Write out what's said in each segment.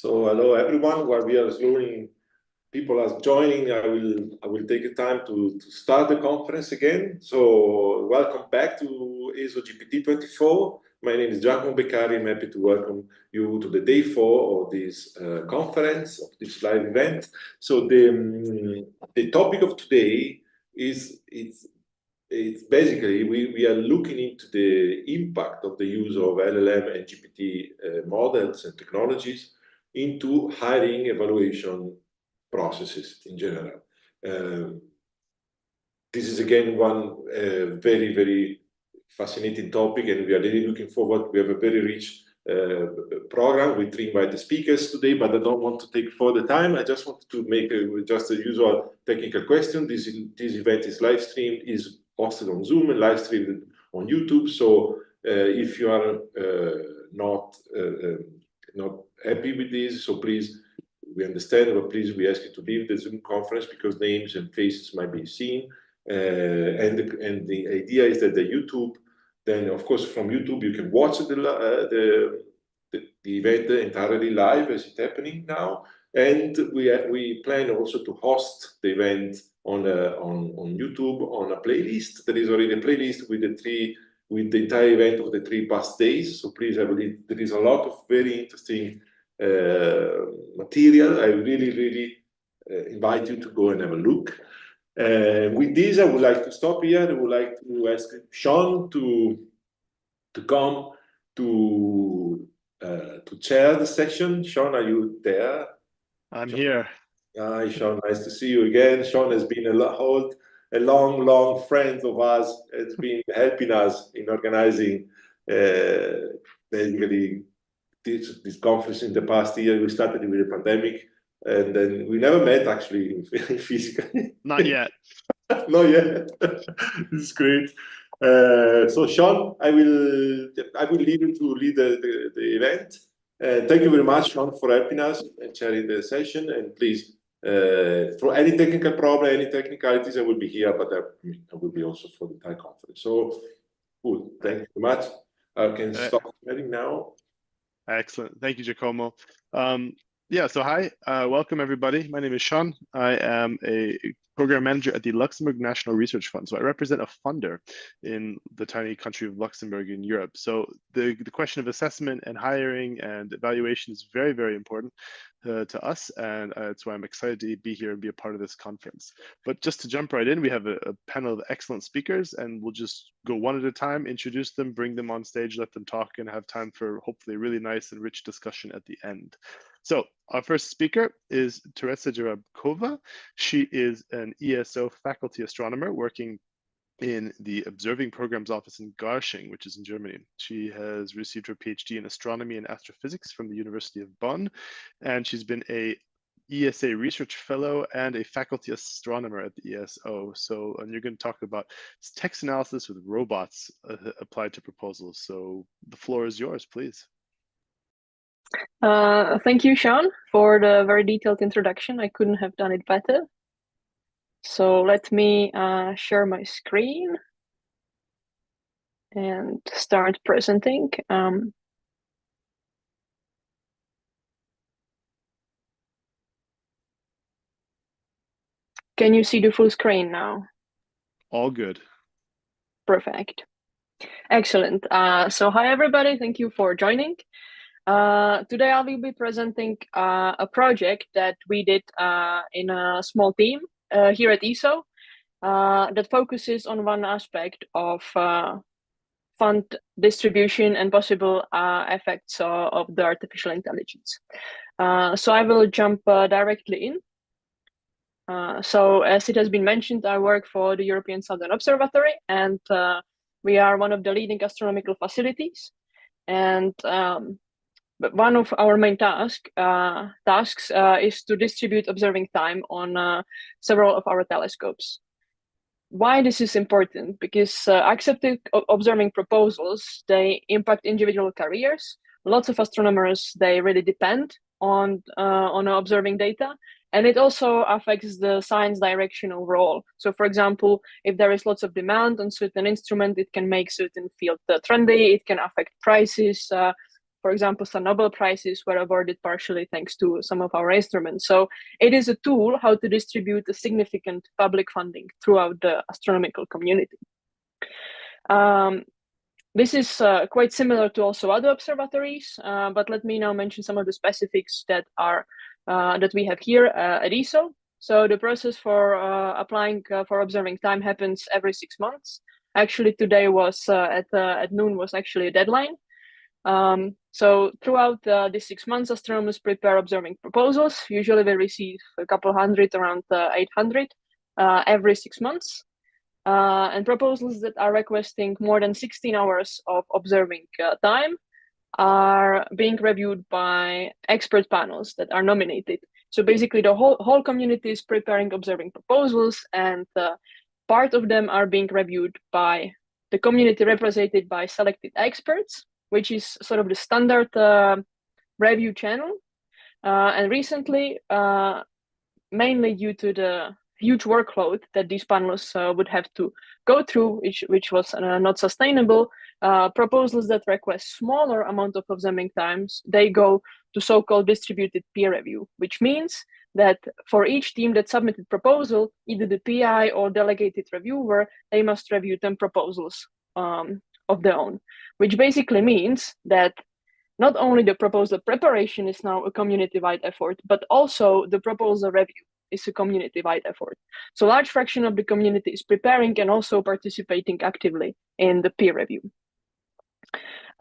So hello everyone. While we are slowing, people are joining. I will take the time to start the conference again. So welcome back to ESOGPT24. My name is Giacomo Beccari. I'm happy to welcome you to the day 4 of this conference, of this live event. So the topic of today is it's basically we are looking into the impact of the use of LLM and GPT models and technologies into hiring evaluation processes in general. This is again one very, very fascinating topic, and we are really looking forward. We have a very rich program with 3 invited speakers today, but I don't want to take further time. I just wanted to make just a usual technical question. This event is live streamed, is hosted on Zoom and live streamed on YouTube. So if you are not happy with this, so please, we understand, but please, we ask you to leave the Zoom conference because names and faces might be seen. And the idea is that the YouTube, then of course from YouTube you can watch the event entirely live as it's happening now. And we plan also to host the event on YouTube on a playlist. There is already a playlist with the entire event of the 3 past days. So please, I believe there is a lot of very interesting material. I really invite you to go and have a look. With this, I would like to stop here. I would like to ask Sean to come to chair the session. Sean, are you there? I'm here. Hi, Sean. Nice to see you again. Sean has been a long friend of us. Has been helping us in organizing basically this conference in the past year. We started with the pandemic, and then we never met actually physically. Not yet. Not yet. This is great. So Sean, I will leave you to lead the event. Thank you very much, Sean, for helping us and sharing the session. And please, for any technical problem, any technicalities, I will be here, but I will be also for the entire conference. So, cool. Thank you very much. I can stop sharing now. Excellent. Thank you, Giacomo. Yeah, so hi, welcome everybody. My name is Sean. I am a program manager at the Luxembourg National Research Fund. So I represent a funder in the tiny country of Luxembourg in Europe. So the question of assessment and hiring and evaluation is very, very important to us. And that's why I'm excited to be here and be a part of this conference. But just to jump right in, we have a panel of excellent speakers, and we'll just go one at a time, introduce them, bring them on stage, let them talk, and have time for hopefully a really nice and rich discussion at the end. So our first speaker is Tereza Jerabkova. She is an ESO faculty astronomer working in the Observing Programs Office in Garching, which is in Germany. She has received her PhD in astronomy and astrophysics from the University of Bonn, and she's been a ESA research fellow and a faculty astronomer at the ESO. So, and you're going to talk about text analysis with robots applied to proposals. So the floor is yours, please. Thank you, Sean, for the very detailed introduction. I couldn't have done it better. So let me share my screen and start presenting. Can you see the full screen now? All good. Perfect. Excellent. So hi, everybody. Thank you for joining. Today I will be presenting a project that we did in a small team here at ESO that focuses on one aspect of fund distribution and possible effects of the artificial intelligence. So I will jump directly in. So as it has been mentioned, I work for the European Southern Observatory, and we are one of the leading astronomical facilities. And but one of our main tasks is to distribute observing time on several of our telescopes. Why this is important? Because accepted observing proposals, they impact individual careers. Lots of astronomers, they really depend on observing data, and it also affects the science direction overall. So for example, if there is lots of demand on certain instrument, it can make certain field trendy, it can affect prices, for example, some Nobel Prizes were awarded partially thanks to some of our instruments. So it is a tool how to distribute a significant public funding throughout the astronomical community. This is quite similar to also other observatories, but let me now mention some of the specifics that are that we have here at ESO. So the process for applying for observing time happens every 6 months. Actually, today was at noon was actually a deadline. So throughout these 6 months, astronomers prepare observing proposals. Usually they receive a couple hundred, around 800 every 6 months. And proposals that are requesting more than 16 hours of observing time are being reviewed by expert panels that are nominated. So basically the whole community is preparing observing proposals, and part of them are being reviewed by the community represented by selected experts, which is sort of the standard review channel. And recently, mainly due to the huge workload that these panels would have to go through, which was not sustainable, proposals that request smaller amount of observing times, they go to so-called distributed peer review, which means that for each team that submitted proposal, either the PI or delegated reviewer, they must review 10 proposals of their own, which basically means that not only the proposal preparation is now a community-wide effort, but also the proposal review is a community-wide effort. So a large fraction of the community is preparing and also participating actively in the peer review.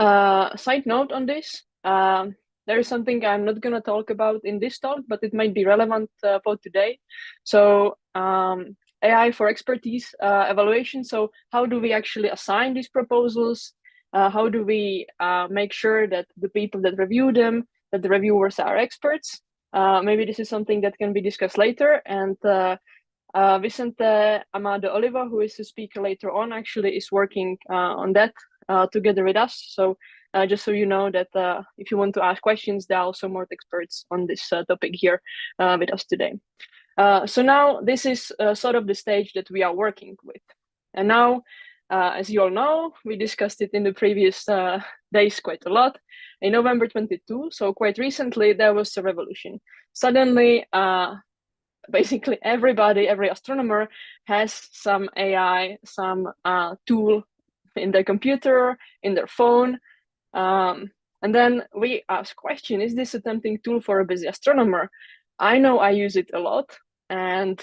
Side note on this, there is something I'm not going to talk about in this talk, but it might be relevant for today. So AI for expertise evaluation. So how do we actually assign these proposals? How do we make sure that the people that review them, that the reviewers are experts? Maybe this is something that can be discussed later. And Vicente, Amado, Olivo, who is the speaker later on, actually is working on that together with us. So just so you know that if you want to ask questions, there are also more experts on this topic here with us today. So now this is sort of the stage that we are working with. And now, as you all know, we discussed it in the previous days quite a lot. In November 22, so quite recently, there was a revolution. Suddenly, basically every astronomer has some AI, some tool in their computer, in their phone. And then we ask question, is this a tempting tool for a busy astronomer? I know I use it a lot. And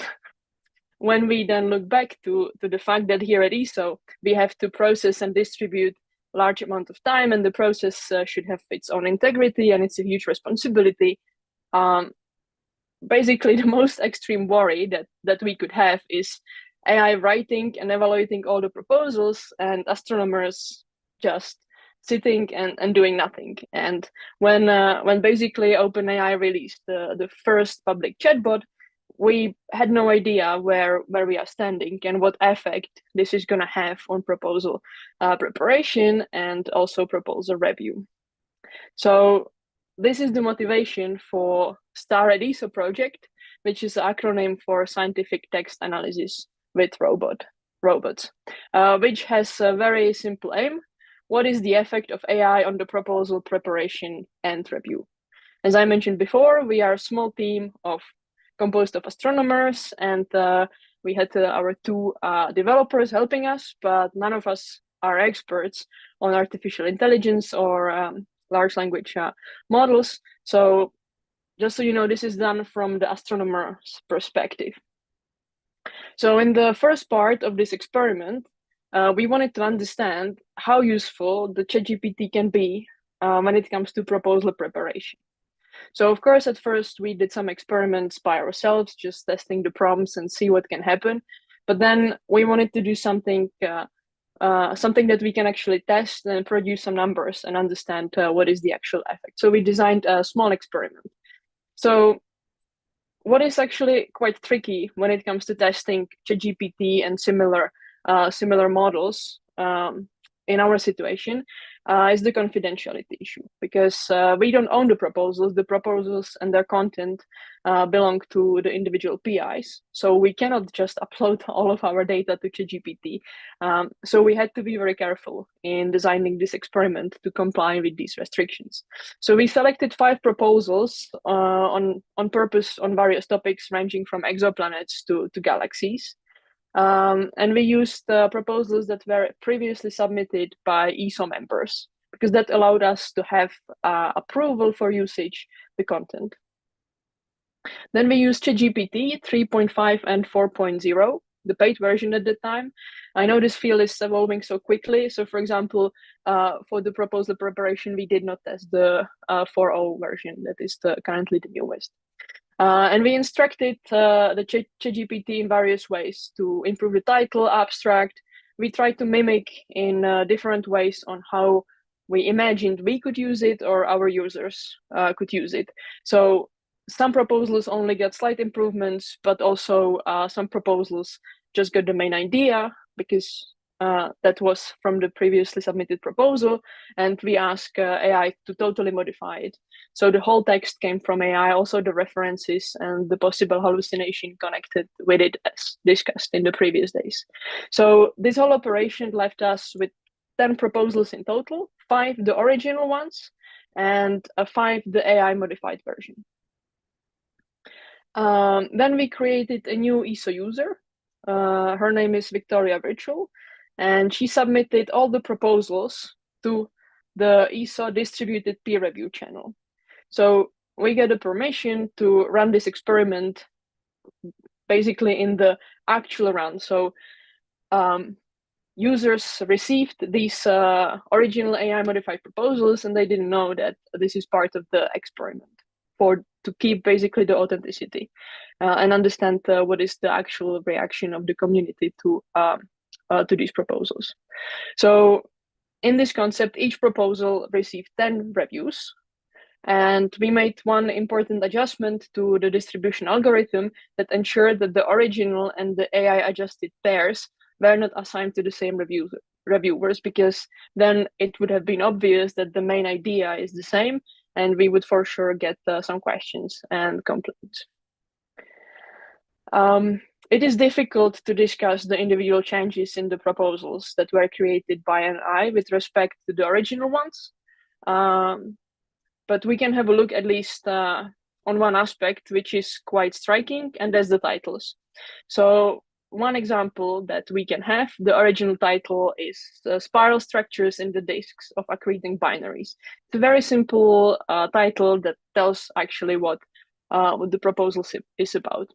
when we then look back to the fact that here at ESO, we have to process and distribute a large amount of time, and the process should have its own integrity, and it's a huge responsibility. Basically, the most extreme worry that we could have is AI writing and evaluating all the proposals, and astronomers just sitting and doing nothing. And when basically OpenAI released the first public chatbot, we had no idea where we are standing and what effect this is going to have on proposal preparation and also proposal review. So this is the motivation for STAR ESO project, which is an acronym for Scientific Text Analysis with Robots, which has a very simple aim. What is the effect of AI on the proposal preparation and review? As I mentioned before, we are a small team composed of astronomers, and we had our two developers helping us, but none of us are experts on artificial intelligence or large language models. So just so you know, this is done from the astronomer's perspective. So in the first part of this experiment, we wanted to understand how useful the ChatGPT can be when it comes to proposal preparation. So of course, at first we did some experiments by ourselves, just testing the prompts and see what can happen. But then we wanted to do something that we can actually test and produce some numbers and understand what is the actual effect. So we designed a small experiment. So what is actually quite tricky when it comes to testing ChatGPT and similar models in our situation is the confidentiality issue, because we don't own the proposals and their content belong to the individual PIs. So we cannot just upload all of our data to ChatGPT. So we had to be very careful in designing this experiment to comply with these restrictions. So we selected 5 proposals on purpose on various topics ranging from exoplanets to galaxies. And we used proposals that were previously submitted by ESO members, because that allowed us to have approval for usage the content. Then we used ChatGPT 3.5 and 4.0, the paid version at the time. I know this field is evolving so quickly. So for example, for the proposal preparation, we did not test the 4.0 version, that is currently the newest. And we instructed the ChatGPT in various ways to improve the title, abstract. We tried to mimic in different ways on how we imagined we could use it or our users could use it. So some proposals only got slight improvements, but also some proposals just got the main idea, because that was from the previously submitted proposal, and we asked AI to totally modify it. So the whole text came from AI, also the references and the possible hallucination connected with it, as discussed in the previous days. So this whole operation left us with 10 proposals in total, 5 the original ones, and 5 the AI modified version. Then we created a new ESO user. Her name is Victoria Virtual, and she submitted all the proposals to the ESO distributed peer review channel. So we get a permission to run this experiment basically in the actual run. So users received these original AI modified proposals, and they didn't know that this is part of the experiment to keep basically the authenticity and understand what is the actual reaction of the community to these proposals. So in this concept, each proposal received 10 reviews, and we made one important adjustment to the distribution algorithm that ensured that the original and the AI adjusted pairs were not assigned to the same reviewers, because then it would have been obvious that the main idea is the same, and we would for sure get some questions and complaints. It is difficult to discuss the individual changes in the proposals that were created by an AI with respect to the original ones. But we can have a look at least on one aspect, which is quite striking, and that's the titles. So one example that we can have, the original title is Spiral Structures in the Disks of Accreting Binaries. It's a very simple title that tells actually what the proposal is about.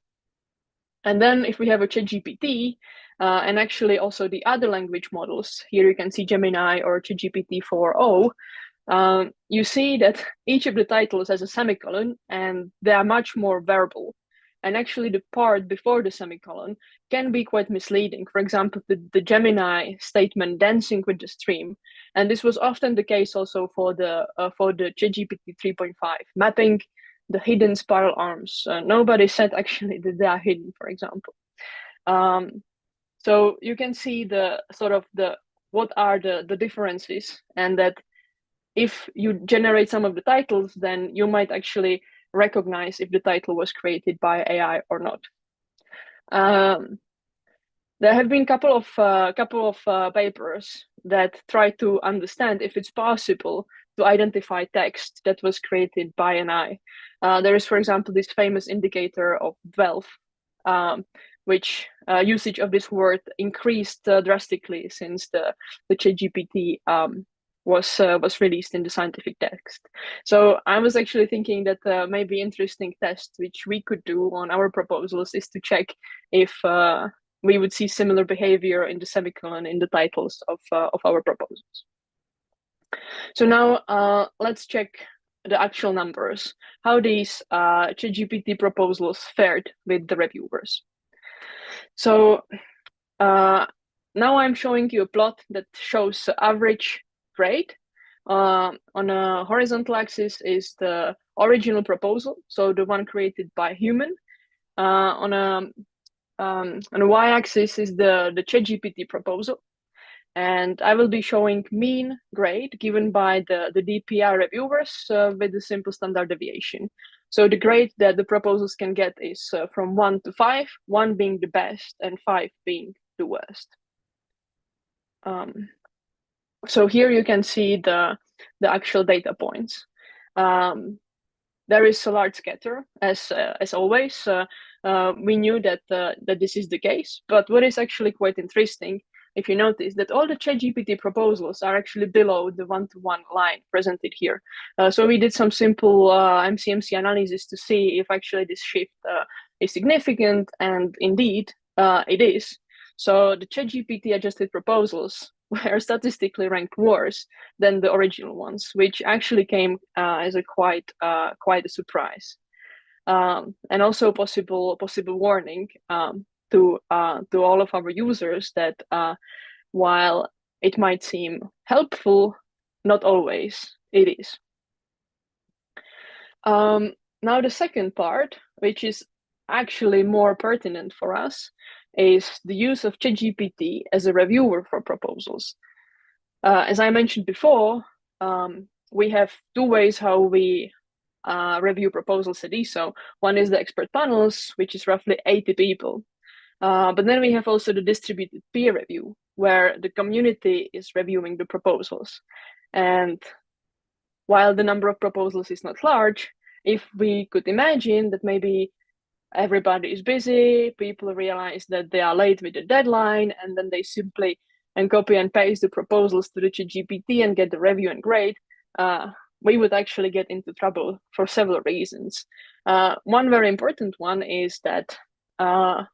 And then if we have a ChatGPT, and actually also the other language models, here you can see Gemini or ChatGPT4.0, you see that each of the titles has a semicolon, and they are much more verbal. And actually the part before the semicolon can be quite misleading. For example, the Gemini statement, dancing with the stream. And this was often the case also for the ChatGPT 3.5, mapping the hidden spiral arms. Nobody said actually that they are hidden, for example. So you can see what are the differences, and that if you generate some of the titles, then you might actually recognize if the title was created by AI or not. There have been couple of papers that try to understand if it's possible to identify text that was created by an AI. There is, for example, this famous indicator of 12, which usage of this word increased drastically since the ChatGPT was released in the scientific text. So I was actually thinking that maybe interesting test which we could do on our proposals is to check if we would see similar behavior in the semicolon in the titles of our proposals. So now let's check the actual numbers, how these ChatGPT proposals fared with the reviewers. So now I'm showing you a plot that shows average grade. On a horizontal axis is the original proposal, so the one created by human. On a y-axis is the ChatGPT proposal, And I will be showing mean grade given by the DPI reviewers with the simple standard deviation. So the grade that the proposals can get is from 1 to 5, 1 being the best and 5 being the worst. So here you can see the actual data points. There is a large scatter, as always. We knew that this is the case, but what is actually quite interesting, if you notice, that all the ChatGPT proposals are actually below the one-to-one line presented here. So we did some simple MCMC analysis to see if actually this shift is significant, and indeed it is. So the ChatGPT adjusted proposals were statistically ranked worse than the original ones, which actually came as a quite a surprise, and also possible warning to all of our users that while it might seem helpful, not always it is. Now the second part, which is actually more pertinent for us, is the use of ChatGPT as a reviewer for proposals. As I mentioned before, we have two ways how we review proposals at ESO. One is the expert panels, which is roughly 80 people. But then we have also the distributed peer review, where the community is reviewing the proposals. And while the number of proposals is not large, if we could imagine that maybe everybody is busy, people realize that they are late with the deadline, and then they simply copy and paste the proposals to the ChatGPT and get the review and grade, we would actually get into trouble for several reasons. One very important one is that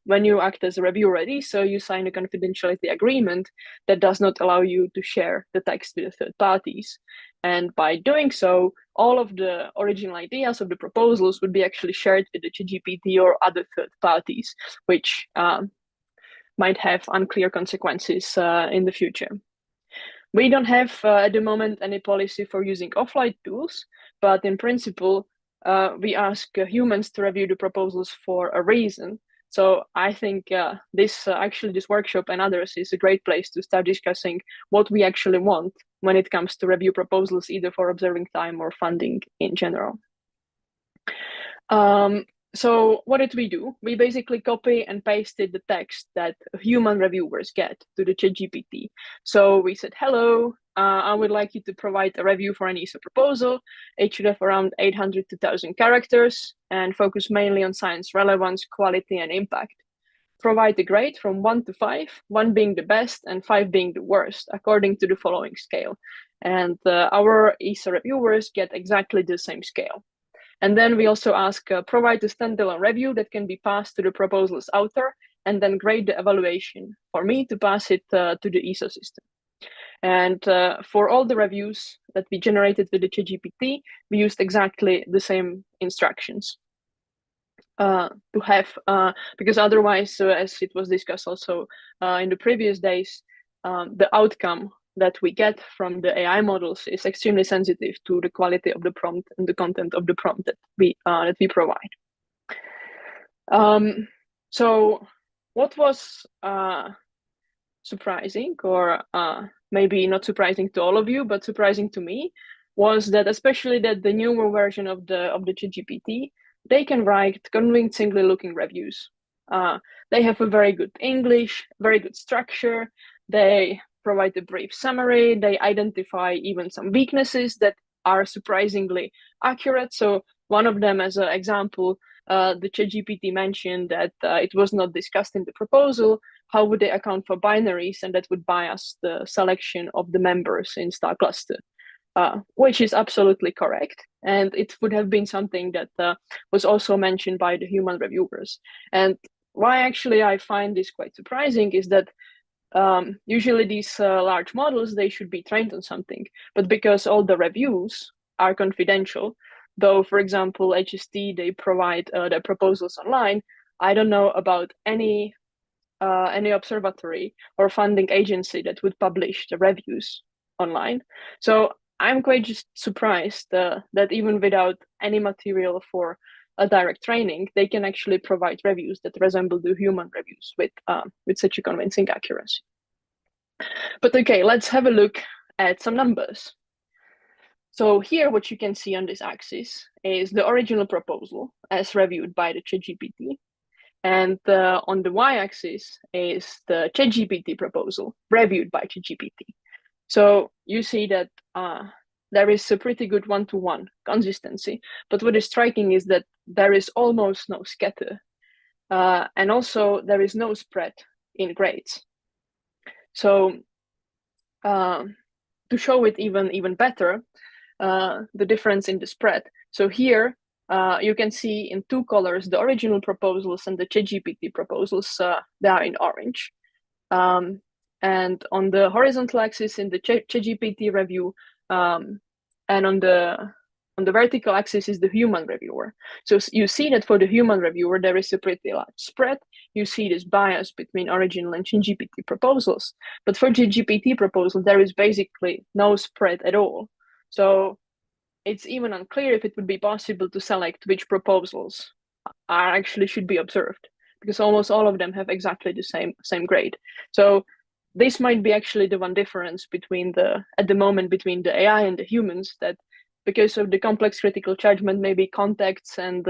when you act as a reviewer at ESO, you sign a confidentiality agreement that does not allow you to share the text with third parties. And by doing so, all of the original ideas of the proposals would be actually shared with the ChatGPT or other third parties, which might have unclear consequences in the future. We don't have at the moment any policy for using offline tools, but in principle, we ask humans to review the proposals for a reason. So I think this workshop and others is a great place to start discussing what we actually want when it comes to review proposals, either for observing time or funding in general. So what did we do? We basically copy and pasted the text that human reviewers get to the ChatGPT. So we said, hello, I would like you to provide a review for an ESO proposal. It should have around 800 to 1,000 characters and focus mainly on science relevance, quality, and impact. Provide a grade from 1 to 5, 1 being the best and 5 being the worst, according to the following scale. And our ESO reviewers get exactly the same scale. And then we also ask, provide a standalone review that can be passed to the proposal's author, and then grade the evaluation for me to pass it to the ESO system. And for all the reviews that we generated with the ChatGPT, we used exactly the same instructions to have, because otherwise, as it was discussed also in the previous days, the outcome that we get from the AI models is extremely sensitive to the quality of the prompt and the content of the prompt that we provide. So what was surprising, or maybe not surprising to all of you, but surprising to me, was that especially that the newer version of the ChatGPT, they can write convincingly looking reviews. They have a very good English, very good structure. They provide a brief summary. They identify even some weaknesses that are surprisingly accurate. So one of them, as an example, the ChatGPT mentioned that it was not discussed in the proposal. How would they account for binaries? And that would bias the selection of the members in star cluster, which is absolutely correct. And it would have been something that was also mentioned by the human reviewers. And why actually I find this quite surprising is that usually these large models, they should be trained on something, but because all the reviews are confidential, though, for example, HST, they provide their proposals online, I don't know about any observatory or funding agency that would publish the reviews online. So I'm quite just surprised that even without any material for a direct training, they can actually provide reviews that resemble the human reviews with such a convincing accuracy. But okay, let's have a look at some numbers. So here, what you can see on this axis is the original proposal as reviewed by the ChatGPT. And on the y-axis is the ChatGPT proposal reviewed by ChatGPT. So you see that there is a pretty good one-to-one consistency. But what is striking is that there is almost no scatter. And also there is no spread in grades. So to show it even better, the difference in the spread. So here you can see in two colors the original proposals and the ChatGPT proposals. They are in orange. And on the horizontal axis in the ChatGPT review, and on the vertical axis is the human reviewer. So you see that for the human reviewer, there is a pretty large spread. You see this bias between original and ChatGPT proposals. But for ChatGPT proposal, there is basically no spread at all. So it's even unclear if it would be possible to select which proposals are actually should be observed, because almost all of them have exactly the same grade. So this might be actually the one difference between at the moment between the AI and the humans, that because of the complex critical judgment, maybe context, and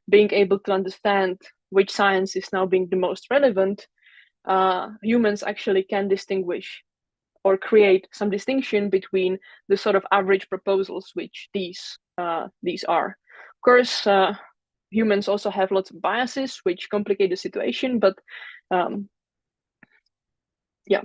being able to understand which science is now being the most relevant, humans actually can distinguish or create some distinction between the sort of average proposals which these are. Of course, humans also have lots of biases which complicate the situation, but yeah.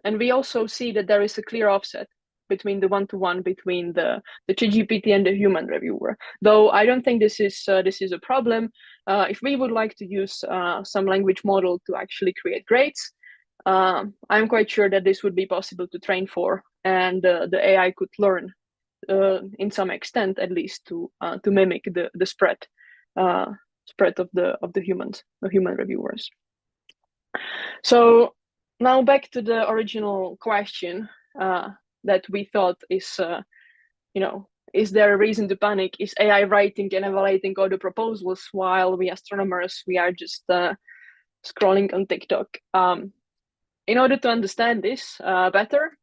And we also see that there is a clear offset between the one-to-one between the ChatGPT and the human reviewer. Though I don't think this is a problem. If we would like to use some language model to actually create grades, I'm quite sure that this would be possible to train for, and the AI could learn in some extent, at least, to mimic the spread of the human reviewers. So now back to the original question that we thought is, is there a reason to panic? Is AI writing and evaluating all the proposals while we astronomers, we are just scrolling on TikTok? In order to understand this better,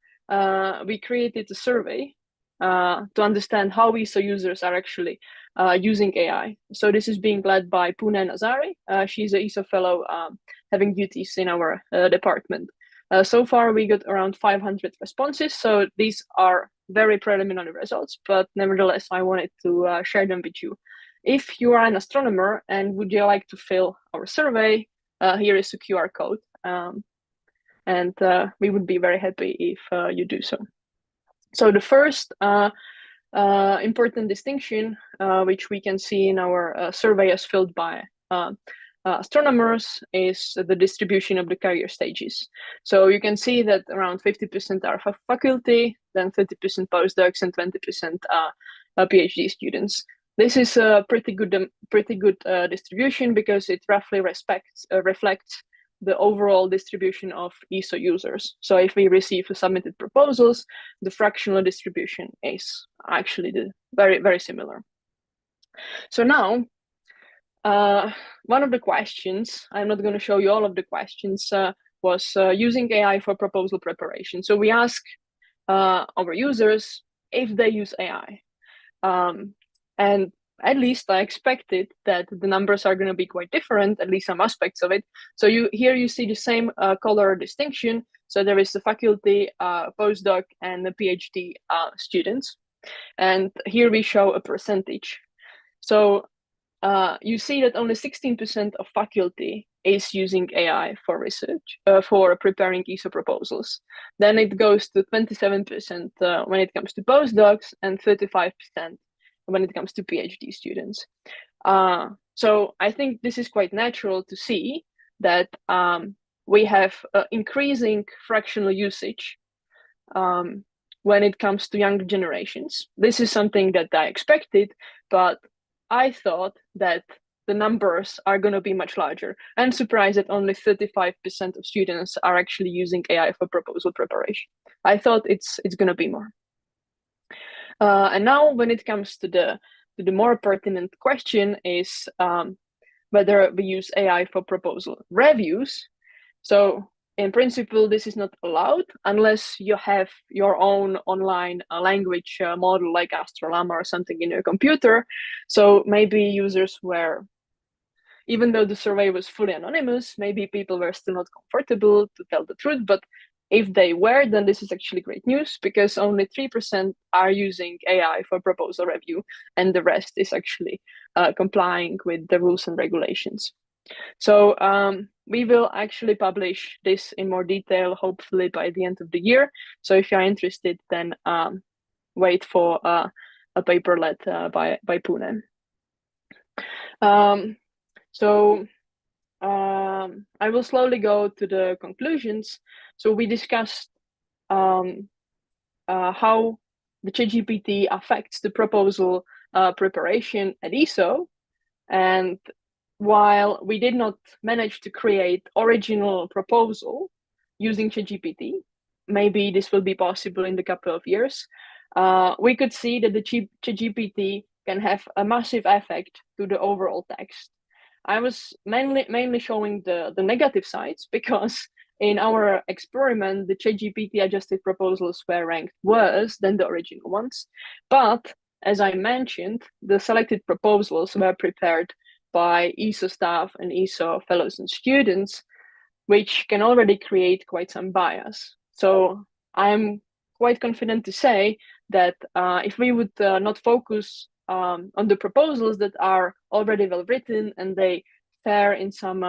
we created a survey to understand how ESO users are actually using AI. So this is being led by Poonam Azari. She's an ESO fellow having duties in our department. So far, we got around 500 responses. So these are very preliminary results, but nevertheless, I wanted to share them with you. If you are an astronomer and would you like to fill our survey, here is a QR code. And we would be very happy if you do so. So the first important distinction, which we can see in our survey as filled by astronomers, is the distribution of the career stages. So you can see that around 50% are faculty, then 30% postdocs, and 20% PhD students. This is a pretty good distribution because it roughly reflects the overall distribution of ESO users. So if we receive submitted proposals, the fractional distribution is actually very, very similar. So now, one of the questions, I'm not going to show you all of the questions, was using AI for proposal preparation. So we ask our users if they use AI. And at least I expected that the numbers are going to be quite different, at least some aspects of it. So here you see the same color distinction. So there is the faculty, postdoc, and the PhD students. And here we show a percentage. So you see that only 16% of faculty is using AI for research, for preparing ESO proposals. Then it goes to 27% when it comes to postdocs, and 35% when it comes to PhD students. So I think this is quite natural to see that we have increasing fractional usage when it comes to younger generations. This is something that I expected, but I thought that the numbers are going to be much larger. I'm surprised that only 35% of students are actually using AI for proposal preparation. I thought it's going to be more. And now when it comes to the more pertinent question is, whether we use AI for proposal reviews. So in principle, this is not allowed unless you have your own online language model like Astrolama or something in your computer. So maybe users were, even though the survey was fully anonymous, maybe people were still not comfortable to tell the truth. But if they were, then this is actually great news, because only 3% are using AI for proposal review, and the rest is actually complying with the rules and regulations. So we will actually publish this in more detail, hopefully by the end of the year. So if you're interested, then wait for a paper led by Pune. I will slowly go to the conclusions. So we discussed how the ChatGPT affects the proposal preparation at ESO. And while we did not manage to create original proposal using ChatGPT, maybe this will be possible in a couple of years, we could see that the ChatGPT can have a massive effect to the overall text. I was mainly showing the negative sides, because in our experiment, the ChatGPT adjusted proposals were ranked worse than the original ones. But as I mentioned, the selected proposals were prepared by ESO staff and ESO fellows and students, which can already create quite some bias. So I'm quite confident to say that if we would not focus on the proposals that are already well written and they fare in some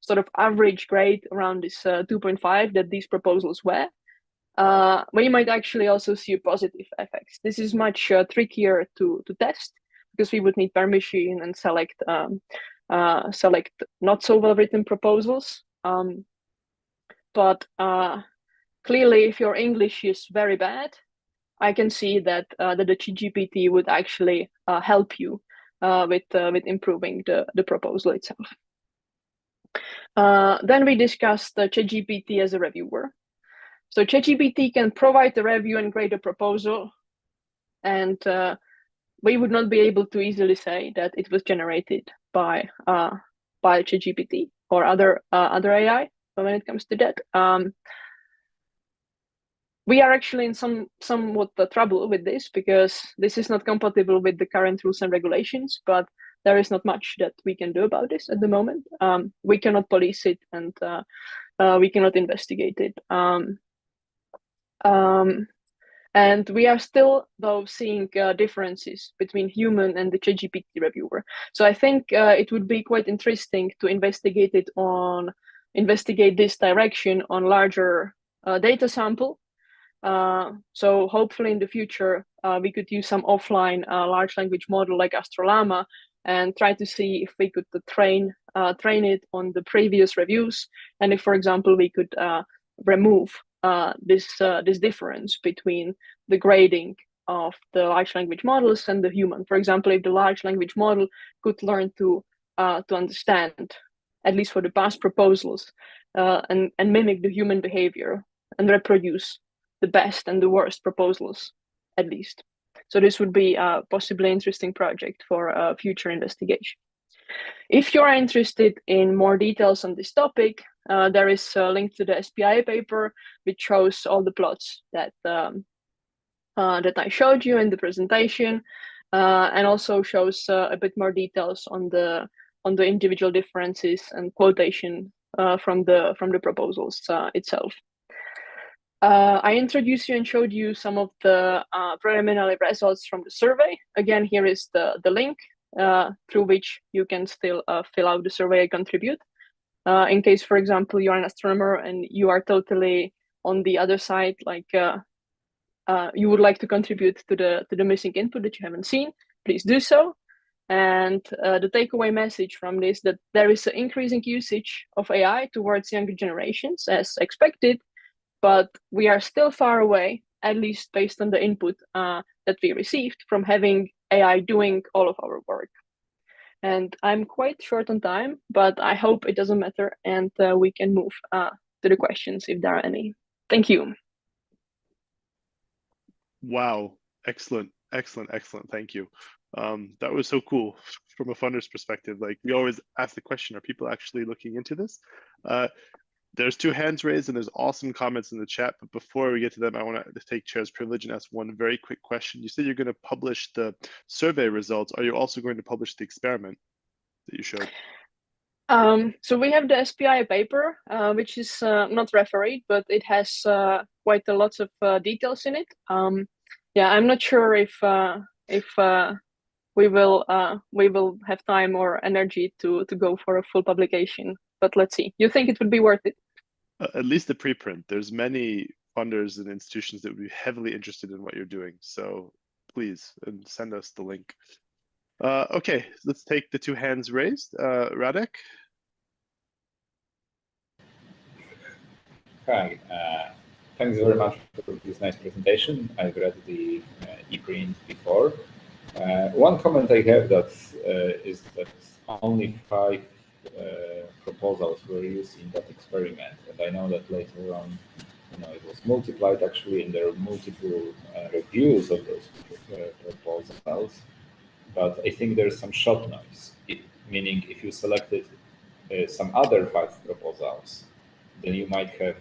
sort of average grade around this 2.5 that these proposals were, we might actually also see positive effects. This is much trickier to test, because we would need permission and select not so well written proposals. But clearly, if your English is very bad, I can see that the ChatGPT would actually help you with improving the proposal itself. Then we discussed ChatGPT as a reviewer. So ChatGPT can provide the review and grade a proposal, and we would not be able to easily say that it was generated by ChatGPT or other AI when it comes to that. We are actually in somewhat trouble with this, because this is not compatible with the current rules and regulations, but there is not much that we can do about this at the moment. We cannot police it, and we cannot investigate it. And we are still, though, seeing differences between human and the ChatGPT reviewer. So I think it would be quite interesting to investigate this direction on larger data sample. So hopefully in the future, we could use some offline large language model like Astrolama and try to see if we could train it on the previous reviews. And if, for example, we could remove this difference between the grading of the large language models and the human. For example, if the large language model could learn to understand, at least for the past proposals, and mimic the human behavior and reproduce the best and the worst proposals, at least. So this would be a possibly interesting project for a future investigation. If you're interested in more details on this topic, there is a link to the SPIA paper, which shows all the plots that I showed you in the presentation, and also shows a bit more details on the individual differences and quotation from the proposals itself. I introduced you and showed you some of the preliminary results from the survey. Again, here is the link through which you can still fill out the survey and contribute. In case, for example, you're an astronomer and you are totally on the other side, like you would like to contribute to the missing input that you haven't seen, please do so. And the takeaway message from this, that there is an increasing usage of AI towards younger generations as expected, but we are still far away, at least based on the input that we received, from having AI doing all of our work. And I'm quite short on time, but I hope it doesn't matter, and we can move to the questions if there are any. Thank you. Wow, excellent. Thank you. That was so cool from a funder's perspective. Like, we always ask the question, are people actually looking into this? There's 2 hands raised and there's awesome comments in the chat. But before we get to them, I want to take chair's privilege and ask one very quick question. You said you're going to publish the survey results. Are you also going to publish the experiment that you showed? So we have the SPI paper, which is not refereed, but it has quite a lot of details in it. Yeah, I'm not sure if we will have time or energy to go for a full publication, but let's see. You think it would be worth it? At least the preprint. There's many funders and institutions that would be heavily interested in what you're doing. So please, and send us the link. Okay, let's take the 2 hands raised. Radek? Hi, thanks very much for this nice presentation. I've read the e-print before. One comment I have that is that only 5 proposals were used in that experiment, and I know that later on, it was multiplied actually, and there are multiple reviews of those proposals. But I think there's some shot noise, meaning if you selected some other 5 proposals, then you might have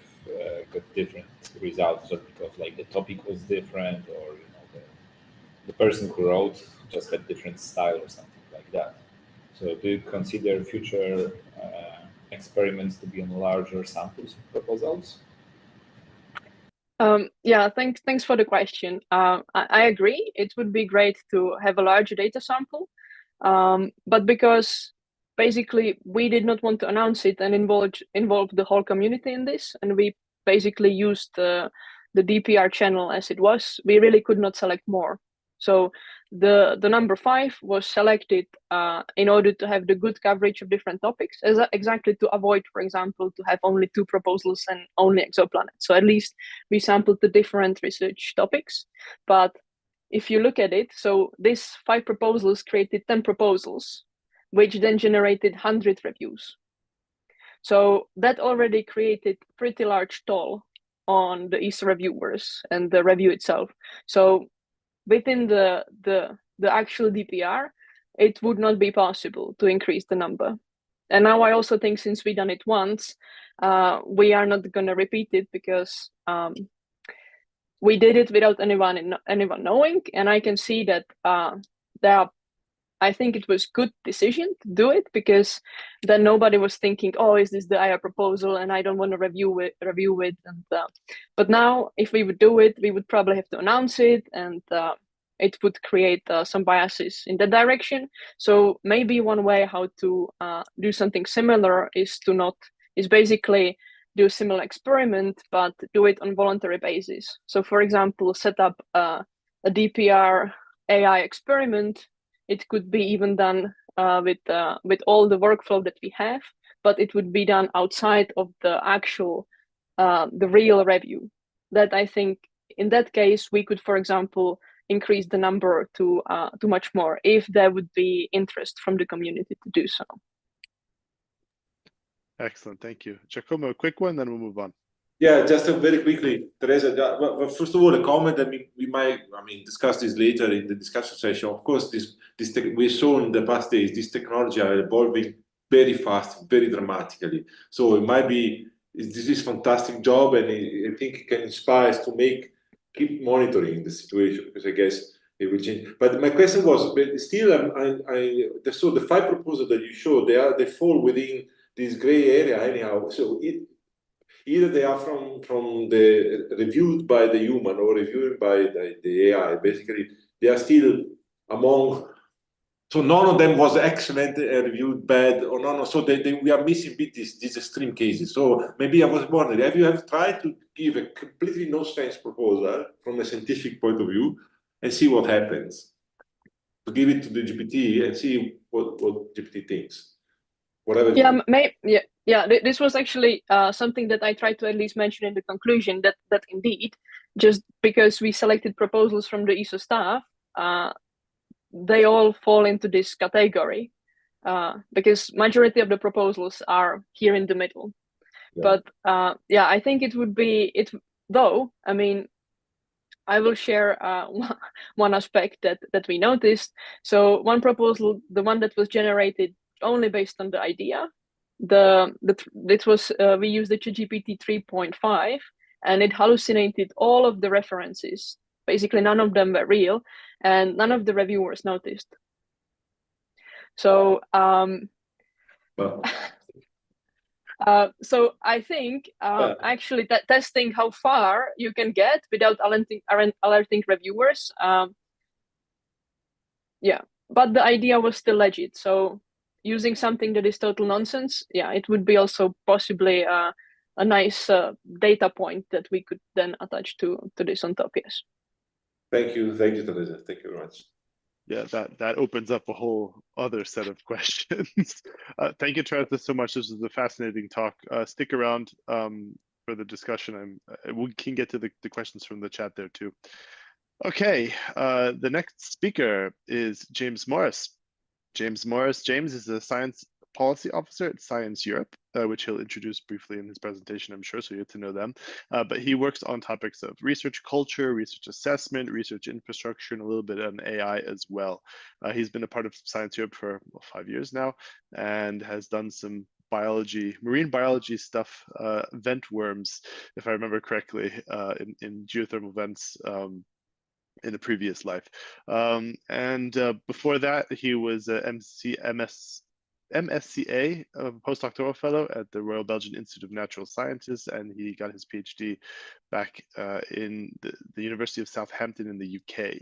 got different results just because like the topic was different, or the person who wrote just had different style or something like that. So do you consider future experiments to be on larger samples of proposals? Yeah, thanks for the question. I agree. It would be great to have a larger data sample, but because basically we did not want to announce it and involve the whole community in this, and we basically used the DPR channel as it was, we really could not select more. So the number 5 was selected in order to have the good coverage of different topics, exactly to avoid, for example, to have only 2 proposals and only exoplanets. So at least we sampled the different research topics. But if you look at it, so these 5 proposals created 10 proposals, which then generated 100 reviews. So that already created pretty large toll on the ESO reviewers and the review itself. So within the actual DPR, it would not be possible to increase the number. And now I also think since we've done it once, we are not going to repeat it because we did it without anyone knowing. And I can see that I think it was good decision to do it, because then nobody was thinking, oh, is this the IA proposal and I don't want to review it. And but now if we would do it, we would probably have to announce it, and it would create some biases in that direction. So maybe one way how to do something similar is basically do a similar experiment, but do it on voluntary basis. So for example, set up a DPR AI experiment. It could be even done with all the workflow that we have, but it would be done outside of the actual the real review. That I think in that case we could, for example, increase the number to much more if there would be interest from the community to do so. Excellent, thank you. Giacomo, a quick one, then we'll move on. Yeah, just very quickly, Teresa. Well, first of all, a comment that we might, discuss this later in the discussion session. Of course, we saw in the past days this technology are evolving very fast, very dramatically. So it might be this is fantastic job, and I think it can inspire us to keep monitoring the situation, because I guess it will change. But my question was, but still, so the 5 proposals that you showed, they fall within this gray area anyhow. So either they are from the reviewed by the human or reviewed by the AI. Basically, they are still among. So none of them was excellent, reviewed bad, or no. So we are missing a bit these extreme cases. So maybe I was wondering, have you tried to give a completely no sense proposal from a scientific point of view and see what happens? To give it to the GPT and see what GPT thinks. Whatever. Yeah, this was actually something that I tried to at least mention in the conclusion, that indeed, just because we selected proposals from the ESO staff, they all fall into this category, because majority of the proposals are here in the middle. Yeah. But I think it would be though. I will share one aspect that we noticed. So one proposal, the one that was generated only based on the idea, we used the GPT 3.5, and it hallucinated all of the references. Basically, none of them were real, and none of the reviewers noticed. So so I think actually that testing how far you can get without alerting reviewers. Yeah, but the idea was still legit. So using something that is total nonsense, yeah, it would be also possibly a nice data point that we could then attach to this on top. Yes. Thank you, Tereza. Thank you very much. Yeah, that opens up a whole other set of questions. Thank you, Tereza, so much. This was a fascinating talk. Stick around for the discussion. We can get to the questions from the chat there too. Okay, the next speaker is James Morris. James is a science policy officer at Science Europe, which he'll introduce briefly in his presentation, I'm sure, so you get to know them. But he works on topics of research culture, research assessment, research infrastructure, and a little bit on AI as well. He's been a part of Science Europe for 5 years now and has done some marine biology stuff, vent worms, if I remember correctly, in geothermal vents in a previous life. Before that, he was a MSCA, a postdoctoral fellow at the Royal Belgian Institute of Natural Sciences, and he got his PhD back in the University of Southampton in the UK.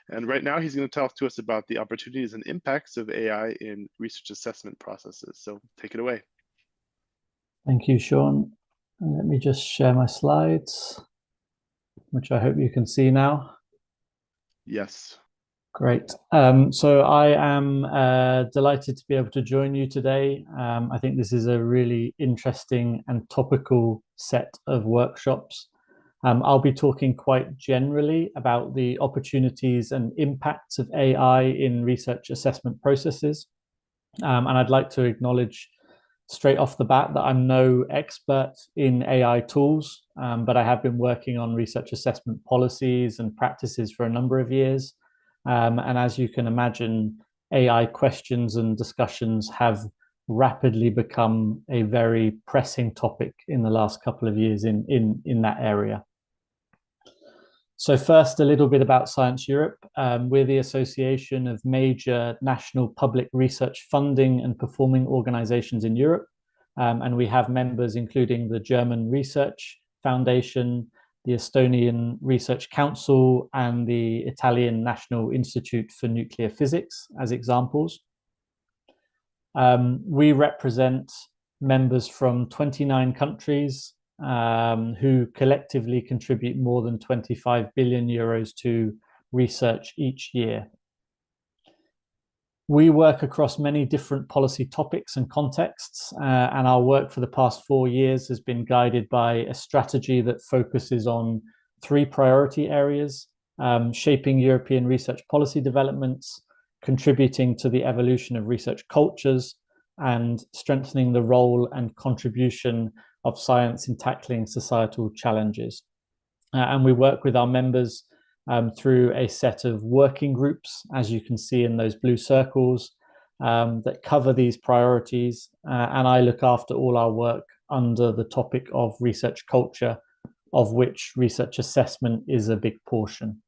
And right now he's going to talk to us about the opportunities and impacts of AI in research assessment processes. So take it away. Thank you, Sean. And let me just share my slides, which I hope you can see now. Yes. Great. So I am delighted to be able to join you today. I think this is a really interesting and topical set of workshops. I'll be talking quite generally about the opportunities and impacts of AI in research assessment processes. And I'd like to acknowledge straight off the bat that I'm no expert in AI tools, but I have been working on research assessment policies and practices for a number of years. And as you can imagine, AI questions and discussions have rapidly become a very pressing topic in the last couple of years in that area. So first, a little bit about Science Europe. We're the association of major national public research funding and performing organizations in Europe. And we have members including the German Research Foundation, the Estonian Research Council, and the Italian National Institute for Nuclear Physics as examples. We represent members from 29 countries who collectively contribute more than 25 billion euros to research each year. We work across many different policy topics and contexts, and our work for the past 4 years has been guided by a strategy that focuses on 3 priority areas: shaping European research policy developments, contributing to the evolution of research cultures, and strengthening the role and contribution of science in tackling societal challenges. And we work with our members through a set of working groups, as you can see in those blue circles, that cover these priorities. And I look after all our work under the topic of research culture, of which research assessment is a big portion.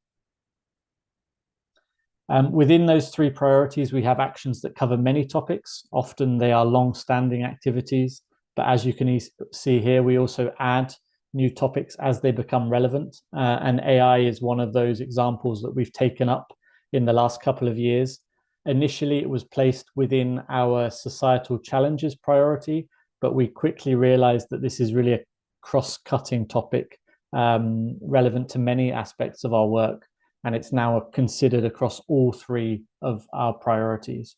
Within those 3 priorities, we have actions that cover many topics. Often they are long-standing activities, but as you can see here, we also add new topics as they become relevant. And AI is one of those examples that we've taken up in the last couple of years. Initially, it was placed within our societal challenges priority, but we quickly realized that this is really a cross-cutting topic relevant to many aspects of our work. And it's now considered across all 3 of our priorities.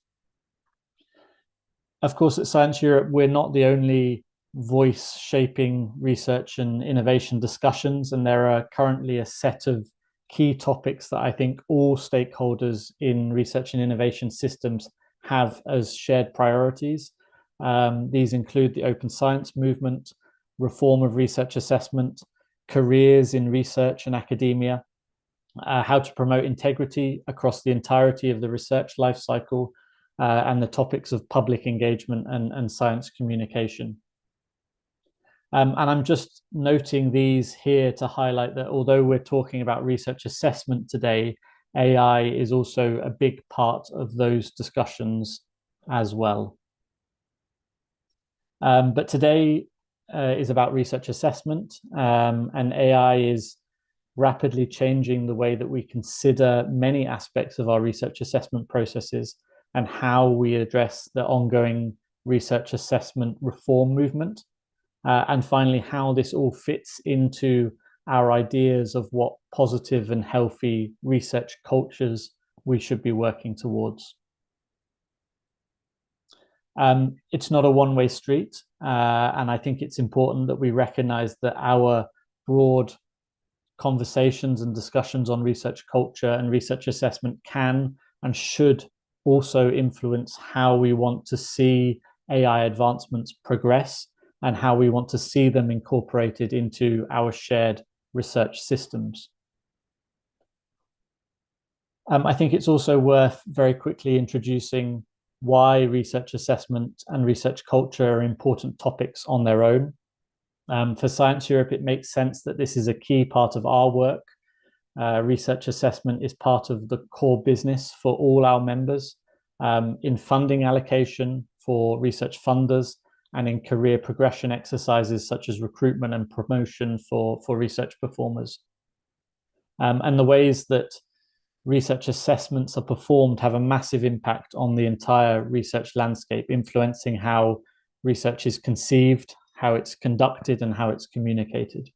Of course, at Science Europe, we're not the only voice shaping research and innovation discussions, and there are currently a set of key topics that I think all stakeholders in research and innovation systems have as shared priorities. These include the open science movement, reform of research assessment, careers in research and academia, how to promote integrity across the entirety of the research life cycle, and the topics of public engagement and science communication. And I'm just noting these here to highlight that although we're talking about research assessment today, AI is also a big part of those discussions as well. But today is about research assessment, and AI is rapidly changing the way that we consider many aspects of our research assessment processes and how we address the ongoing research assessment reform movement. And finally, how this all fits into our ideas of what positive and healthy research cultures we should be working towards. It's not a one-way street, and I think it's important that we recognize that our broad conversations and discussions on research culture and research assessment can and should also influence how we want to see AI advancements progress and how we want to see them incorporated into our shared research systems. I think it's also worth very quickly introducing why research assessment and research culture are important topics on their own. For Science Europe, it makes sense that this is a key part of our work. Research assessment is part of the core business for all our members, in funding allocation for research funders and in career progression exercises such as recruitment and promotion for research performers. And the ways that research assessments are performed have a massive impact on the entire research landscape, influencing how research is conceived, how it's conducted, and how it's communicated.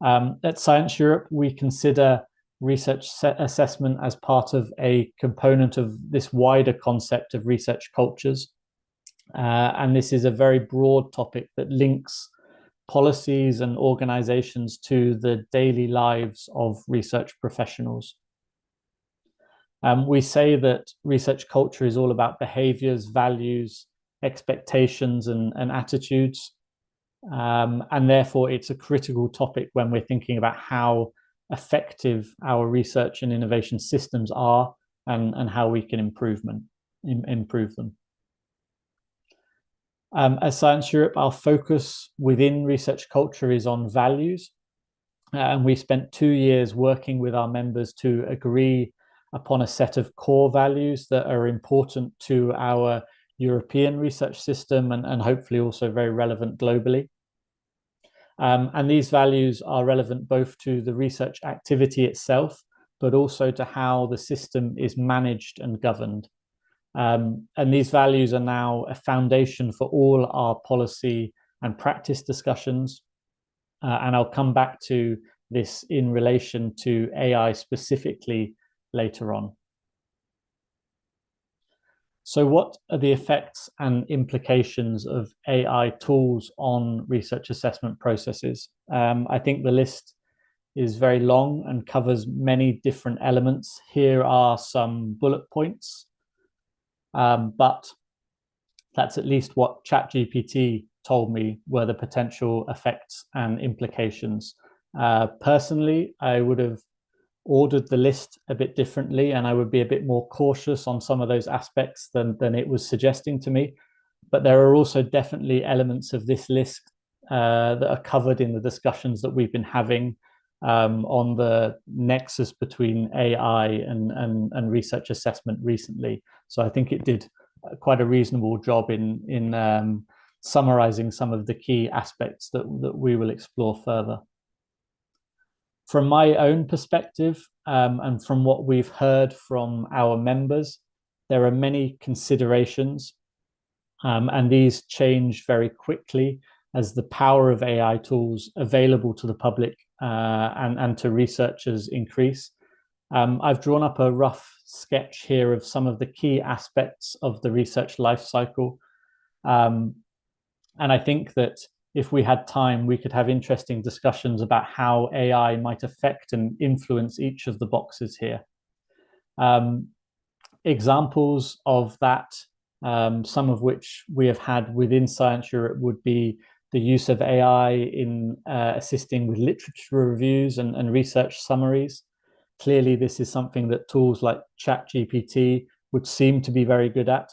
At Science Europe, we consider research assessment as part of a component of this wider concept of research cultures. And this is a very broad topic that links policies and organizations to the daily lives of research professionals. We say that research culture is all about behaviors, values, expectations, and attitudes. And therefore, it's a critical topic when we're thinking about how effective our research and innovation systems are and how we can improve them. As Science Europe, our focus within research culture is on values. And we spent 2 years working with our members to agree upon a set of core values that are important to our European research system and hopefully also very relevant globally. And these values are relevant both to the research activity itself, but also to how the system is managed and governed. And these values are now a foundation for all our policy and practice discussions. And I'll come back to this in relation to AI specifically later on. So what are the effects and implications of AI tools on research assessment processes? I think the list is very long and covers many different elements. Here are some bullet points, but that's at least what ChatGPT told me were the potential effects and implications. Personally, I would have ordered the list a bit differently, and I would be a bit more cautious on some of those aspects than it was suggesting to me. But there are also definitely elements of this list that are covered in the discussions that we've been having on the nexus between AI and research assessment recently. So I think it did quite a reasonable job in summarizing some of the key aspects that we will explore further. From my own perspective, and from what we've heard from our members, there are many considerations, and these change very quickly as the power of AI tools available to the public and to researchers increase. I've drawn up a rough sketch here of some of the key aspects of the research life cycle. And I think that if we had time, we could have interesting discussions about how AI might affect and influence each of the boxes here. Examples of that, some of which we have had within Science Europe, would be the use of AI in assisting with literature reviews and research summaries. Clearly, this is something that tools like ChatGPT would seem to be very good at,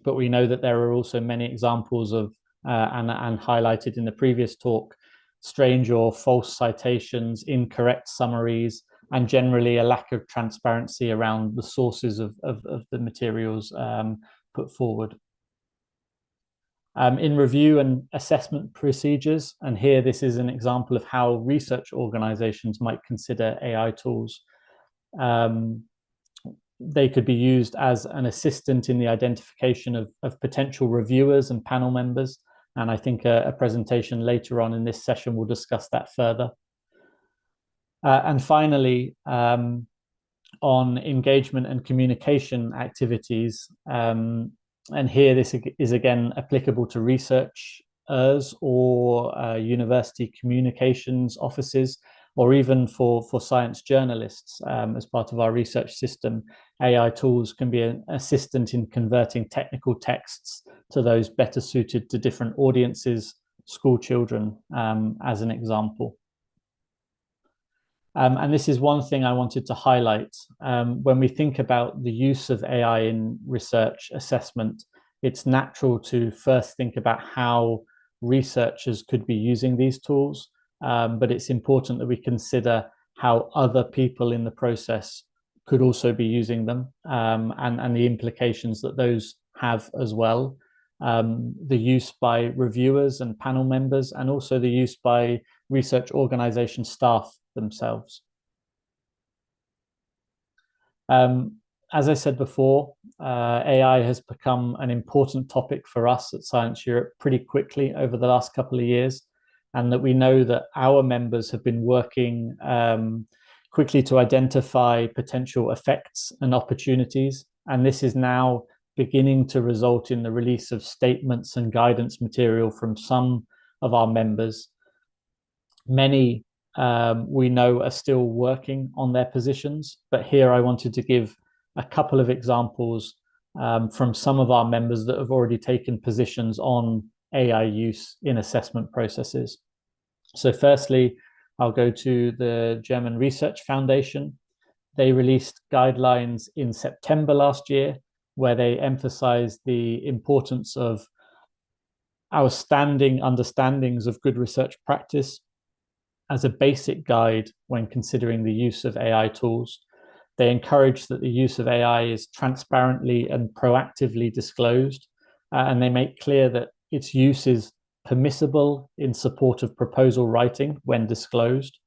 but we know that there are also many examples of, and highlighted in the previous talk, strange or false citations, incorrect summaries, and generally a lack of transparency around the sources of the materials put forward. In review and assessment procedures, and here this is an example of how research organizations might consider AI tools. They could be used as an assistant in the identification of potential reviewers and panel members, and I think a presentation later on in this session will discuss that further. And finally, on engagement and communication activities, and here this is again applicable to researchers or university communications offices, or even for science journalists. As part of our research system, AI tools can be an assistant in converting technical texts to those better suited to different audiences, school children, as an example. And this is one thing I wanted to highlight. When we think about the use of AI in research assessment, it's natural to first think about how researchers could be using these tools, but it's important that we consider how other people in the process could also be using them, and the implications that those have as well. The use by reviewers and panel members, and also the use by research organization staff themselves. As I said before, AI has become an important topic for us at Science Europe pretty quickly over the last couple of years, and that we know that our members have been working quickly to identify potential effects and opportunities, and this is now beginning to result in the release of statements and guidance material from some of our members. Many we know are still working on their positions, but here I wanted to give a couple of examples from some of our members that have already taken positions on AI use in assessment processes. So firstly, I'll go to the German Research Foundation. They released guidelines in September last year, where they emphasized the importance of outstanding understandings of good research practice as a basic guide when considering the use of AI tools. They encourage that the use of AI is transparently and proactively disclosed, and they make clear that its use is permissible in support of proposal writing when disclosed,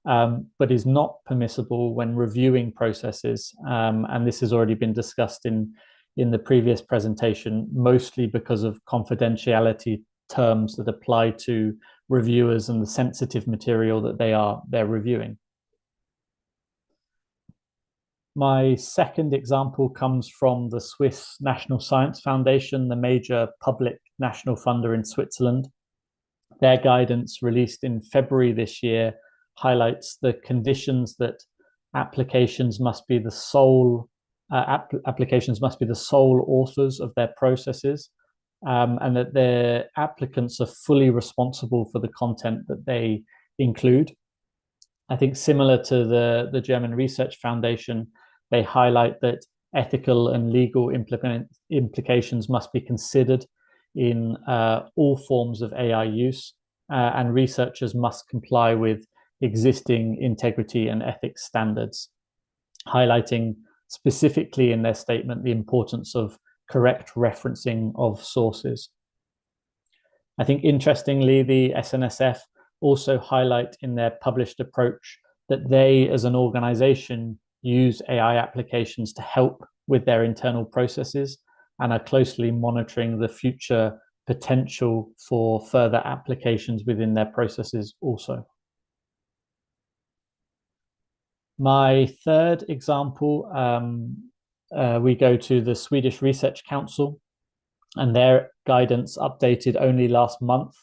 but is not permissible when reviewing processes. And this has already been discussed in the previous presentation, mostly because of confidentiality terms that apply to reviewers and the sensitive material that they're reviewing. My second example comes from the Swiss National Science Foundation, the major public national funder in Switzerland. Their guidance, released in February this year, highlights the conditions that applications must be the sole authors of their processes, and that their applicants are fully responsible for the content that they include. I think similar to the German Research Foundation, they highlight that ethical and legal implications must be considered in all forms of AI use, and researchers must comply with existing integrity and ethics standards, highlighting specifically in their statement the importance of correct referencing of sources. I think interestingly, the SNSF also highlight in their published approach that they as an organization use AI applications to help with their internal processes and are closely monitoring the future potential for further applications within their processes also. My third example, we go to the Swedish Research Council, and their guidance, updated only last month,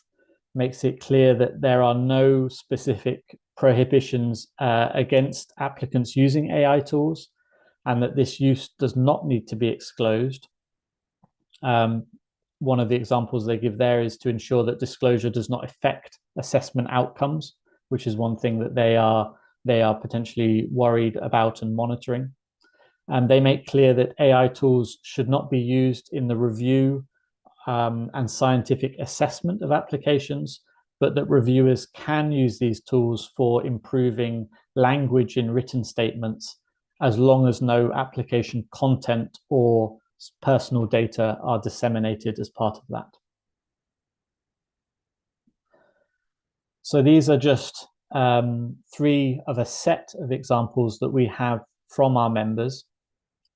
makes it clear that there are no specific prohibitions against applicants using AI tools, and that this use does not need to be disclosed. one of the examples they give there is to ensure that disclosure does not affect assessment outcomes, which is one thing that they are potentially worried about and monitoring. And they make clear that AI tools should not be used in the review and scientific assessment of applications, but that reviewers can use these tools for improving language in written statements, as long as no application content or personal data are disseminated as part of that. So these are just 3 of a set of examples that we have from our members,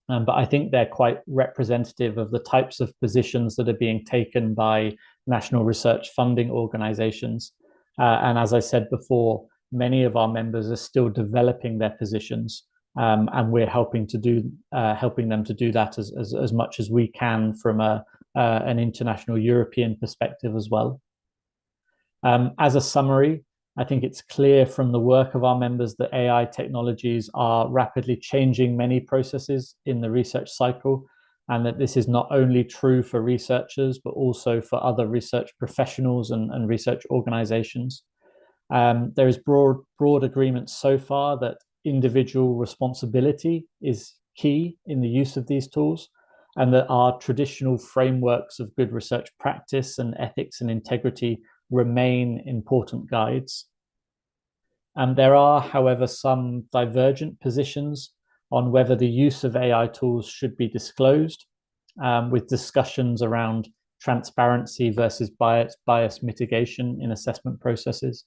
but I think they're quite representative of the types of positions that are being taken by national research funding organizations. And as I said before, many of our members are still developing their positions, and we're helping them to do that as much as we can from an international European perspective as well. As a summary, I think it's clear from the work of our members that AI technologies are rapidly changing many processes in the research cycle, and that this is not only true for researchers, but also for other research professionals and research organizations. There is broad agreement so far that individual responsibility is key in the use of these tools, and that our traditional frameworks of good research practice and ethics and integrity remain important guides. There are, however, some divergent positions on whether the use of AI tools should be disclosed, with discussions around transparency versus bias mitigation in assessment processes.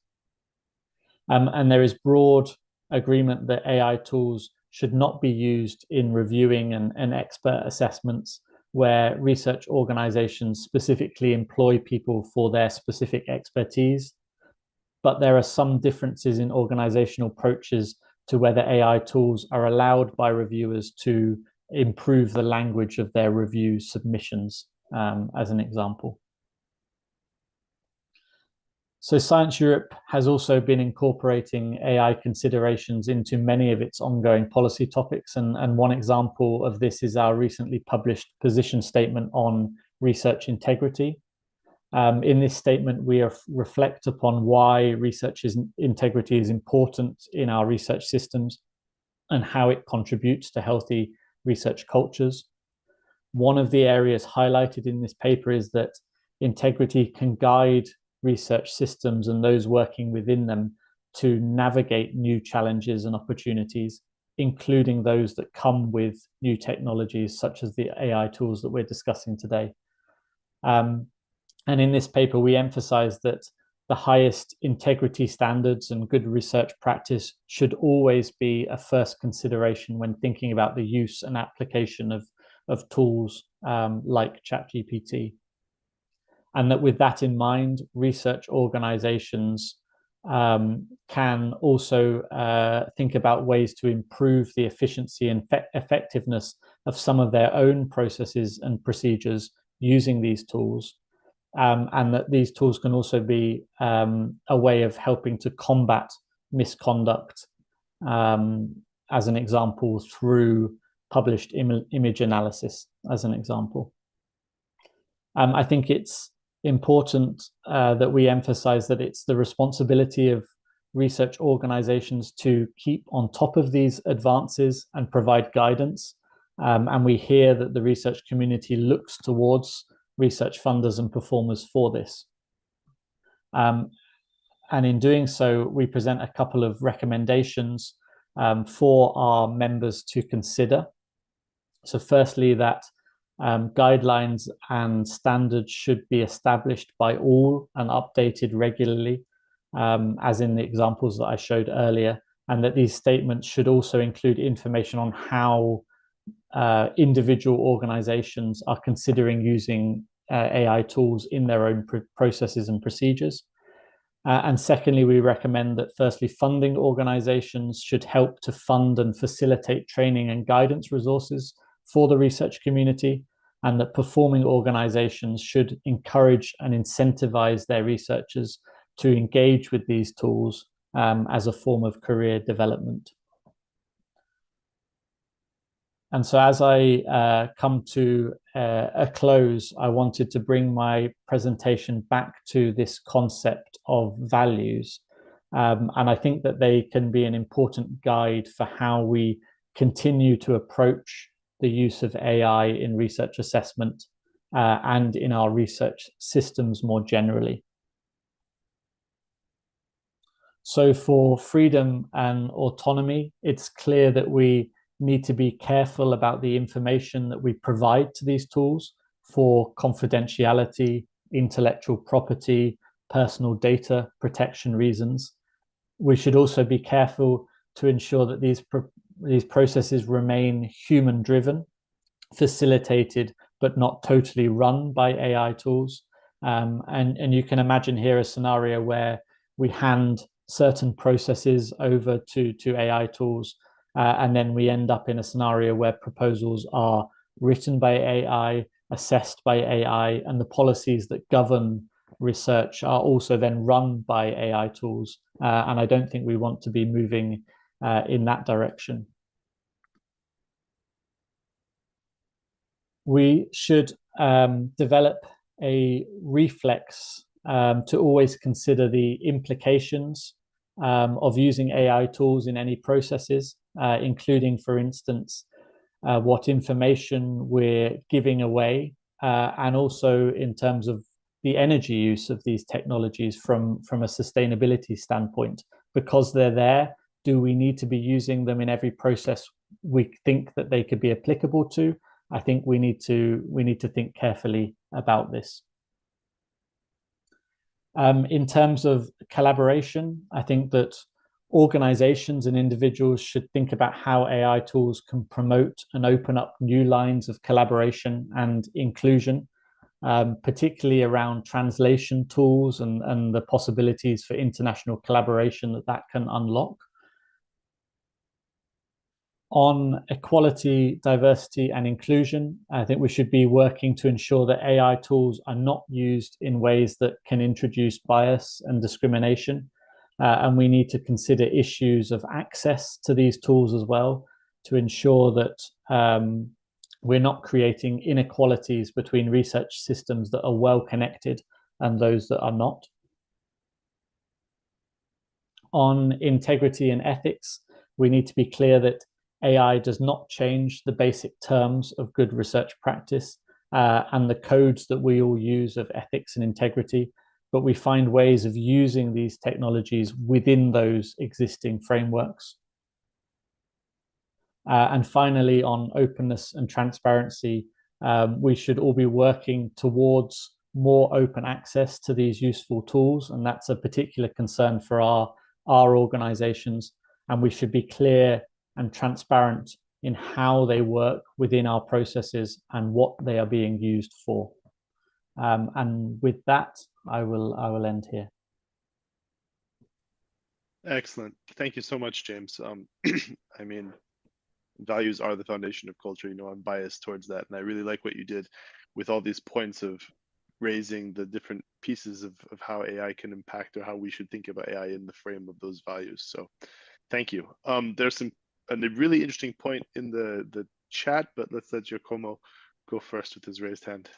And there is broad agreement that AI tools should not be used in reviewing and expert assessments where research organizations specifically employ people for their specific expertise. But there are some differences in organizational approaches to whether AI tools are allowed by reviewers to improve the language of their review submissions, as an example. So Science Europe has also been incorporating AI considerations into many of its ongoing policy topics. And one example of this is our recently published position statement on research integrity. In this statement, we reflect upon why research integrity is important in our research systems and how it contributes to healthy research cultures. One of the areas highlighted in this paper is that integrity can guide research systems and those working within them to navigate new challenges and opportunities, including those that come with new technologies such as the AI tools that we're discussing today. And in this paper, we emphasize that the highest integrity standards and good research practice should always be a first consideration when thinking about the use and application of tools like ChatGPT. And that with that in mind, research organizations can also think about ways to improve the efficiency and effectiveness of some of their own processes and procedures using these tools. And that these tools can also be a way of helping to combat misconduct, as an example, through published image analysis, as an example. I think it's important that we emphasize that it's the responsibility of research organizations to keep on top of these advances and provide guidance. And we hear that the research community looks towards research funders and performers for this. And in doing so, we present a couple of recommendations for our members to consider. So firstly, that guidelines and standards should be established by all and updated regularly, as in the examples that I showed earlier, and that these statements should also include information on how individual organizations are considering using AI tools in their own processes and procedures. And secondly, we recommend that firstly, funding organizations should help to fund and facilitate training and guidance resources for the research community, and that performing organizations should encourage and incentivize their researchers to engage with these tools as a form of career development. And so as I come to a close, I wanted to bring my presentation back to this concept of values. And I think that they can be an important guide for how we continue to approach the use of AI in research assessment and in our research systems more generally. So for freedom and autonomy, it's clear that we need to be careful about the information that we provide to these tools for confidentiality, intellectual property, personal data protection reasons. We should also be careful to ensure that these processes remain human-driven, facilitated, but not totally run by AI tools. And you can imagine here a scenario where we hand certain processes over to AI tools, and then we end up in a scenario where proposals are written by AI, assessed by AI, and the policies that govern research are also then run by AI tools. And I don't think we want to be moving in that direction. We should develop a reflex to always consider the implications of using AI tools in any processes, including, for instance, what information we're giving away, and also in terms of the energy use of these technologies from a sustainability standpoint. Because they're there, do we need to be using them in every process we think that they could be applicable to? I think we need to think carefully about this. In terms of collaboration, I think that organizations and individuals should think about how AI tools can promote and open up new lines of collaboration and inclusion, particularly around translation tools and the possibilities for international collaboration that can unlock. On equality, diversity, and inclusion, I think we should be working to ensure that AI tools are not used in ways that can introduce bias and discrimination. And we need to consider issues of access to these tools as well to ensure that we're not creating inequalities between research systems that are well connected and those that are not. On integrity and ethics, we need to be clear that AI does not change the basic terms of good research practice and the codes that we all use of ethics and integrity, but we find ways of using these technologies within those existing frameworks. And finally, on openness and transparency, we should all be working towards more open access to these useful tools, and that's a particular concern for our organizations, and we should be clear and transparent in how they work within our processes and what they are being used for. And with that, I will end here. Excellent. Thank you so much, James. I mean, values are the foundation of culture. You know, I'm biased towards that, and I really like what you did with all these points of raising the different pieces of how AI can impact, or how we should think about AI in the frame of those values. So thank you. There's a really interesting point in the chat, but let's let Giacomo go first with his raised hand.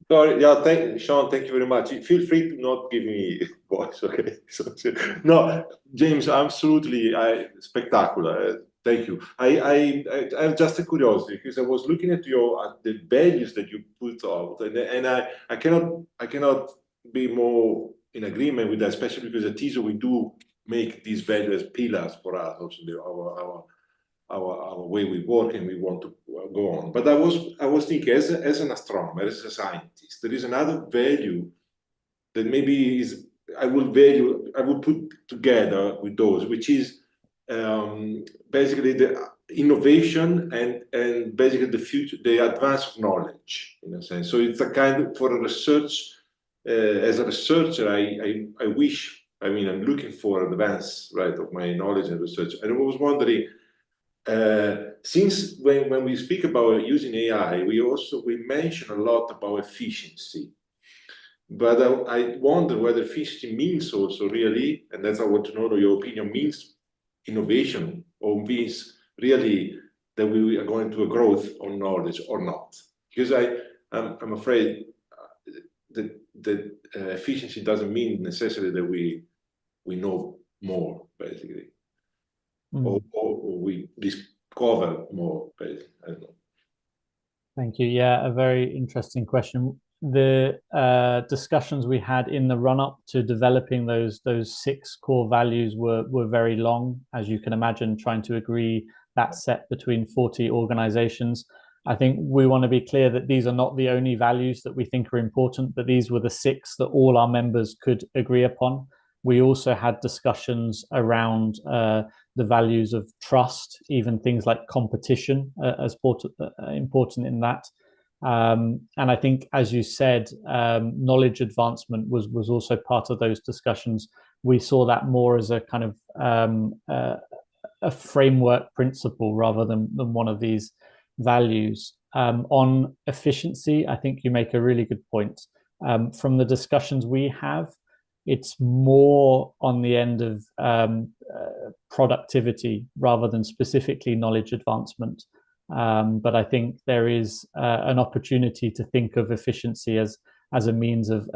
Sorry, yeah, Sean, thank you very much. Feel free to not give me voice, okay? No, James, absolutely, spectacular. Thank you. I have just a curiosity, because I was looking at the values that you put out, and I cannot be more in agreement with that, especially because at TESO we do make these values as pillars for us, also our way we work, and we want to go on. But I was thinking, as an astronomer, as a scientist, there is another value that maybe I would put together with those, which is basically the innovation and basically the future, the advance of knowledge, in a sense. So it's a kind of, for a research, as a researcher, I wish, I mean, I'm looking for advance, right, of my knowledge and research. And I was wondering, since when we speak about using AI, we mention a lot about efficiency. But I wonder whether efficiency means also really, and that's I want to know your opinion, means innovation, or means really that we are going to a growth on knowledge or not. Because I'm afraid that efficiency doesn't mean necessarily that we know more, basically, or we discover more, basically. I don't know. Thank you. Yeah, a very interesting question. The discussions we had in the run-up to developing those 6 core values were very long, as you can imagine, trying to agree that set between 40 organizations. I think we want to be clear that these are not the only values that we think are important, but these were the 6 that all our members could agree upon. We also had discussions around the values of trust, even things like competition as important in that. And I think, as you said, knowledge advancement was also part of those discussions. We saw that more as a kind of a framework principle rather than one of these values. On efficiency, I think you make a really good point. From the discussions we have, it's more on the end of productivity rather than specifically knowledge advancement. But I think there is an opportunity to think of efficiency as a means of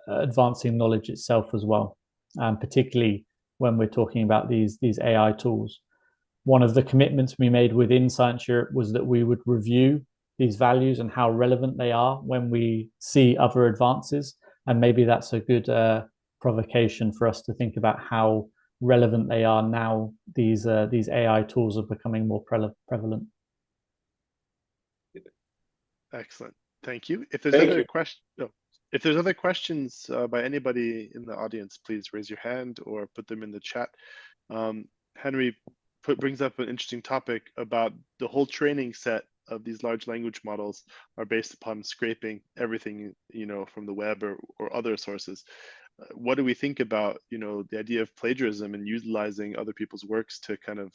advancing knowledge itself as well, particularly when we're talking about these AI tools. One of the commitments we made within Science Europe was that we would review these values and how relevant they are when we see other advances. And maybe that's a good provocation for us to think about how relevant they are now these AI tools are becoming more prevalent. Excellent. Thank you. If there's if there's other questions by anybody in the audience, please raise your hand or put them in the chat. Henry brings up an interesting topic about the whole training set of these large language models are based upon scraping everything, from the web or other sources. What do we think about, the idea of plagiarism and utilizing other people's works to kind of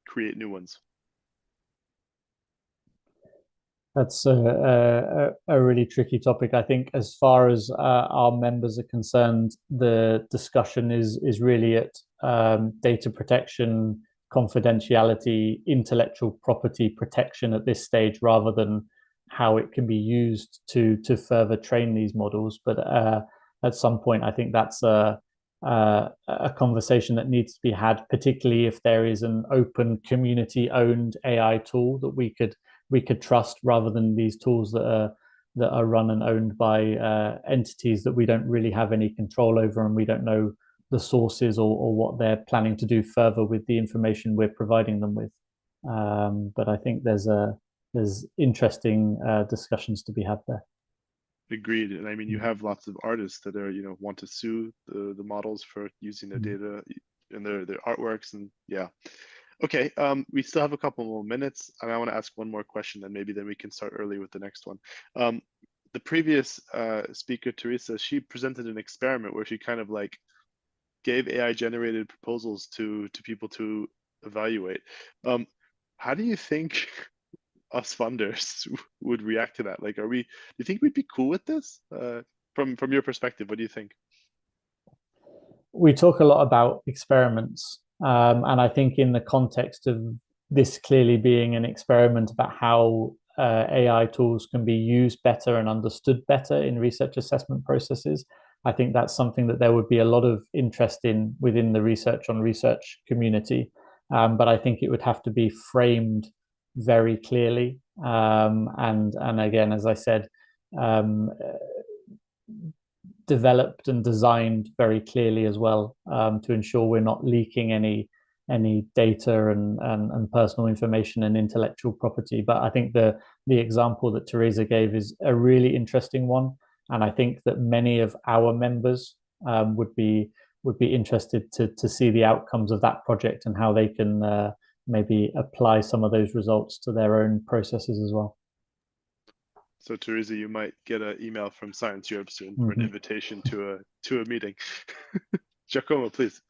create new ones? That's a really tricky topic. I think as far as our members are concerned, the discussion is really at data protection, confidentiality, intellectual property protection at this stage, rather than how it can be used to further train these models. But at some point, I think that's a conversation that needs to be had, particularly if there is an open community-owned AI tool that we could trust, rather than these tools that are run and owned by entities that we don't really have any control over, and we don't know the sources or what they're planning to do further with the information we're providing them with. But I think there's interesting discussions to be had there. Agreed. And I mean, you have lots of artists that are, want to sue the models for using their data in their artworks, and yeah. Okay, we still have a couple more minutes, and I want to ask one more question, and maybe then we can start early with the next one. The previous speaker, Tereza, she presented an experiment where she kind of like gave AI-generated proposals to people to evaluate. How do you think us funders would react to that? Like, do you think we'd be cool with this? From your perspective, what do you think? We talk a lot about experiments. And I think in the context of this clearly being an experiment about how AI tools can be used better and understood better in research assessment processes, I think that's something that there would be a lot of interest in within the research on research community. But I think it would have to be framed very clearly. And again, as I said, developed and designed very clearly as well, to ensure we're not leaking any data and personal information and intellectual property. But I think the example that Tereza gave is a really interesting one, and I think that many of our members would be interested to see the outcomes of that project and how they can maybe apply some of those results to their own processes as well. So Tereza, you might get an email from Science Europe soon for an invitation to a meeting. Giacomo, please.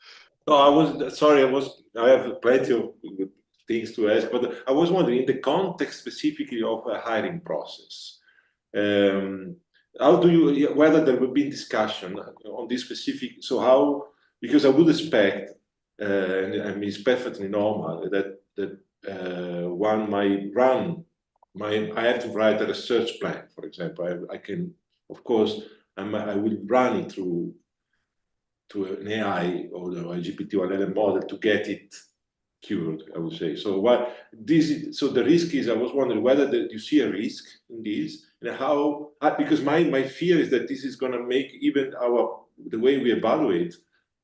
No, I have plenty of things to ask, but I was wondering, in the context specifically of a hiring process, how do you, whether there will be discussion on this specific, because I would expect, and it's perfectly normal, that one might run. I have to write a research plan, for example. I can, of course, I will run it through to an AI or a GPT or LLM model to get it cured, I would say. So so the risk is, I was wondering whether you see a risk in this, and how, because my fear is that this is going to make even the way we evaluate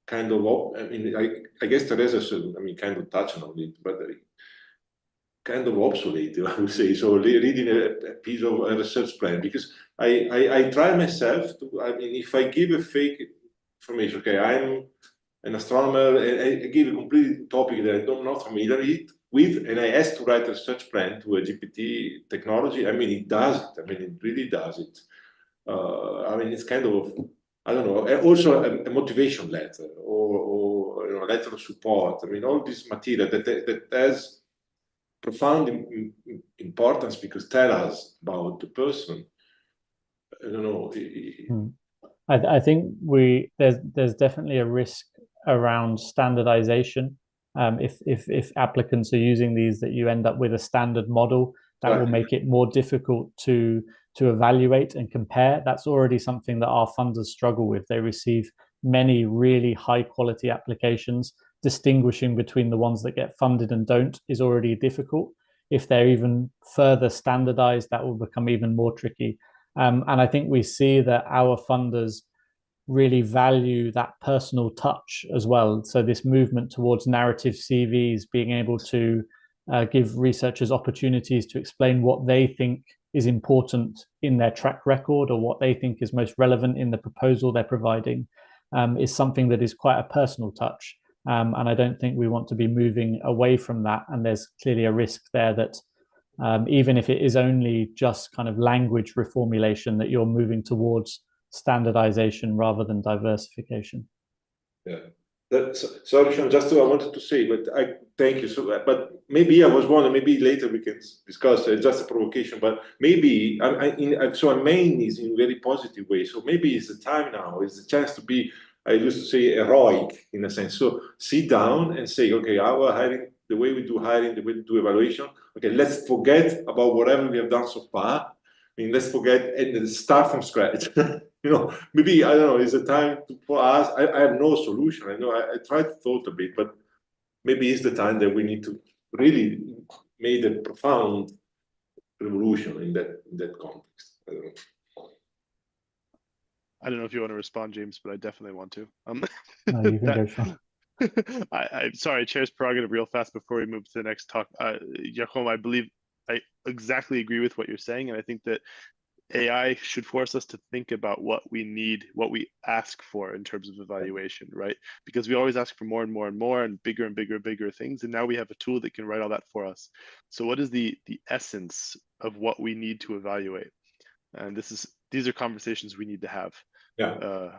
kind of, I mean, I guess Tereza should, kind of touch on it, but kind of obsolete, I would say. So reading a piece of a research plan, because I try myself to, if I give a fake information, okay, I'm an astronomer, and I give a complete topic that I'm not familiar with, and I ask to write a research plan to a GPT technology, it does it. It really does it. It's kind of, I don't know, also a motivation letter or a letter of support. All this material that has profound importance because tell us about the person. I don't know. I think there's definitely a risk around standardization. If applicants are using these, that you end up with a standard model that will make it more difficult to evaluate and compare. That's already something that our funders struggle with. They receive many really high quality applications. Distinguishing between the ones that get funded and don't is already difficult. If they're even further standardized, that will become even more tricky. And I think we see that our funders really value that personal touch as well. So this movement towards narrative CVs, being able to give researchers opportunities to explain what they think is important in their track record or what they think is most relevant in the proposal they're providing, is something that is quite a personal touch. And I don't think we want to be moving away from that. And there's clearly a risk there that even if it is only just kind of language reformulation, that you're moving towards standardization rather than diversification. Yeah. Sorry, Sean, I wanted to say, but I thank you. But maybe I was wondering, maybe later we can discuss, just a provocation, but maybe, so I mean is in a very positive way. So maybe it's the time now, it's the chance to be, I used to say, heroic in a sense. So sit down and say, okay, our hiring, the way we do hiring, the way we do evaluation, okay, let's forget about whatever we have done so far. Let's forget and start from scratch. Maybe, I don't know, it's a time for us. I have no solution. I know I tried to thought a bit, but maybe it's the time that we need to really make a profound revolution in that context. I don't know. I don't know if you want to respond, James, but I definitely want to. No, you can go, Sean. I'm sorry, chair's prerogative real fast before we move to the next talk. Giacomo, I believe I exactly agree with what you're saying. And I think that AI should force us to think about what we need, what we ask for in terms of evaluation, right? Because we always ask for more and more and more and bigger and bigger and bigger things. And now we have a tool that can write all that for us. So what is the essence of what we need to evaluate? And these are conversations we need to have. Yeah.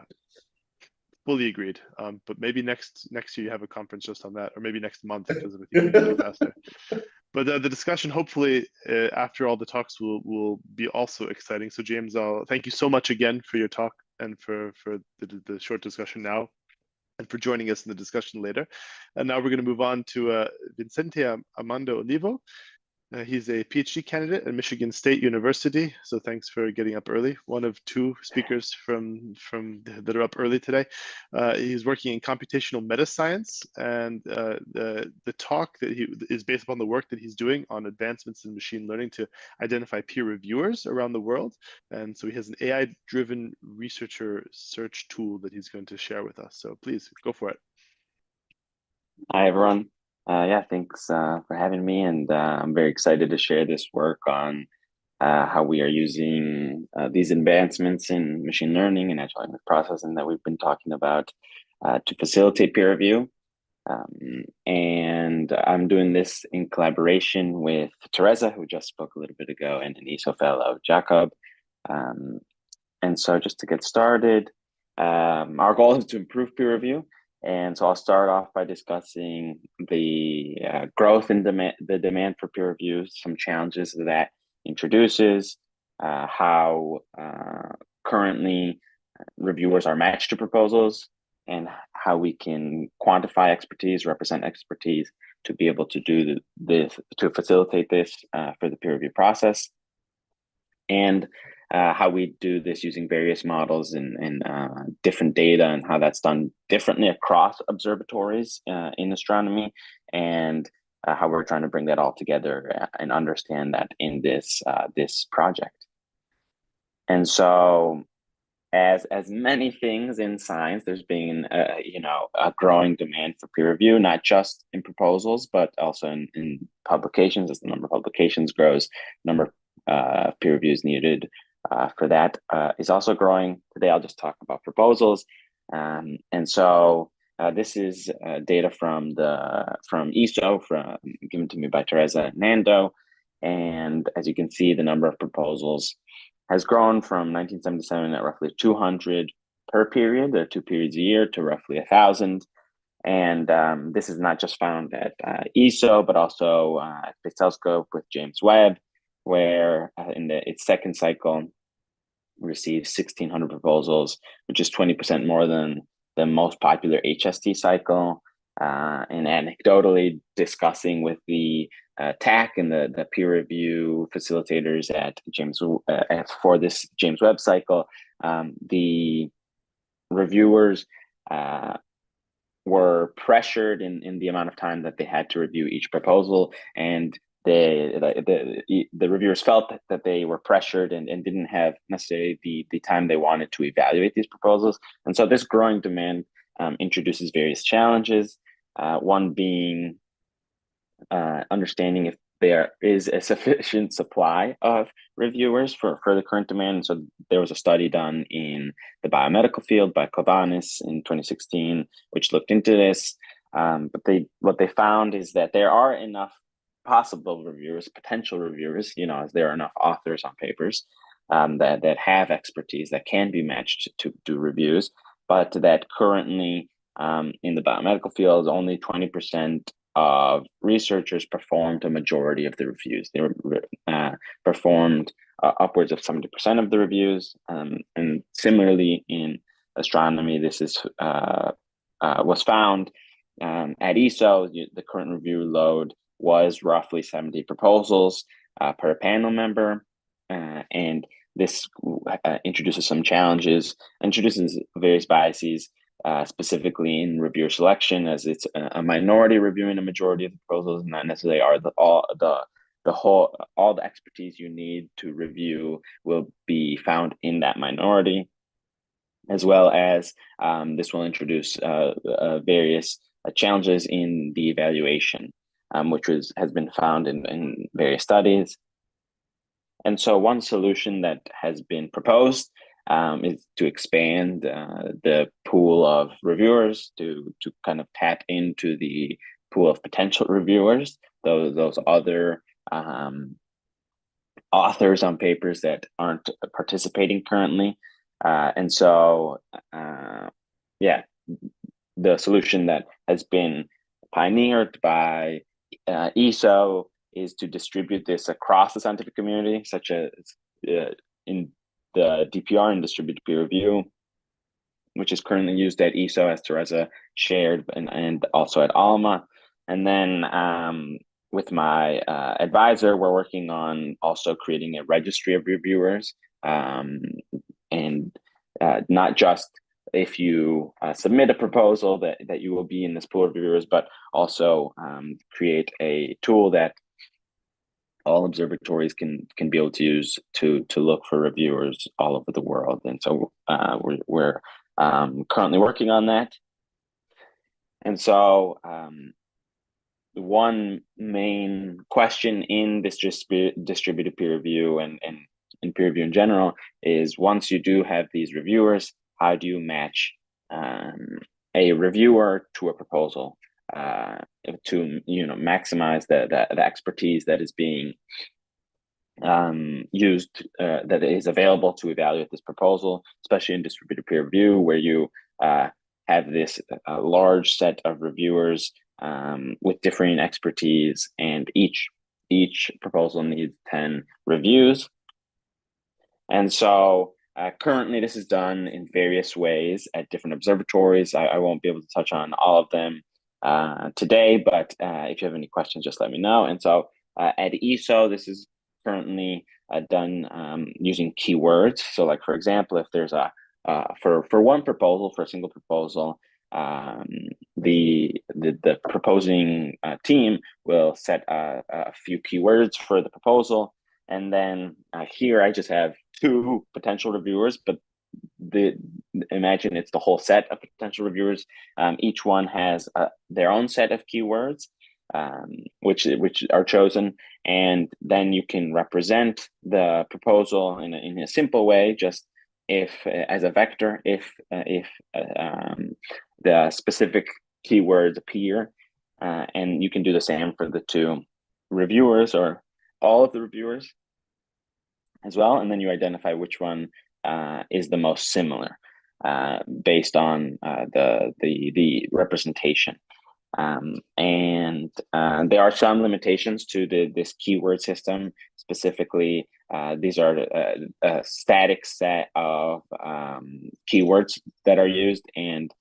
Fully agreed. But maybe next year you have a conference just on that, or maybe next month, because we can go faster. But the discussion, hopefully, after all the talks, will be also exciting. So James, thank you so much again for your talk and for the short discussion now, and for joining us in the discussion later. And now we're going to move on to Vicente Amado Olivo. He's a PhD candidate at Michigan State University. So thanks for getting up early. One of two speakers from that are up early today. He's working in computational meta science, and the talk that he is based upon the work that he's doing on advancements in machine learning to identify peer reviewers around the world. And so he has an AI-driven researcher search tool that he's going to share with us. So please go for it. Hi, everyone. Yeah, thanks for having me, and I'm very excited to share this work on how we are using these advancements in machine learning and natural language processing that we've been talking about to facilitate peer review. And I'm doing this in collaboration with Tereza, who just spoke a little bit ago, and an ESO fellow, Jacob. And so just to get started, our goal is to improve peer review. And so I'll start off by discussing the growth in the demand for peer reviews, some challenges that introduces, how currently reviewers are matched to proposals, and how we can quantify expertise, represent expertise, to be able to do this, to facilitate this for the peer review process, and how we do this using various models and different data, and how that's done differently across observatories in astronomy, and how we're trying to bring that all together and understand that in this this project. And so, as many things in science, there's been a growing demand for peer review, not just in proposals, but also in publications. As the number of publications grows, number of peer reviews needed for that is also growing. Today, I'll just talk about proposals. And so this is data from ESO, given to me by Tereza and Nando. And as you can see, the number of proposals has grown from 1977 at roughly 200 per period, there are 2 periods a year, to roughly 1,000. And this is not just found at ESO, but also at Space Telescope with James Webb, where in its second cycle received 1,600 proposals, which is 20% more than the most popular HST cycle. And anecdotally discussing with the TAC and the peer review facilitators at for this James Webb cycle, the reviewers were pressured in the amount of time that they had to review each proposal, and the reviewers felt that they were pressured and didn't have necessarily the time they wanted to evaluate these proposals. And so this growing demand introduces various challenges, one being understanding if there is a sufficient supply of reviewers for the current demand. And so there was a study done in the biomedical field by Kovanis in 2016, which looked into this. But what they found is that there are enough possible reviewers, potential reviewers, as there are enough authors on papers that have expertise that can be matched to do reviews, but that currently in the biomedical field, only 20% of researchers performed a majority of the reviews. They performed upwards of 70% of the reviews. And similarly in astronomy, this was found at ESO. The current review load was roughly 70 proposals per panel member. And this introduces some challenges, introduces various biases, specifically in reviewer selection, as it's a minority reviewing a majority of the proposals, not necessarily are all the expertise you need to review will be found in that minority, as well as this will introduce various challenges in the evaluation, which has been found in various studies. And so one solution that has been proposed is to expand the pool of reviewers to kind of tap into the pool of potential reviewers, those other authors on papers that aren't participating currently. And so, the solution that has been pioneered by ESO is to distribute this across the scientific community, such as in the DPR and distributed peer review, which is currently used at ESO, as Tereza shared, and also at ALMA. And then with my advisor, we're working on also creating a registry of reviewers, and not just if you submit a proposal that you will be in this pool of reviewers, but also create a tool that all observatories can be able to use to look for reviewers all over the world. And so we're currently working on that. And so one main question in this distributed peer review and in peer review in general is, once you do have these reviewers, how do you match a reviewer to a proposal to maximize the expertise that is being used, that is available to evaluate this proposal, especially in distributed peer review, where you have this large set of reviewers with differing expertise, and each proposal needs 10 reviews. And so currently this is done in various ways at different observatories. I won't be able to touch on all of them today, but if you have any questions, just let me know. And so at ESO, this is currently done using keywords. So like, for example, if there's a, for one proposal, for a single proposal, the proposing team will set a few keywords for the proposal. And then here I just have 2 potential reviewers, but imagine it's the whole set of potential reviewers. Each one has their own set of keywords, which are chosen, and then you can represent the proposal in a simple way, just if as a vector, if the specific keywords appear, and you can do the same for the 2 reviewers or all of the reviewers as well, and then you identify which one is the most similar based on the representation. And there are some limitations to this keyword system. Specifically, these are a static set of keywords that are used, and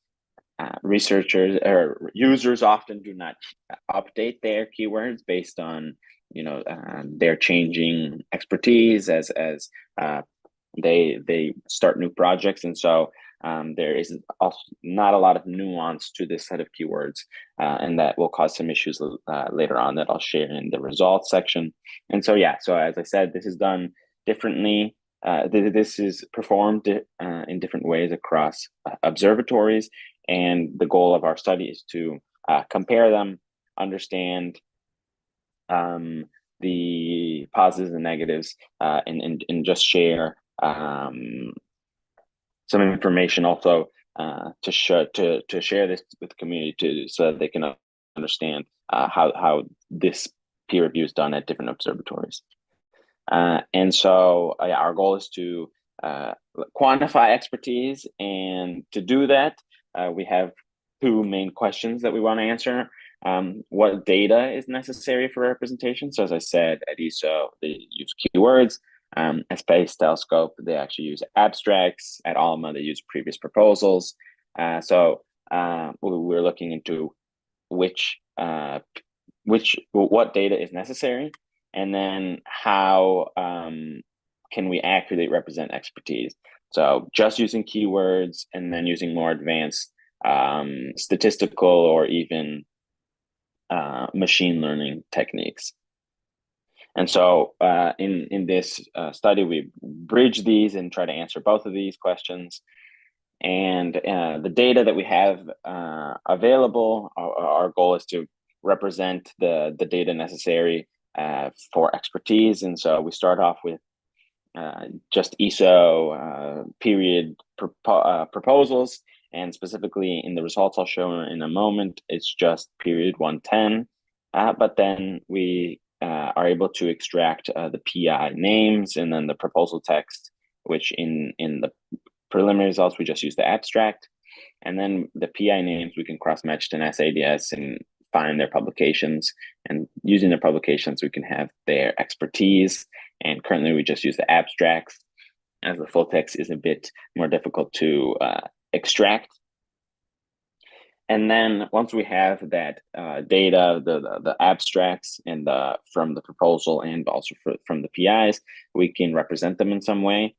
researchers or users often do not update their keywords based on their changing expertise as they start new projects. And so there is also not a lot of nuance to this set of keywords, and that will cause some issues later on that I'll share in the results section. And so, yeah, so as I said, this is done differently. This is performed in different ways across observatories, and the goal of our study is to compare them, understand the positives and negatives, and just share some information also to share this with the community so that they can understand how this peer review is done at different observatories. And so our goal is to quantify expertise, and to do that, we have 2 main questions that we want to answer. What data is necessary for representation? So as I said, at ESO, they use keywords. At Space Telescope, they actually use abstracts. At ALMA, they use previous proposals. So we're looking into what data is necessary, and then how can we accurately represent expertise. So just using keywords, and then using more advanced statistical or even machine learning techniques. And so in this study, we bridge these and try to answer both of these questions. And the data that we have available, our goal is to represent the data necessary for expertise. And so we start off with just ESO period proposals, and specifically in the results I'll show in a moment, it's just period 110. But then we are able to extract the PI names and then the proposal text, which in the preliminary results, we just use the abstract. And then the PI names, we can cross-match to NASADS and find their publications. And using their publications, we can have their expertise. And currently, we just use the abstracts, as the full text is a bit more difficult to extract. And then once we have that data, the abstracts and from the proposal, and also from the PIs, we can represent them in some way.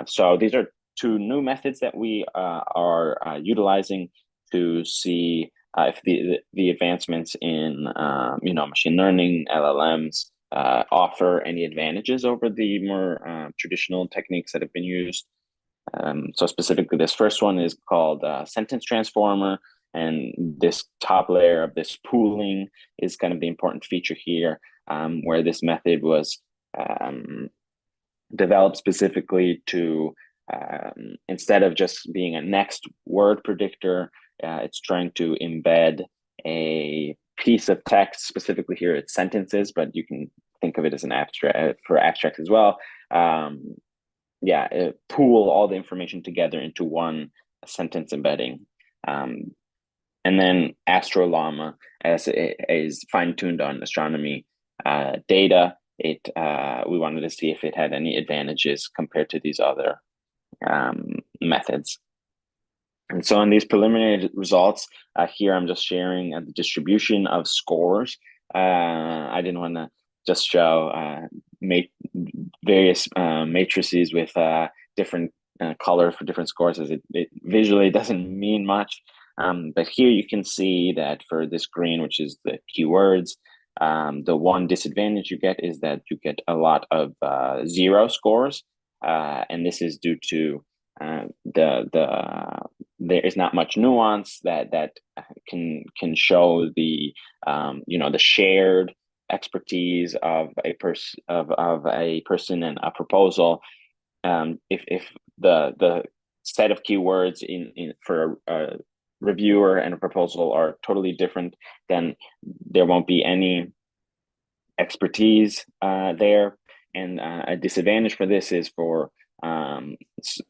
So these are 2 new methods that we are utilizing to see if the advancements in machine learning, LLMs, offer any advantages over the more traditional techniques that have been used. So specifically, this first one is called sentence transformer. And this top layer of this pooling is kind of the important feature here, where this method was developed specifically to, instead of just being a next word predictor, it's trying to embed a piece of text. Specifically here, it's sentences, but you can think of it as an abstract for abstracts as well. Pool all the information together into one sentence embedding. And then AstroLlama, as it is fine-tuned on astronomy data, we wanted to see if it had any advantages compared to these other methods. And so in these preliminary results, here I'm just sharing the distribution of scores. I didn't want to just show various matrices with different colors for different scores, as it visually doesn't mean much. But here you can see that for this green, which is the keywords, the one disadvantage you get is that you get a lot of 0 scores. And this is due to there is not much nuance that can show the the shared expertise of a person and a proposal. If the set of keywords for a reviewer and a proposal are totally different, then there won't be any expertise there. And a disadvantage for this is for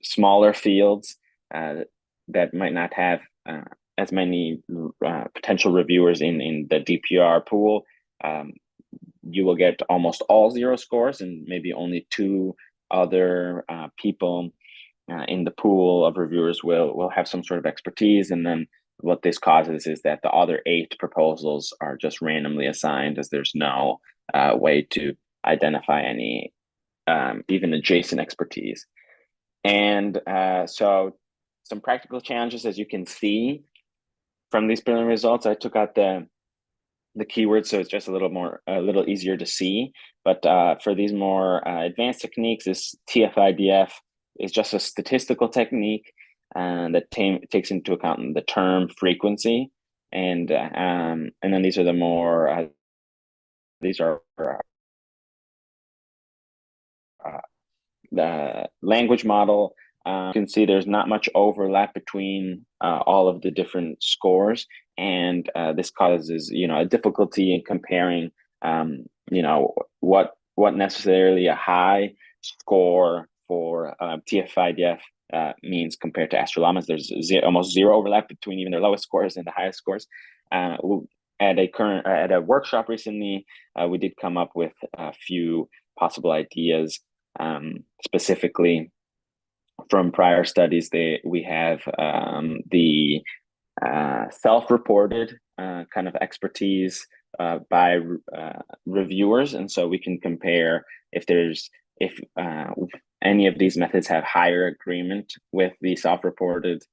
smaller fields that might not have as many potential reviewers in the DPR pool. You will get almost all 0 scores, and maybe only 2 other people in the pool of reviewers will have some sort of expertise. And then what this causes is that the other 8 proposals are just randomly assigned, as there's no way to identify any even adjacent expertise. And so some practical challenges, as you can see from these preliminary results. I took out the keywords, so it's just a little easier to see. But for these more advanced techniques, this TF-IDF is just a statistical technique that takes into account the term frequency, and then these are the more the language model. You can see there's not much overlap between all of the different scores, and this causes a difficulty in comparing what necessarily a high score for TF-IDF means compared to Astrolamas. There's almost zero overlap between even their lowest scores and the highest scores. At a workshop recently, we did come up with a few possible ideas, specifically from prior studies. We have the self-reported kind of expertise by reviewers, and so we can compare if any of these methods have higher agreement with the self-reported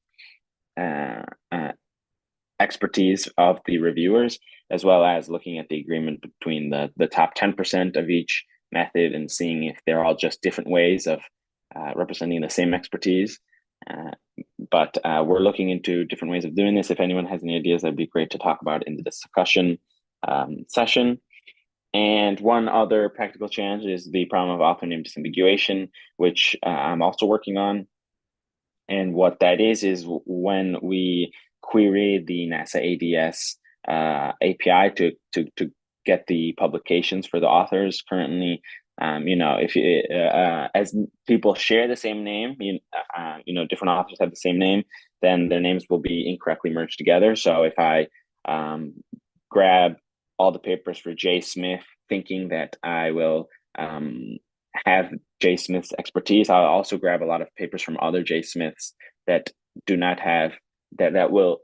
expertise of the reviewers, as well as looking at the agreement between the top 10% of each method and seeing if they're all just different ways of representing the same expertise. But we're looking into different ways of doing this. If anyone has any ideas, that'd be great to talk about in the discussion session. And one other practical challenge is the problem of author name disambiguation, which I'm also working on. And what that is when we query the NASA ADS API to get the publications for the authors currently, if as people share the same name, different authors have the same name, then their names will be incorrectly merged together. So if I grab all the papers for Jay Smith, thinking that I will have Jay Smith's expertise, I'll also grab a lot of papers from other Jay Smiths that do not have that will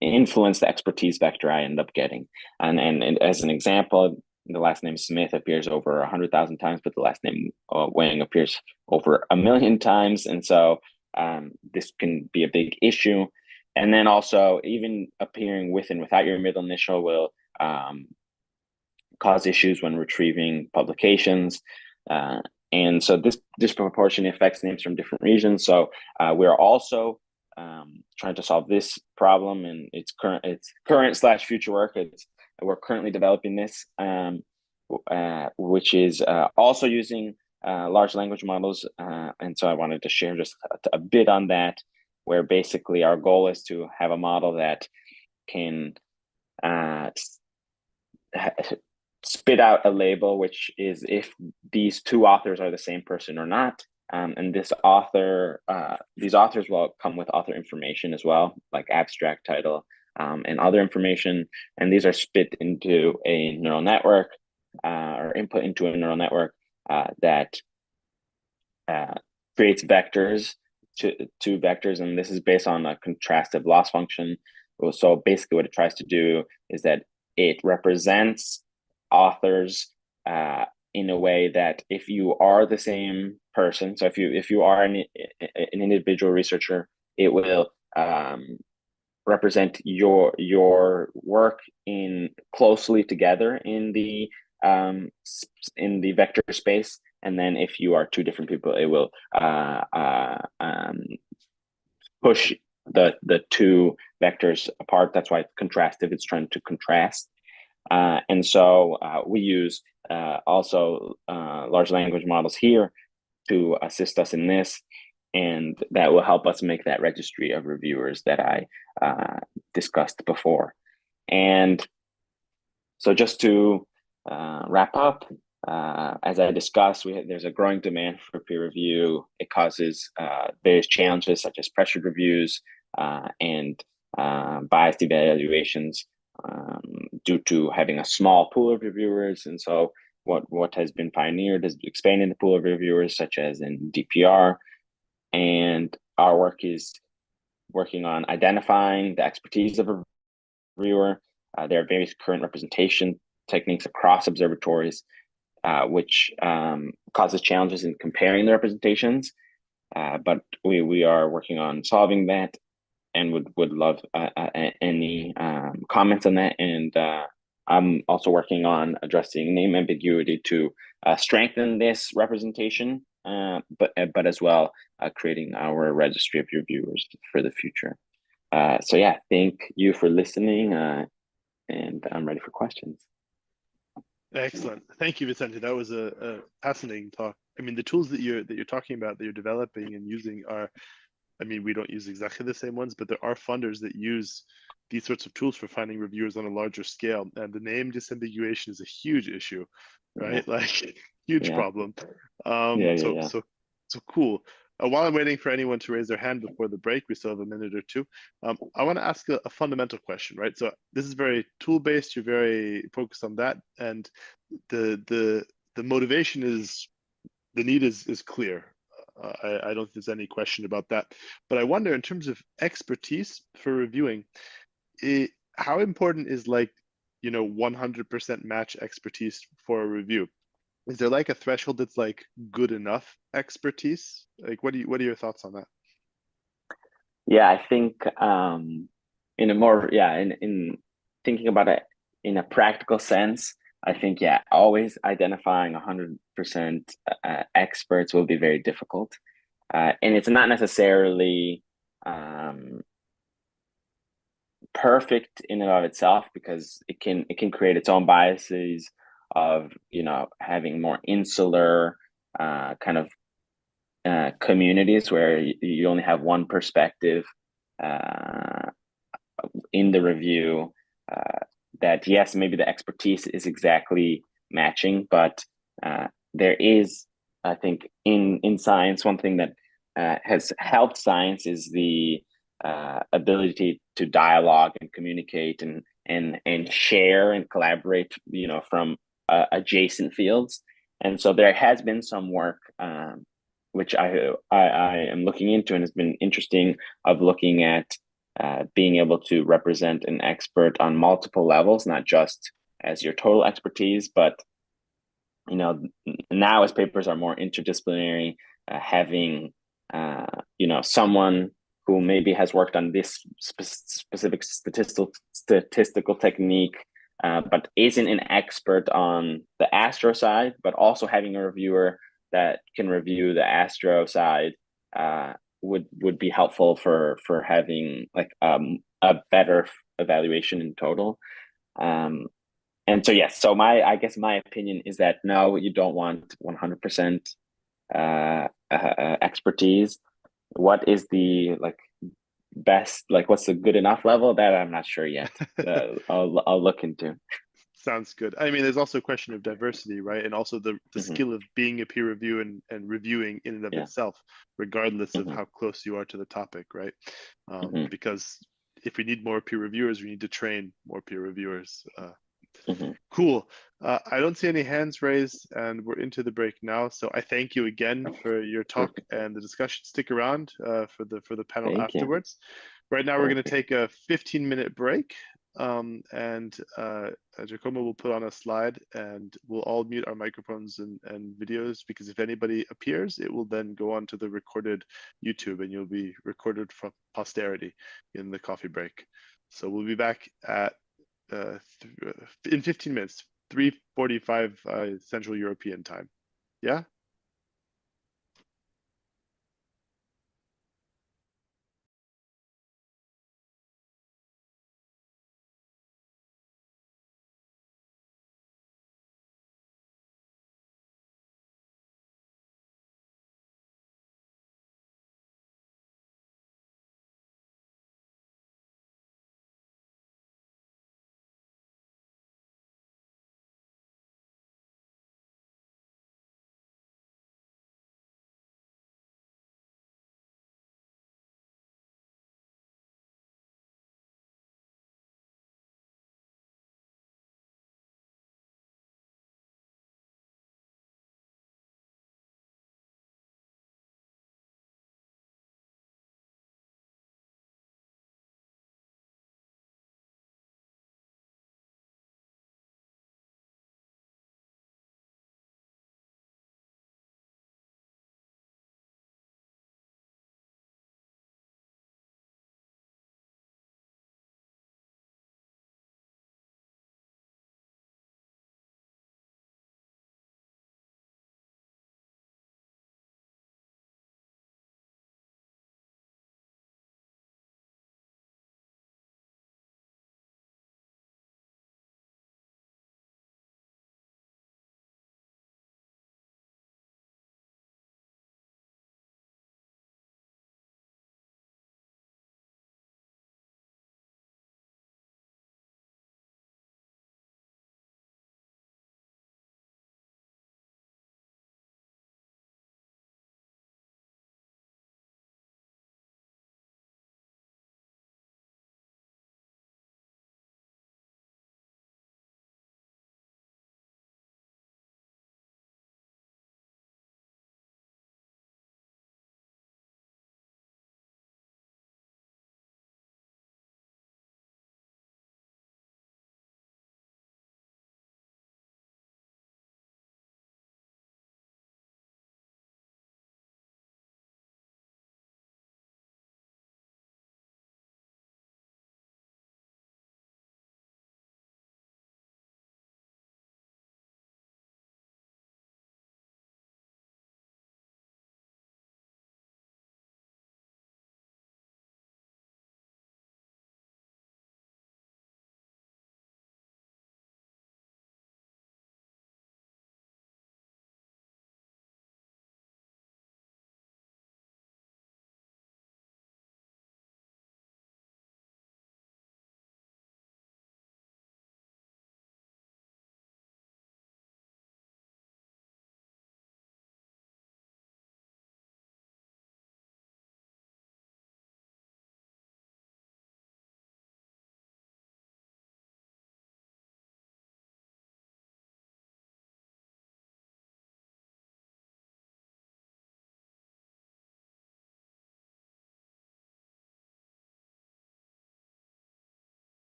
influence the expertise vector I end up getting. And as an example, the last name Smith appears over 100,000 times, but the last name Wang appears over 1 million times. And so this can be a big issue. And then also, even appearing with and without your middle initial will cause issues when retrieving publications. And so this disproportionately affects names from different regions. So we're also trying to solve this problem, and it's current / future work. We're currently developing this, which is also using large language models. And so I wanted to share just a bit on that, where basically our goal is to have a model that can spit out a label, which is if these 2 authors are the same person or not. And these authors will come with author information as well, like abstract, title, and other information. And these are spit into a neural network or input into a neural network that creates vectors two vectors, and this is based on a contrastive loss function. So basically what it tries to do is that it represents authors in a way that if you are the same person, so if you are an individual researcher, it will represent your work in closely together in the vector space. And then if you are two different people, it will push the two vectors apart. That's why it's contrastive. It's trying to contrast. And so we use also large language models here to assist us in this. And that will help us make that registry of reviewers that I discussed before. And so just to wrap up, as I discussed, there's a growing demand for peer review. It causes various challenges such as pressured reviews and biased evaluations due to having a small pool of reviewers. And so what has been pioneered is expanding the pool of reviewers, such as in DPR. And our work is working on identifying the expertise of a reviewer. There are various current representation techniques across observatories, which causes challenges in comparing the representations. But we are working on solving that, and would love any comments on that. And I'm also working on addressing name ambiguity to strengthen this representation, but as well creating our registry of reviewers for the future. So yeah, thank you for listening, and I'm ready for questions. Excellent. Thank you, Vicente. That was a fascinating talk. I mean, the tools that you're talking about, that you're developing and using are, I mean, we don't use exactly the same ones, but there are funders that use these sorts of tools for finding reviewers on a larger scale. And the name disambiguation is a huge issue, right? Yeah. Like, huge problem. So cool. While I'm waiting for anyone to raise their hand before the break, we still have a minute or two. I want to ask a fundamental question, right? So this is very tool-based. You're very focused on that, and the motivation is, the need is clear. I don't think there's any question about that. But I wonder, in terms of expertise for reviewing, how important is, like, 100% match expertise for a review? Is there like a threshold that's like good enough expertise? Like, what are your thoughts on that? Yeah, I think in a more, in thinking about it in a practical sense, I think, always identifying 100% experts will be very difficult. And it's not necessarily perfect in and of itself, because it can create its own biases of having more insular kind of communities where you only have one perspective in the review, that yes, maybe the expertise is exactly matching, but there is, I think, in science, one thing that has helped science is the ability to dialogue and communicate and share and collaborate, from adjacent fields. And so there has been some work which I am looking into, and has been interesting, of looking at being able to represent an expert on multiple levels, not just as your total expertise, but now as papers are more interdisciplinary, having someone who maybe has worked on this specific statistical technique, but isn't an expert on the astro side, but also having a reviewer that can review the astro side would be helpful for having like a better evaluation in total. And so yes, so I guess my opinion is that no, you don't want 100% expertise. What is the best, what's the good enough level? That I'm not sure yet. I'll look into. Sounds good. I mean, there's also a question of diversity, right? And also the skill of being a peer review and reviewing in and of itself, regardless of how close you are to the topic, right? Because if we need more peer reviewers, we need to train more peer reviewers. Cool. I don't see any hands raised, and we're into the break now. So I thank you again for your talk and the discussion. Stick around for the panel afterwards. Right now, we're going to take a 15-minute break, and Giacomo will put on a slide, and we'll all mute our microphones and videos, because if anybody appears, it will then go on to the recorded YouTube, and you'll be recorded for posterity in the coffee break. So we'll be back at in 15 minutes, 3:45 Central European time. Yeah.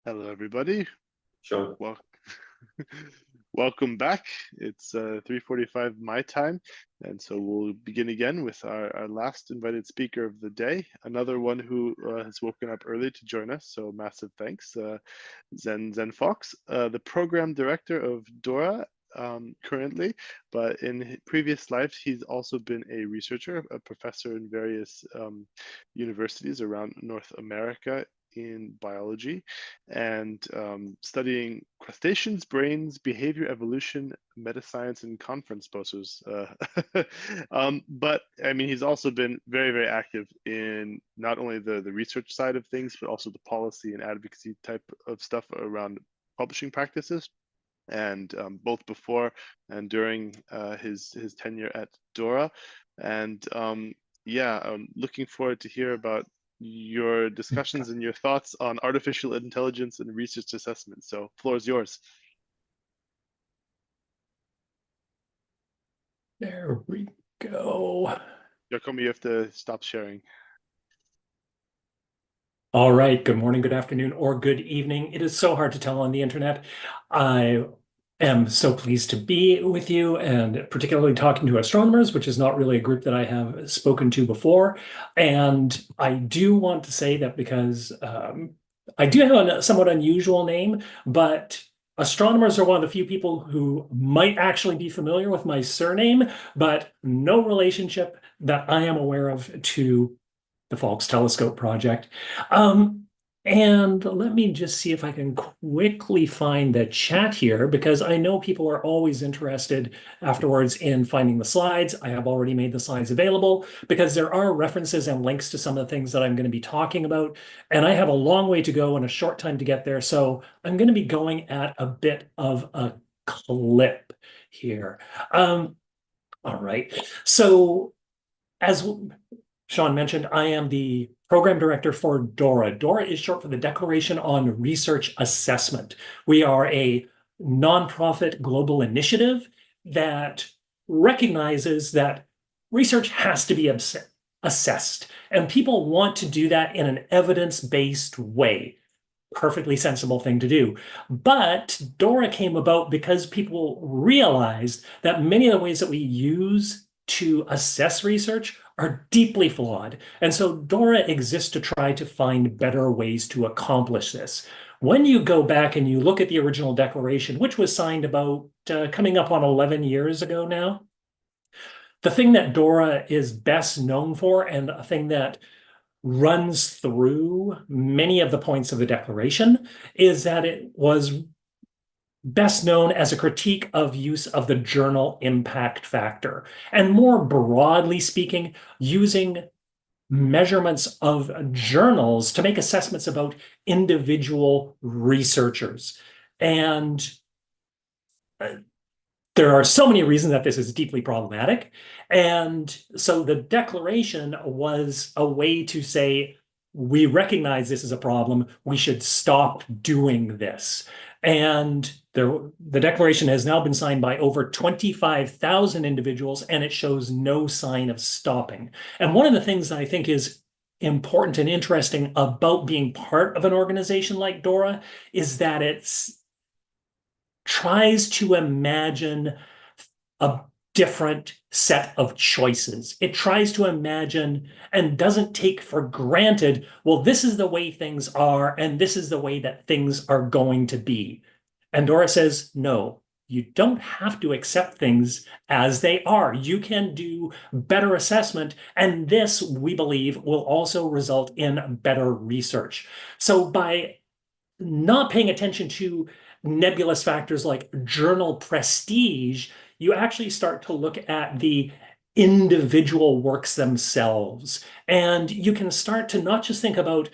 Hello, everybody. Sean. Well, welcome back. It's 3:45 my time, and so we'll begin again with our last invited speaker of the day, another one who has woken up early to join us, so massive thanks, Zen Faulkes, the program director of DORA currently, but in previous lives, he's also been a researcher, a professor in various universities around North America in biology and studying crustaceans, brains, behavior, evolution, metascience, and conference posters. But I mean, he's also been very, very active in not only the research side of things, but also the policy and advocacy type of stuff around publishing practices. And both before and during his tenure at DORA. And yeah, I'm looking forward to hear about your discussions and your thoughts on artificial intelligence and research assessment. So floor is yours. There we go. Giacomo, you have to stop sharing. All right. Good morning, good afternoon, or good evening. It is so hard to tell on the internet. I am so pleased to be with you, and particularly talking to astronomers, which is not really a group that I have spoken to before. And I do want to say that because I do have a somewhat unusual name, but astronomers are one of the few people who might actually be familiar with my surname, but no relationship that I am aware of to the Faulkes Telescope project. And let me just see if I can quickly find the chat here, because I know people are always interested afterwards in finding the slides. I have already made the slides available because there are references and links to some of the things that I'm going to be talking about. And I have a long way to go and a short time to get there. So I'm going to be going at a bit of a clip here. All right. So as Sean mentioned, I am the program director for DORA. DORA is short for the Declaration on Research Assessment. We are a nonprofit global initiative that recognizes that research has to be assessed, and people want to do that in an evidence-based way. Perfectly sensible thing to do. But DORA came about because people realized that many of the ways that we use to assess research are deeply flawed. And so DORA exists to try to find better ways to accomplish this. When you go back and you look at the original declaration, which was signed about coming up on 11 years ago now, the thing that DORA is best known for, and a thing that runs through many of the points of the declaration, is that it was best known as a critique of use of the journal impact factor, and more broadly speaking, using measurements of journals to make assessments about individual researchers. And there are so many reasons that this is deeply problematic. And so the declaration was a way to say, we recognize this is a problem, we should stop doing this. And the declaration has now been signed by over 25,000 individuals, and it shows no sign of stopping. And one of the things that I think is important and interesting about being part of an organization like DORA is that it tries to imagine a different set of choices. It tries to imagine and doesn't take for granted, well, this is the way things are, and this is the way that things are going to be. And DORA says, no, you don't have to accept things as they are. You can do better assessment, and this, we believe, will also result in better research. So by not paying attention to nebulous factors like journal prestige, you actually start to look at the individual works themselves. And you can start to not just think about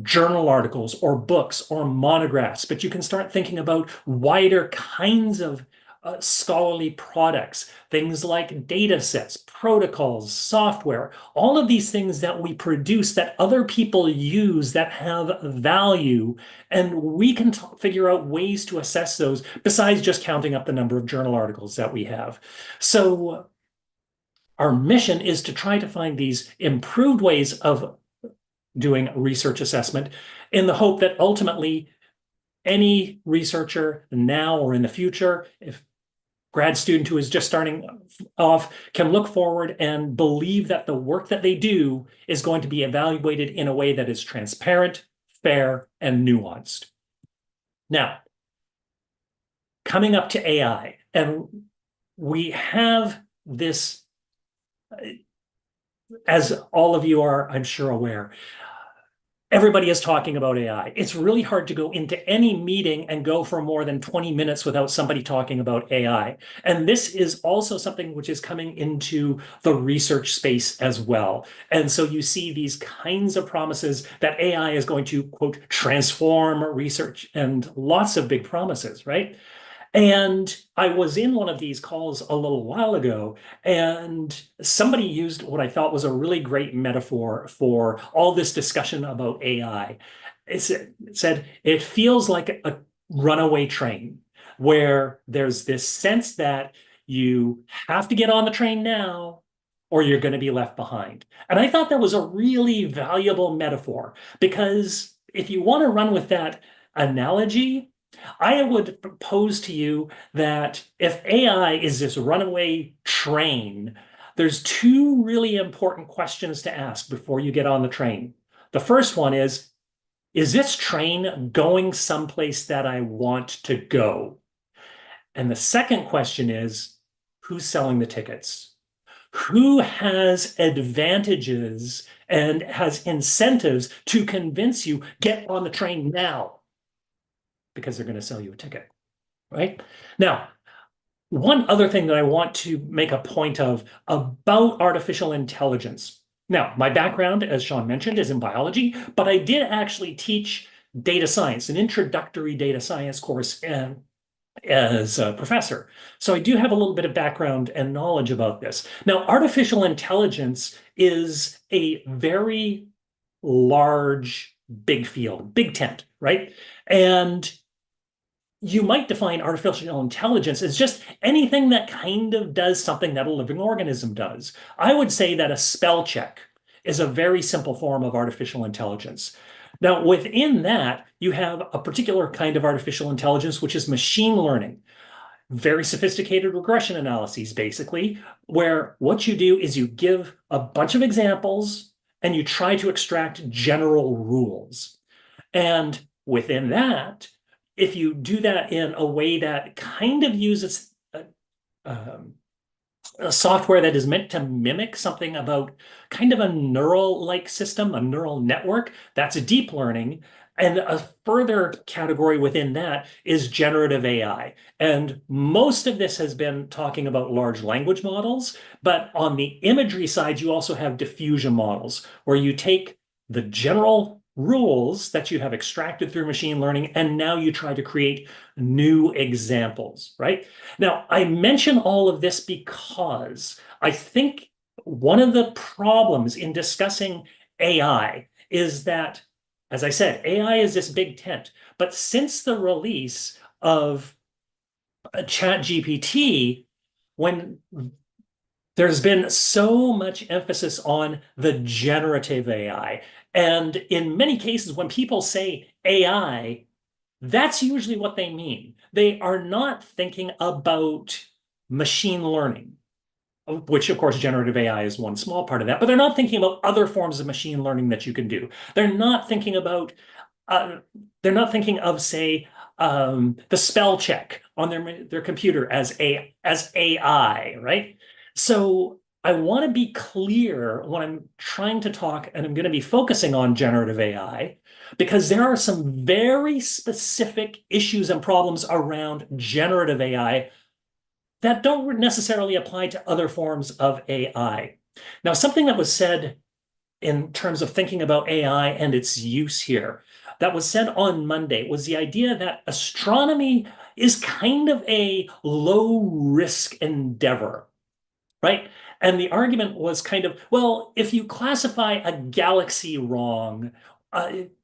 journal articles or books or monographs, but you can start thinking about wider kinds of scholarly products, things like data sets, protocols, software, all of these things that we produce that other people use that have value. And we can figure out ways to assess those besides just counting up the number of journal articles that we have. So our mission is to try to find these improved ways of doing research assessment in the hope that ultimately any researcher now or in the future, if grad student who is just starting off, can look forward and believe that the work that they do is going to be evaluated in a way that is transparent, fair, and nuanced. Now, coming up to AI, and we have this, as all of you are, I'm sure, aware, everybody is talking about AI. It's really hard to go into any meeting and go for more than 20 minutes without somebody talking about AI. And this is also something which is coming into the research space as well. And so you see these kinds of promises that AI is going to, quote, transform research, and lots of big promises, right? And I was in one of these calls a little while ago, and somebody used what I thought was a really great metaphor for all this discussion about AI. It said, it feels like a runaway train where there's this sense that you have to get on the train now or you're going to be left behind. And I thought that was a really valuable metaphor, because if you want to run with that analogy, I would propose to you that if AI is this runaway train, there's two really important questions to ask before you get on the train. The first one is this train going someplace that I want to go? And the second question is, who's selling the tickets? Who has advantages and has incentives to convince you, get on the train now? Because they're going to sell you a ticket, right? Now, one other thing that I want to make a point of about artificial intelligence. Now, my background, as Sean mentioned, is in biology, but I did actually teach data science, an introductory data science course as a professor. So I do have a little bit of background and knowledge about this. Now, artificial intelligence is a very large, big field, big tent, right? And you might define artificial intelligence as just anything that kind of does something that a living organism does. I would say that a spell check is a very simple form of artificial intelligence. Now, within that, you have a particular kind of artificial intelligence, which is machine learning. Very sophisticated regression analyses, basically, where what you do is you give a bunch of examples and you try to extract general rules. And within that, if you do that in a way that kind of uses a software that is meant to mimic something about kind of a neural-like system, a neural network, that's a deep learning. And a further category within that is generative AI. And most of this has been talking about large language models, but on the imagery side, you also have diffusion models, where you take the general rules that you have extracted through machine learning, and now you try to create new examples, right? Now, I mention all of this because I think one of the problems in discussing AI is that, as I said, AI is this big tent, but since the release of ChatGPT, when there's been so much emphasis on the generative AI. And in many cases, when people say AI, that's usually what they mean. They are not thinking about machine learning, which of course generative AI is one small part of that, but they're not thinking about other forms of machine learning that you can do. They're not thinking about, say, the spell check on their computer as AI, right? So I want to be clear when I'm trying to talk, and I'm going to be focusing on generative AI, because there are some very specific issues and problems around generative AI that don't necessarily apply to other forms of AI. Now, something that was said in terms of thinking about AI and its use here, that was said on Monday, was the idea that astronomy is kind of a low-risk endeavor, right? And the argument was kind of, well, if you classify a galaxy wrong,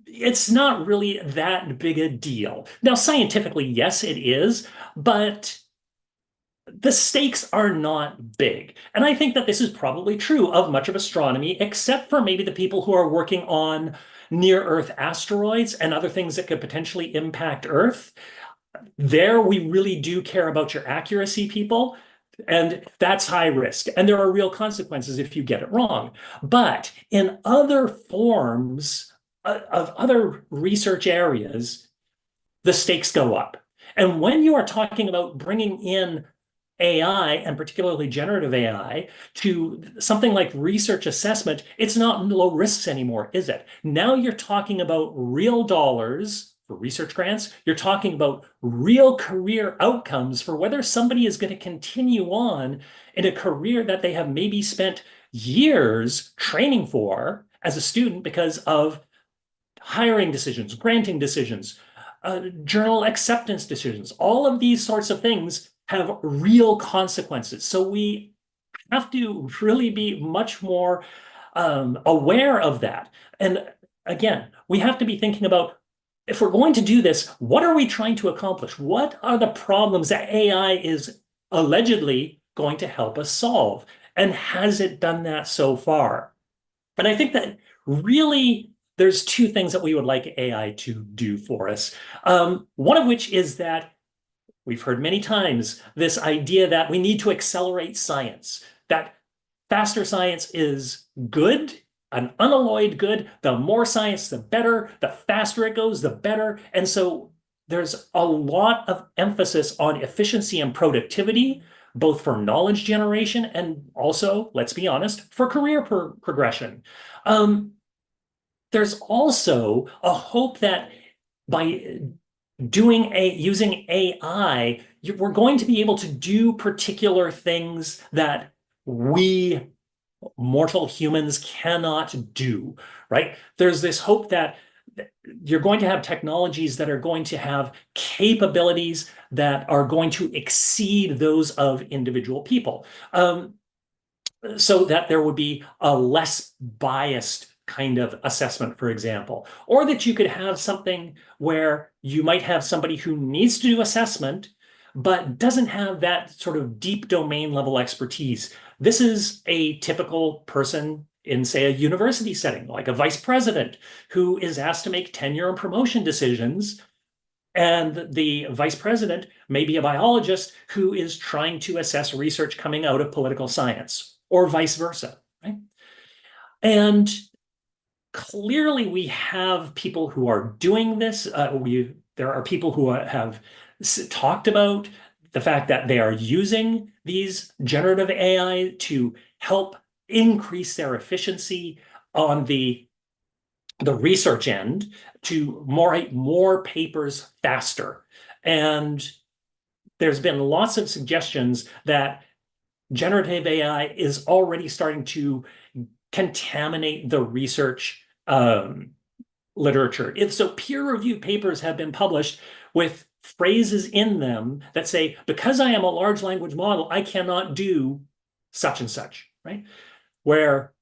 it's not really that big a deal. Now, scientifically, yes, it is, but the stakes are not big. And I think that this is probably true of much of astronomy, except for maybe the people who are working on near-Earth asteroids and other things that could potentially impact Earth. There, we really do care about your accuracy, people. And that's high risk. And there are real consequences if you get it wrong. But in other forms of other research areas, the stakes go up. And when you are talking about bringing in AI, and particularly generative AI, to something like research assessment, it's not low risks anymore, is it? Now you're talking about real dollars for research grants. You're talking about real career outcomes for whether somebody is going to continue on in a career that they have maybe spent years training for as a student because of hiring decisions, granting decisions, journal acceptance decisions. All of these sorts of things have real consequences. So we have to really be much more aware of that. And again, we have to be thinking about, if we're going to do this, what are we trying to accomplish? What are the problems that AI is allegedly going to help us solve? And has it done that so far? And I think that really there's two things that we would like AI to do for us. One of which is that we've heard many times this idea that we need to accelerate science, that faster science is good, an unalloyed good. The more science, the better. The faster it goes, the better. And so there's a lot of emphasis on efficiency and productivity, both for knowledge generation and also, let's be honest, for career progression. There's also a hope that by using AI, we're going to be able to do particular things that we mortal humans cannot do, right? There's this hope that you're going to have technologies that are going to have capabilities that are going to exceed those of individual people, so that there would be a less biased kind of assessment, for example, or that you could have something where you might have somebody who needs to do assessment, but doesn't have that sort of deep domain level expertise. This is a typical person in, say, a university setting, like a vice president who is asked to make tenure and promotion decisions. And the vice president may be a biologist who is trying to assess research coming out of political science, or vice versa, right? And clearly we have people who are doing this. There are people who have talked about the fact that they are using these generative AI to help increase their efficiency on the research end, to write more papers faster. And there's been lots of suggestions that generative AI is already starting to contaminate the research literature. So peer-reviewed papers have been published with phrases in them that say, because I am a large language model, I cannot do such and such, right? Where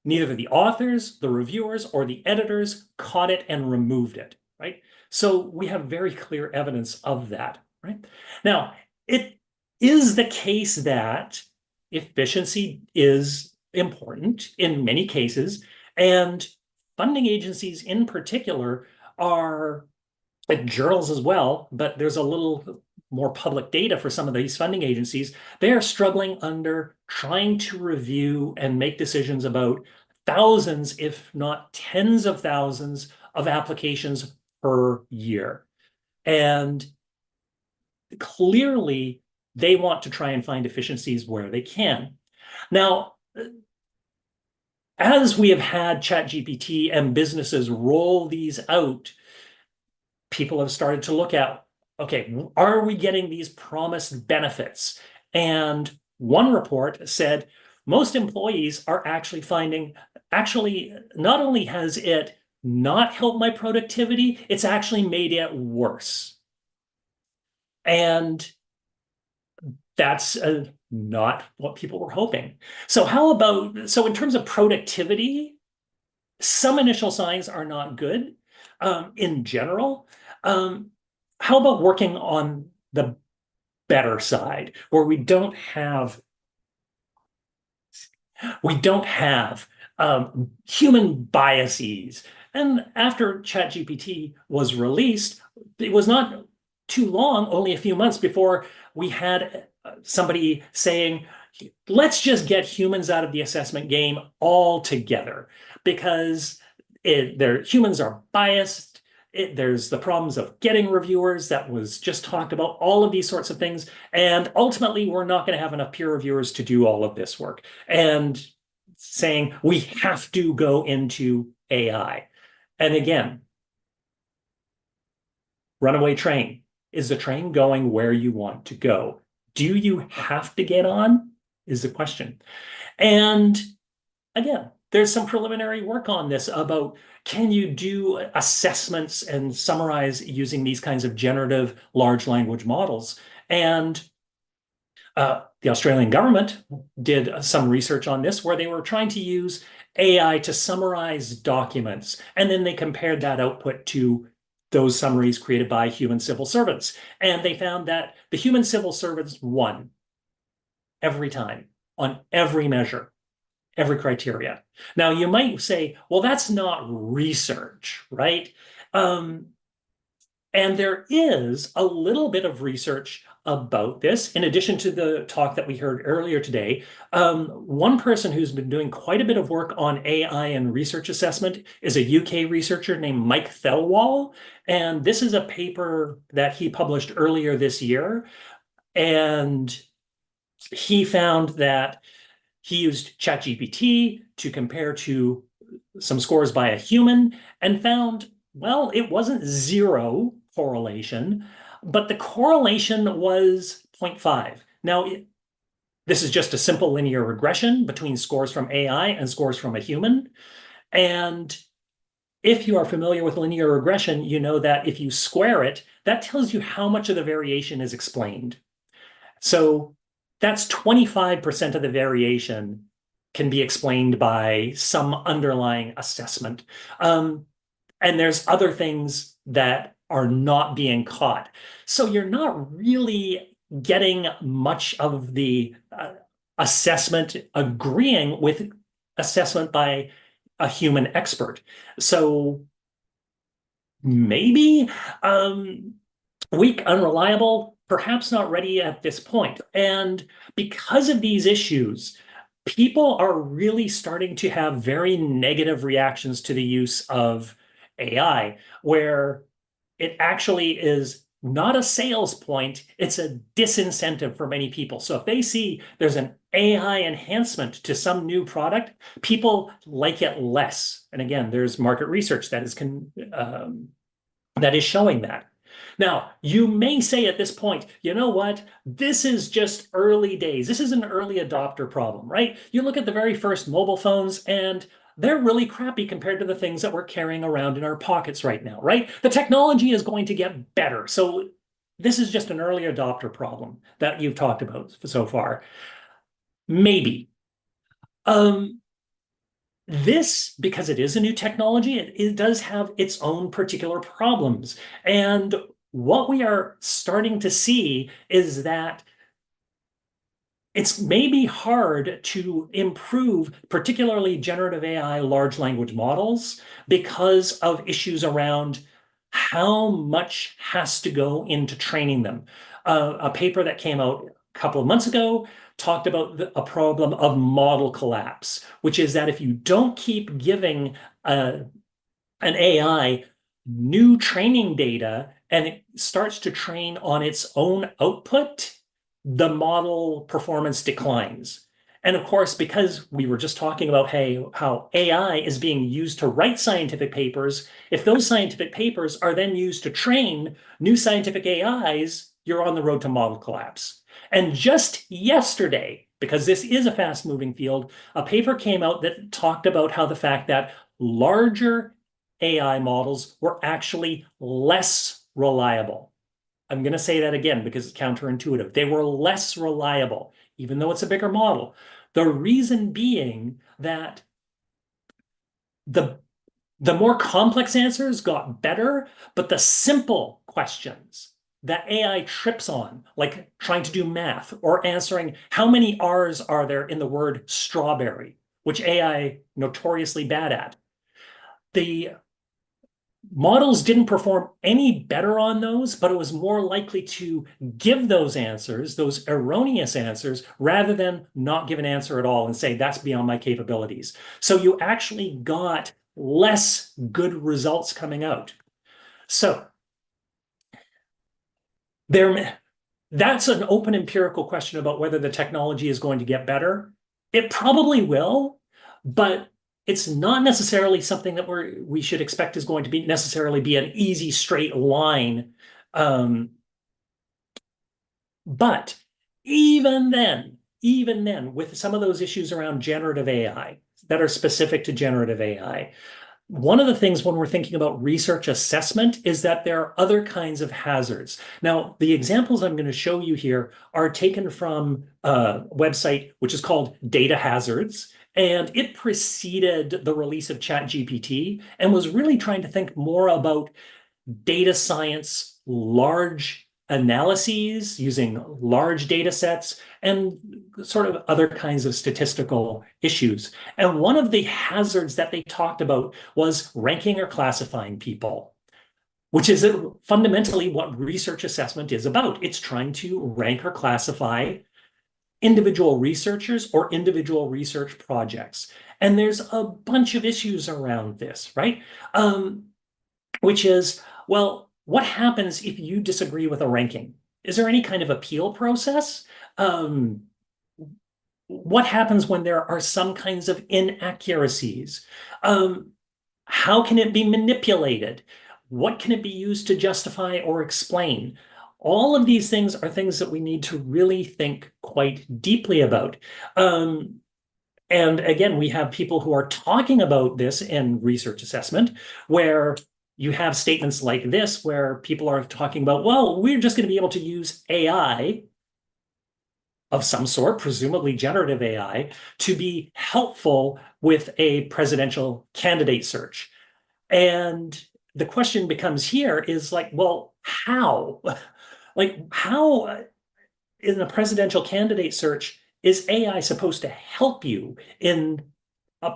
neither the authors, the reviewers, or the editors caught it and removed it, right? So we have very clear evidence of that, right? Now, it is the case that efficiency is important in many cases, and funding agencies in particular are, like journals as well, but there's a little more public data for some of these funding agencies. They are struggling under trying to review and make decisions about thousands, if not tens of thousands of applications per year. And clearly they want to try and find efficiencies where they can. Now, as we have had ChatGPT and businesses roll these out, people have started to look at, okay, are we getting these promised benefits? And one report said most employees are actually finding, not only has it not helped my productivity, it's actually made it worse. And that's not what people were hoping. So so in terms of productivity, some initial signs are not good in general. How about working on the better side, where we don't have human biases. And after ChatGPT was released, it was not too long, only a few months before we had somebody saying, let's just get humans out of the assessment game altogether, because humans are biased. There's the problems of getting reviewers that was just talked about, all of these sorts of things. And ultimately, we're not going to have enough peer reviewers to do all of this work. And saying we have to go into AI. And again, runaway train. Is the train going where you want to go? Do you have to get on? Is the question. And again, there's some preliminary work on this about, can you do assessments and summarize using these kinds of generative large language models? And the Australian government did some research on this, where they were trying to use AI to summarize documents, and then they compared that output to those summaries created by human civil servants. And they found that the human civil servants won every time on every measure, every criteria. Now, you might say, well, that's not research, right? And there is a little bit of research about this, in addition to the talk that we heard earlier today. One person who's been doing quite a bit of work on AI and research assessment is a UK researcher named Mike Thelwall. And this is a paper that he published earlier this year. And he found that he used ChatGPT to compare to some scores by a human and found, well, it wasn't zero correlation, but the correlation was 0.5. Now, this is just a simple linear regression between scores from AI and scores from a human. And if you are familiar with linear regression, you know that if you square it, that tells you how much of the variation is explained. So that's 25% of the variation can be explained by some underlying assessment. And there's other things that are not being caught. So you're not really getting much of the assessment agreeing with assessment by a human expert. So maybe weak, unreliable, perhaps not ready at this point. And because of these issues, people are really starting to have very negative reactions to the use of AI, where it actually is not a sales point, it's a disincentive for many people. So if they see there's an AI enhancement to some new product, people like it less. And again, there's market research that is showing that. Now, you may say at this point, you know what? This is just early days. This is an early adopter problem, right? You look at the very first mobile phones and they're really crappy compared to the things that we're carrying around in our pockets right now, right? The technology is going to get better. So this is just an early adopter problem that you've talked about so far. Maybe. This, because it is a new technology, it does have its own particular problems. And what we are starting to see is that it's maybe hard to improve, particularly generative AI large language models, because of issues around how much has to go into training them. A paper that came out a couple of months ago talked about a problem of model collapse, which is that if you don't keep giving an AI new training data and it starts to train on its own output, the model performance declines. And of course, because we were just talking about how AI is being used to write scientific papers, if those scientific papers are then used to train new scientific AIs, you're on the road to model collapse. And just yesterday, because this is a fast-moving field, a paper came out that talked about how the fact that larger AI models were actually less reliable. I'm going to say that again because it's counterintuitive. They were less reliable, even though it's a bigger model. The reason being that the more complex answers got better, but the simple questions that AI trips on, like trying to do math or answering how many R's are there in the word strawberry, which AI notoriously bad at. The models didn't perform any better on those, but it was more likely to give those answers, those erroneous answers, rather than not give an answer at all and say, that's beyond my capabilities. So you actually got less good results coming out. So that's an open empirical question about whether the technology is going to get better. It probably will, but it's not necessarily something that we should expect is going to be necessarily be an easy straight line. But even then, with some of those issues around generative AI that are specific to generative AI, one of the things when we're thinking about research assessment is that there are other kinds of hazards. Now, the examples I'm going to show you here are taken from a website which is called Data Hazards, and it preceded the release of ChatGPT and was really trying to think more about data science, large analyses using large data sets, and sort of other kinds of statistical issues. And one of the hazards that they talked about was ranking or classifying people, which is fundamentally what research assessment is about. It's trying to rank or classify individual researchers or individual research projects. And there's a bunch of issues around this, right? Which is, well, what happens if you disagree with a ranking? Is there any kind of appeal process? What happens when there are some kinds of inaccuracies? How can it be manipulated? What can it be used to justify or explain? All of these things are things that we need to really think quite deeply about. And again, we have people who are talking about this in research assessment, where you have statements like this, where people are talking about, well, we're just going to be able to use AI of some sort, presumably generative AI, to be helpful with a presidential candidate search. And the question becomes here is like, well, how? Like, how in a presidential candidate search is AI supposed to help you in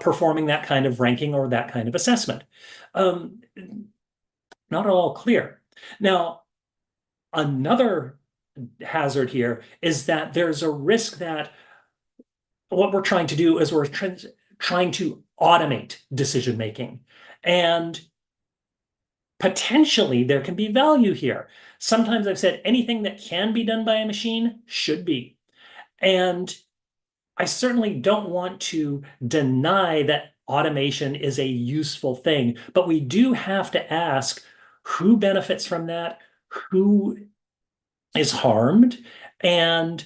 performing that kind of ranking or that kind of assessment? Not at all clear. Now, another hazard here is that there's a risk that what we're trying to do is we're trying to automate decision making. And potentially there can be value here. Sometimes I've said anything that can be done by a machine should be. And I certainly don't want to deny that automation is a useful thing, but we do have to ask who benefits from that, who is harmed, and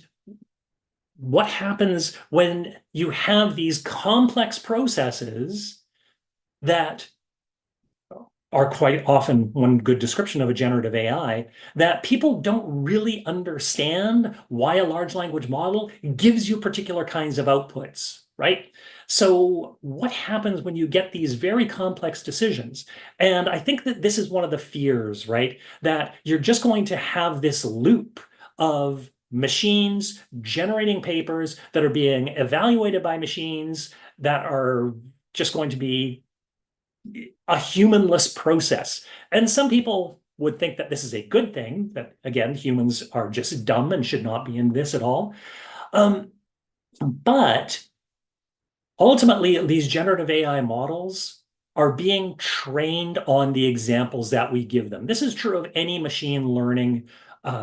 what happens when you have these complex processes that are quite often one good description of a generative AI, that people don't really understand why a large language model gives you particular kinds of outputs, right? So what happens when you get these very complex decisions? And I think that this is one of the fears, right? That you're just going to have this loop of machines generating papers that are being evaluated by machines that are just going to be a humanless process. And some people would think that this is a good thing, that again, humans are just dumb and should not be in this at all. But ultimately, these generative AI models are being trained on the examples that we give them. This is true of any machine learning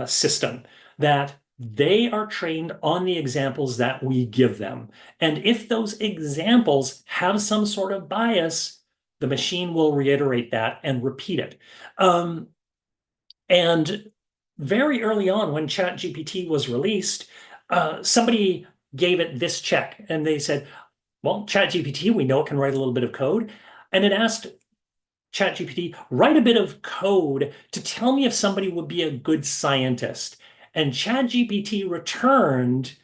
system, that they are trained on the examples that we give them. And if those examples have some sort of bias, the machine will reiterate that and repeat it. And very early on, when ChatGPT was released, somebody gave it this check, and they said, well, ChatGPT, we know it can write a little bit of code. And it asked ChatGPT, write a bit of code to tell me if somebody would be a good scientist. And ChatGPT returned,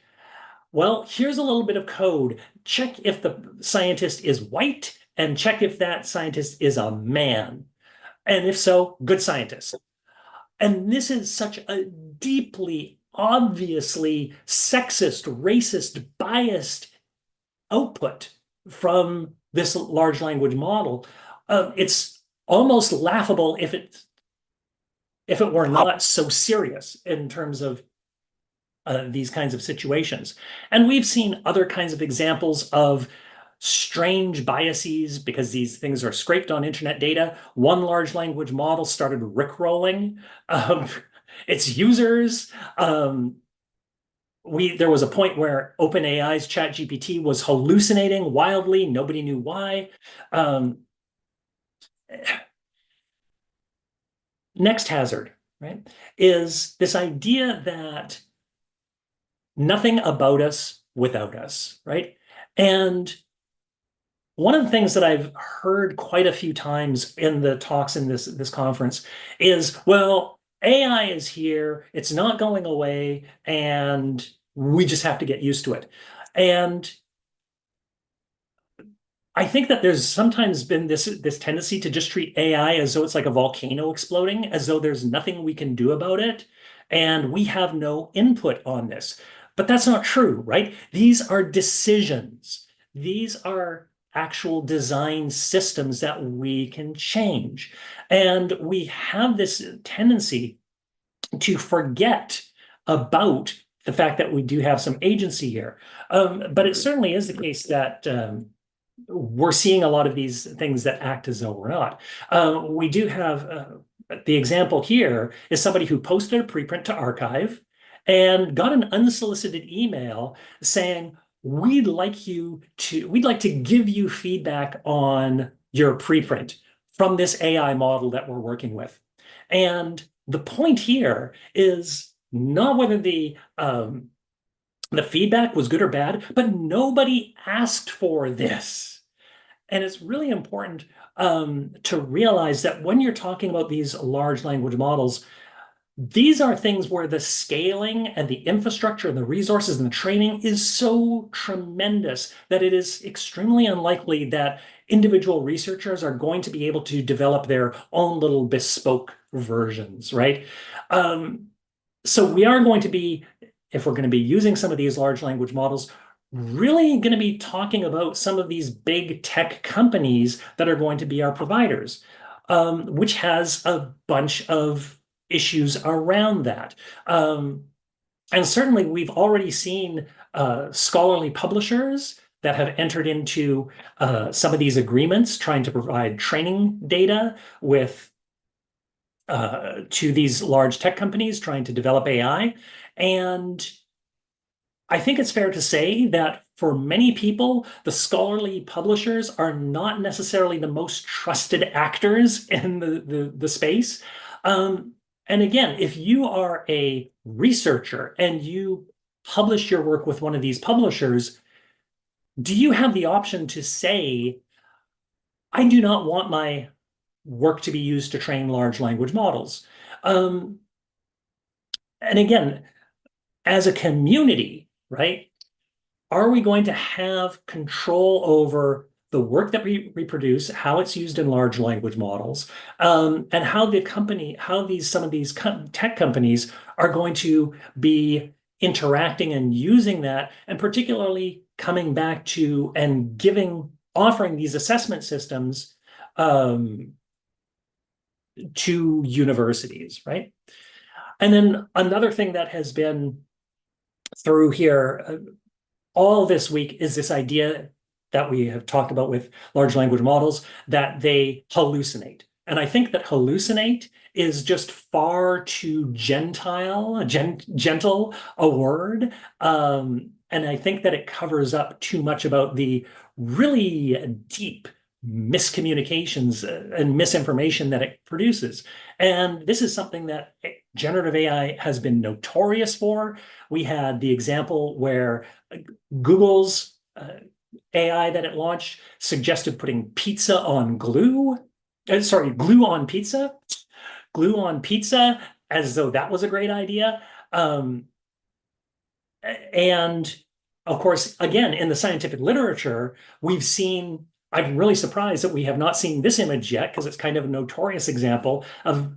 well, here's a little bit of code. Check if the scientist is white, and check if that scientist is a man. And if so, good scientist. And this is such a deeply, obviously sexist, racist, biased output from this large language model. It's almost laughable if it were not so serious in terms of these kinds of situations. And we've seen other kinds of examples of strange biases because these things are scraped on internet data. One large language model started rickrolling its users. There was a point where OpenAI's ChatGPT was hallucinating wildly. Nobody knew why. Next hazard, right, is this idea that nothing about us without us, right? And one of the things that I've heard quite a few times in the talks in this conference is, well, AI is here, it's not going away, and we just have to get used to it. And I think that there's sometimes been this tendency to just treat AI as though it's like a volcano exploding, as though there's nothing we can do about it, and we have no input on this. But that's not true, right? These are decisions. These are actual design systems that we can change. And we have this tendency to forget about the fact that we do have some agency here. But it certainly is the case that we're seeing a lot of these things that act as though we're not. We do have the example here is somebody who posted a preprint to archive and got an unsolicited email saying, we'd like to give you feedback on your preprint from this AI model that we're working with. And the point here is not whether the feedback was good or bad, but nobody asked for this. And it's really important to realize that when you're talking about these large language models, these are things where the scaling and the infrastructure and the resources and the training is so tremendous that it is extremely unlikely that individual researchers are going to be able to develop their own little bespoke versions, right? So we are going to be, if we're going to be using some of these large language models, really going to be talking about some of these big tech companies that are going to be our providers, which has a bunch of issues around that. And certainly we've already seen scholarly publishers that have entered into some of these agreements trying to provide training data with to these large tech companies trying to develop AI. And I think it's fair to say that for many people, the scholarly publishers are not necessarily the most trusted actors in the space. And again, if you are a researcher and you publish your work with one of these publishers, do you have the option to say, I do not want my work to be used to train large language models? And again, as a community, right, are we going to have control over the work that we reproduce, how it's used in large language models, and how some of these tech companies are going to be interacting and using that, and particularly coming back to and offering these assessment systems to universities, right? And then another thing that has been through here all this week is this idea that we have talked about with large language models, that they hallucinate. And I think that hallucinate is just far too gentle a word. And I think that it covers up too much about the really deep miscommunications and misinformation that it produces. And this is something that generative AI has been notorious for. We had the example where Google's AI that it launched suggested putting pizza on glue. Glue on pizza. Glue on pizza, as though that was a great idea. And of course, again, in the scientific literature, we've seen, I'm really surprised that we have not seen this image yet, because it's kind of a notorious example of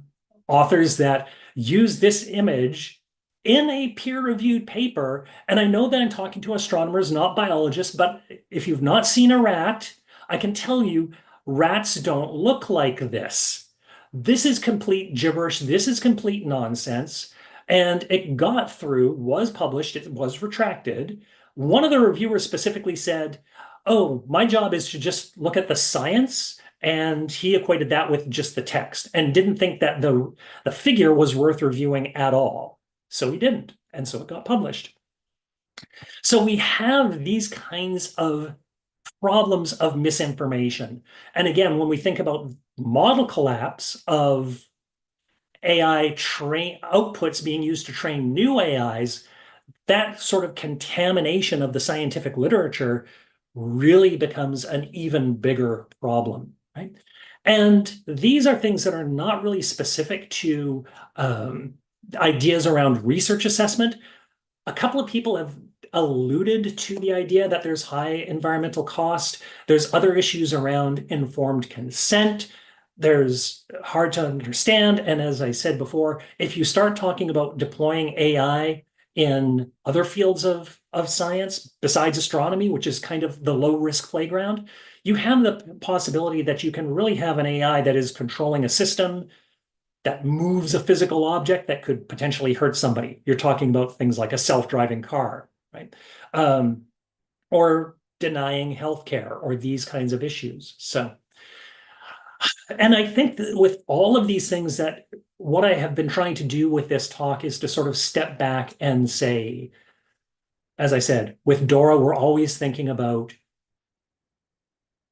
authors that use this image in a peer-reviewed paper. And I know that I'm talking to astronomers, not biologists, but if you've not seen a rat, I can tell you rats don't look like this. This is complete gibberish. This is complete nonsense. And it got through, was published, it was retracted. One of the reviewers specifically said, oh, my job is to just look at the science. And he equated that with just the text and didn't think that the figure was worth reviewing at all. So he didn't, and so it got published. So we have these kinds of problems of misinformation. And again, when we think about model collapse of AI outputs being used to train new AIs, that sort of contamination of the scientific literature really becomes an even bigger problem, right? And these are things that are not really specific to ideas around research assessment. A couple of people have alluded to the idea that there's high environmental cost. There's other issues around informed consent. There's hard to understand. And as I said before, if you start talking about deploying AI in other fields of science, besides astronomy, which is kind of the low-risk playground, you have the possibility that you can really have an AI that is controlling a system that moves a physical object that could potentially hurt somebody. You're talking about things like a self-driving car, right? Or denying healthcare or these kinds of issues. So, and I think that with all of these things, that what I have been trying to do with this talk is to sort of step back and say, as I said, with Dora, we're always thinking about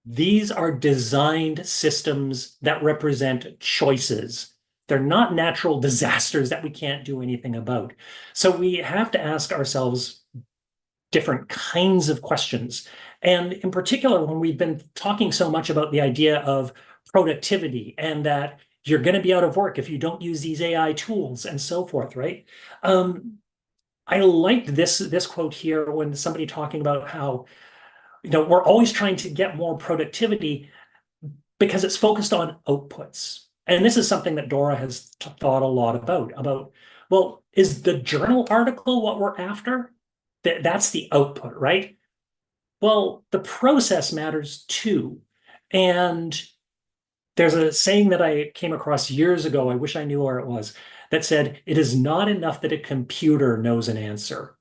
these are designed systems that represent choices. They're not natural disasters that we can't do anything about. So we have to ask ourselves different kinds of questions. And in particular, when we've been talking so much about the idea of productivity and that you're going to be out of work if you don't use these AI tools and so forth, right? I liked this quote here when somebody talking about how, we're always trying to get more productivity because it's focused on outputs. And this is something that Dora has thought a lot about, well, is the journal article what we're after? That's the output, right? Well, the process matters too. And there's a saying that I came across years ago, I wish I knew where it was, that said, it is not enough that a computer knows an answer.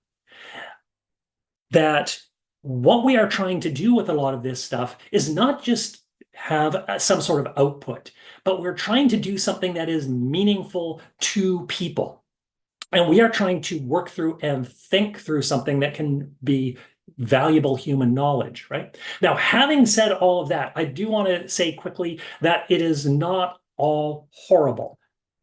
That what we are trying to do with a lot of this stuff is not just have some sort of output, but we're trying to do something that is meaningful to people. And we are trying to work through and think through something that can be valuable human knowledge, right? Now, having said all of that, I do want to say quickly that it is not all horrible.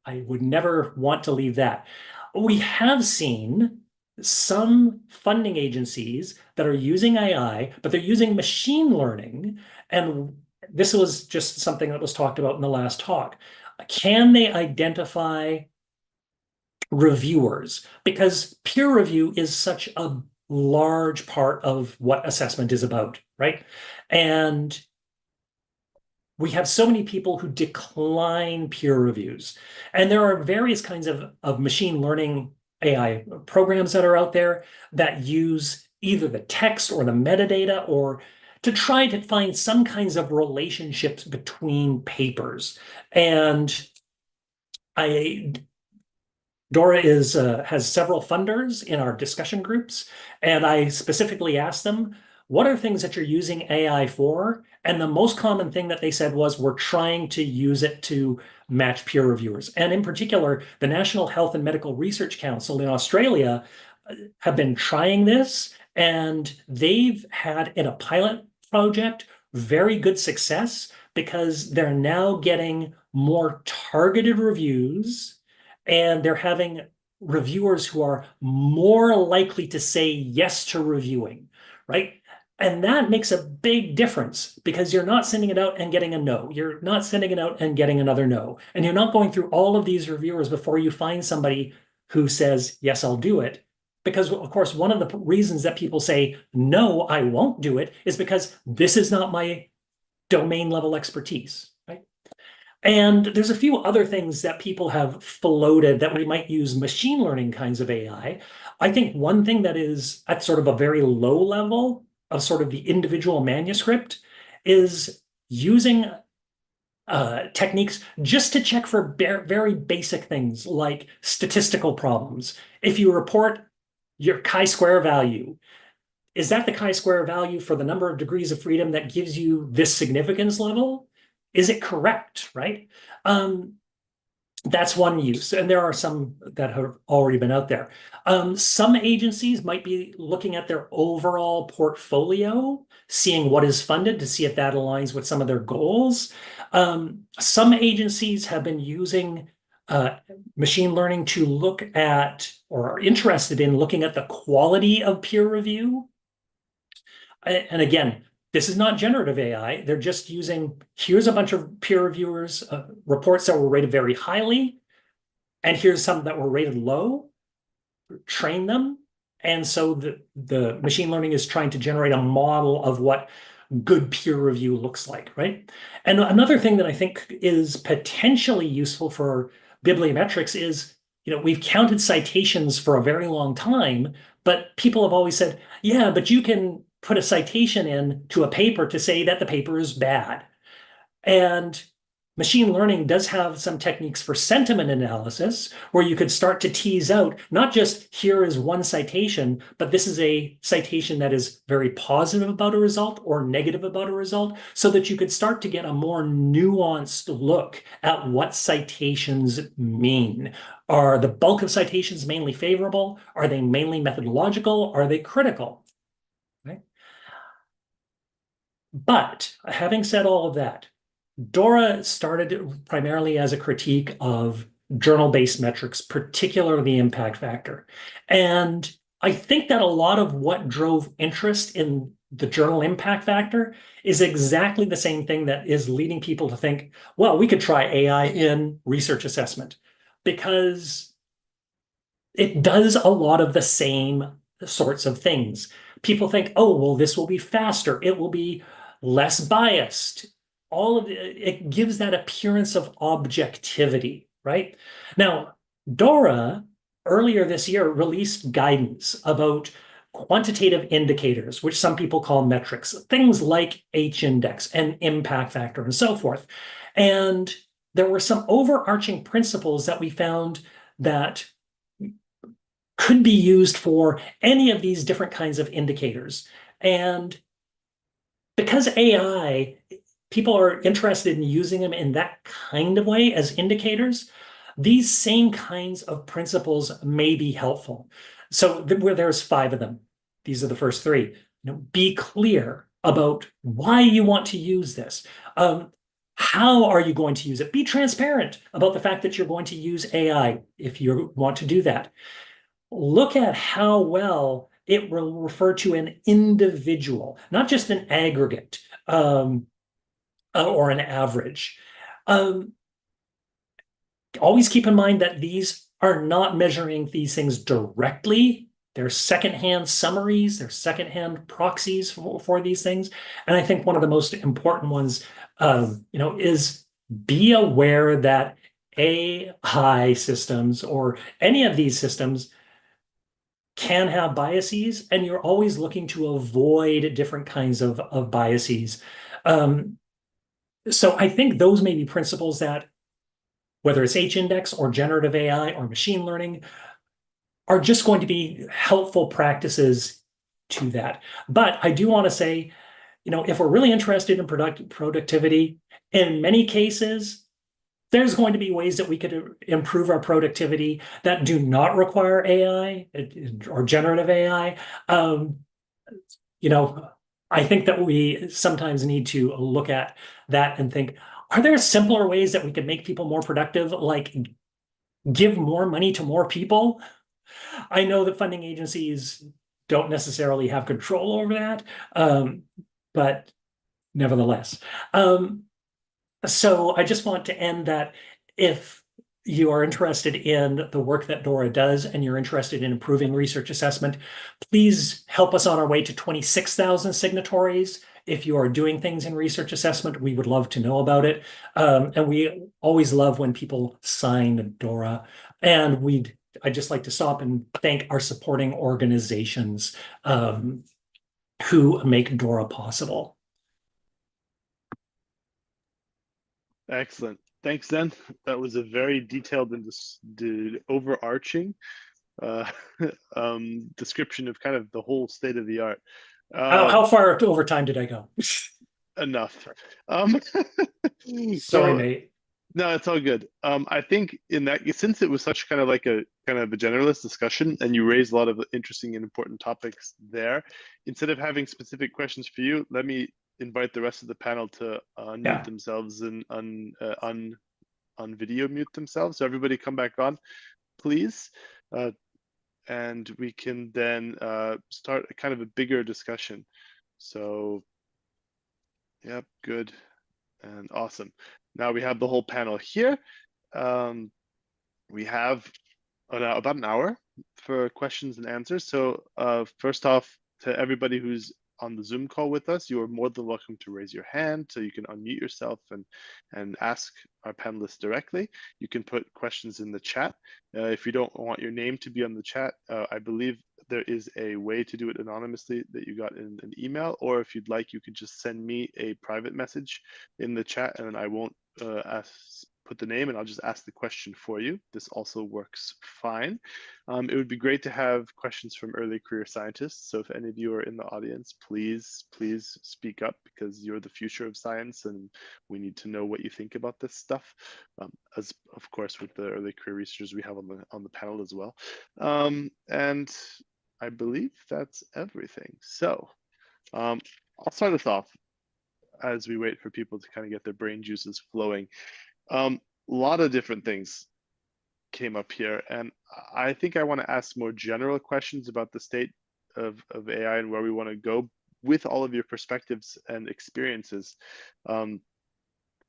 I would never want to leave that. We have seen some funding agencies that are using AI, but they're using machine learning. And this was just something that was talked about in the last talk. Can they identify reviewers? Because peer review is such a large part of what assessment is about, right? And we have so many people who decline peer reviews. And there are various kinds of machine learning AI programs that are out there that use either the text or the metadata or to try to find some kinds of relationships between papers. And Dora has several funders in our discussion groups, and I specifically asked them, what are things that you're using AI for? And the most common thing that they said was, we're trying to use it to match peer reviewers. And in particular, the National Health and Medical Research Council in Australia have been trying this, and they've had in a pilot project very good success because they're now getting more targeted reviews, and they're having reviewers who are more likely to say yes to reviewing, right? And that makes a big difference because you're not sending it out and getting a no. You're not sending it out and getting another no. And you're not going through all of these reviewers before you find somebody who says, yes, I'll do it. Because, of course, one of the reasons that people say, no, I won't do it is because this is not my domain level expertise, right? And there's a few other things that people have floated that we might use machine learning kinds of AI. I think one thing that is at sort of a very low level of sort of the individual manuscript is using techniques just to check for very basic things like statistical problems. If you report your chi-square value, is that the chi-square value for the number of degrees of freedom that gives you this significance level? Is it correct, right? That's one use, and there are some that have already been out there. Some agencies might be looking at their overall portfolio, seeing what is funded to see if that aligns with some of their goals. Some agencies have been using machine learning to look at, or are interested in looking at the quality of peer review. And again, this is not generative AI. They're just using, here's a bunch of peer reviewers, reports that were rated very highly, and here's some that were rated low, train them. And so the machine learning is trying to generate a model of what good peer review looks like, right? And another thing that I think is potentially useful for bibliometrics is, we've counted citations for a very long time, but people have always said, yeah, but you can put a citation in to a paper to say that the paper is bad. And machine learning does have some techniques for sentiment analysis where you could start to tease out, not just here is one citation, but this is a citation that is very positive about a result or negative about a result, so that you could start to get a more nuanced look at what citations mean. Are the bulk of citations mainly favorable? Are they mainly methodological? Are they critical? But having said all of that, Dora started primarily as a critique of journal-based metrics, particularly the impact factor. And I think that a lot of what drove interest in the journal impact factor is exactly the same thing that is leading people to think, well, we could try AI in research assessment, because it does a lot of the same sorts of things. People think, oh, well, this will be faster. It will be less biased. All of it gives that appearance of objectivity, right? Now, Dora earlier this year released guidance about quantitative indicators, which some people call metrics, things like H-index and impact factor and so forth. And there were some overarching principles that we found that could be used for any of these different kinds of indicators. And because AI, people are interested in using them in that kind of way as indicators, these same kinds of principles may be helpful. So there's 5 of them. These are the first 3. Be clear about why you want to use this. How are you going to use it? Be transparent about the fact that you're going to use AI if you want to do that. Look at how well it will refer to an individual, not just an aggregate or an average. Always keep in mind that these are not measuring these things directly. They're secondhand summaries, they're secondhand proxies for these things. And I think one of the most important ones, is be aware that AI systems or any of these systems can have biases, and you're always looking to avoid different kinds of biases. So I think those may be principles that, whether it's H-index or generative AI or machine learning, are just going to be helpful practices to that. But I do want to say, if we're really interested in productivity, in many cases, there's going to be ways that we could improve our productivity that do not require AI or generative AI. I think that we sometimes need to look at that and think, are there simpler ways that we could make people more productive, like give more money to more people? I know that funding agencies don't necessarily have control over that, but nevertheless. So I just want to end that if you are interested in the work that Dora does and you're interested in improving research assessment, please help us on our way to 26,000 signatories. if you are doing things in research assessment, we would love to know about it. And we always love when people sign DORA. And I'd just like to stop and thank our supporting organizations who make DORA possible. Excellent. Thanks, Zen. That was a very detailed and overarching description of kind of the whole state of the art. How far over time did I go? Enough. Sorry, mate. No, it's all good. I think in that, since it was such kind of like a generalist discussion, and you raised a lot of interesting and important topics there, instead of having specific questions for you, let me invite the rest of the panel to unmute themselves and on video mute themselves. So everybody come back on, please. And we can then start a kind of a bigger discussion. So, yep, good and awesome. Now we have the whole panel here. We have about an hour for questions and answers. So first off, to everybody who's on the Zoom call with us, you are more than welcome to raise your hand so you can unmute yourself and ask our panelists directly. You can put questions in the chat. If you don't want your name to be on the chat, I believe there is a way to do it anonymously that you got in an email, or if you'd like, you could just send me a private message in the chat and I won't put the name and I'll just ask the question for you. This also works fine. It would be great to have questions from early career scientists. So if any of you are in the audience, please speak up, because you're the future of science and we need to know what you think about this stuff. As of course with the early career researchers we have on the panel as well. And I believe that's everything. So I'll start us off as we wait for people to kind of get their brain juices flowing. A lot of different things came up here, and I think I want to ask more general questions about the state of AI and where we want to go with all of your perspectives and experiences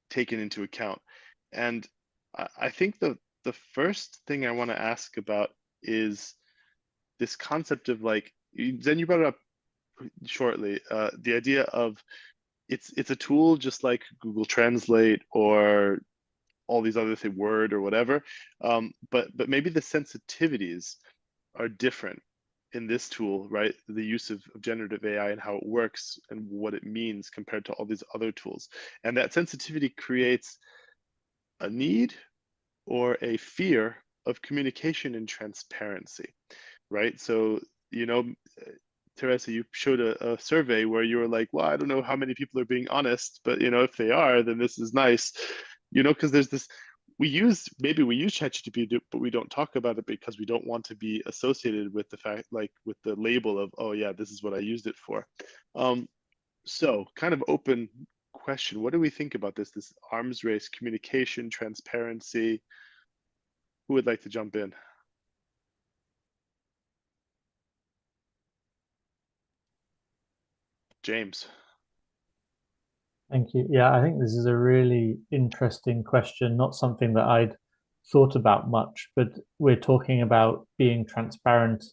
taken into account. And I think the first thing I want to ask about is this concept of, like, Zen, you brought it up shortly, the idea of it's a tool just like Google Translate or all these other things, Word or whatever, but maybe the sensitivities are different in this tool, right? The use of generative AI and how it works and what it means compared to all these other tools. And that sensitivity creates a need or a fear of communication and transparency, right? So, you know, Tereza, you showed a survey where you were like, well, I don't know how many people are being honest, but, you know, if they are, then this is nice, you know, because there's this, maybe we use ChatGPT, but we don't talk about it because we don't want to be associated with the fact, like with the label of, oh yeah, this is what I used it for. So kind of open question, what do we think about this arms race, communication, transparency? Who would like to jump in? James. Thank you. Yeah, I think this is a really interesting question, not something that I'd thought about much, but we're talking about being transparent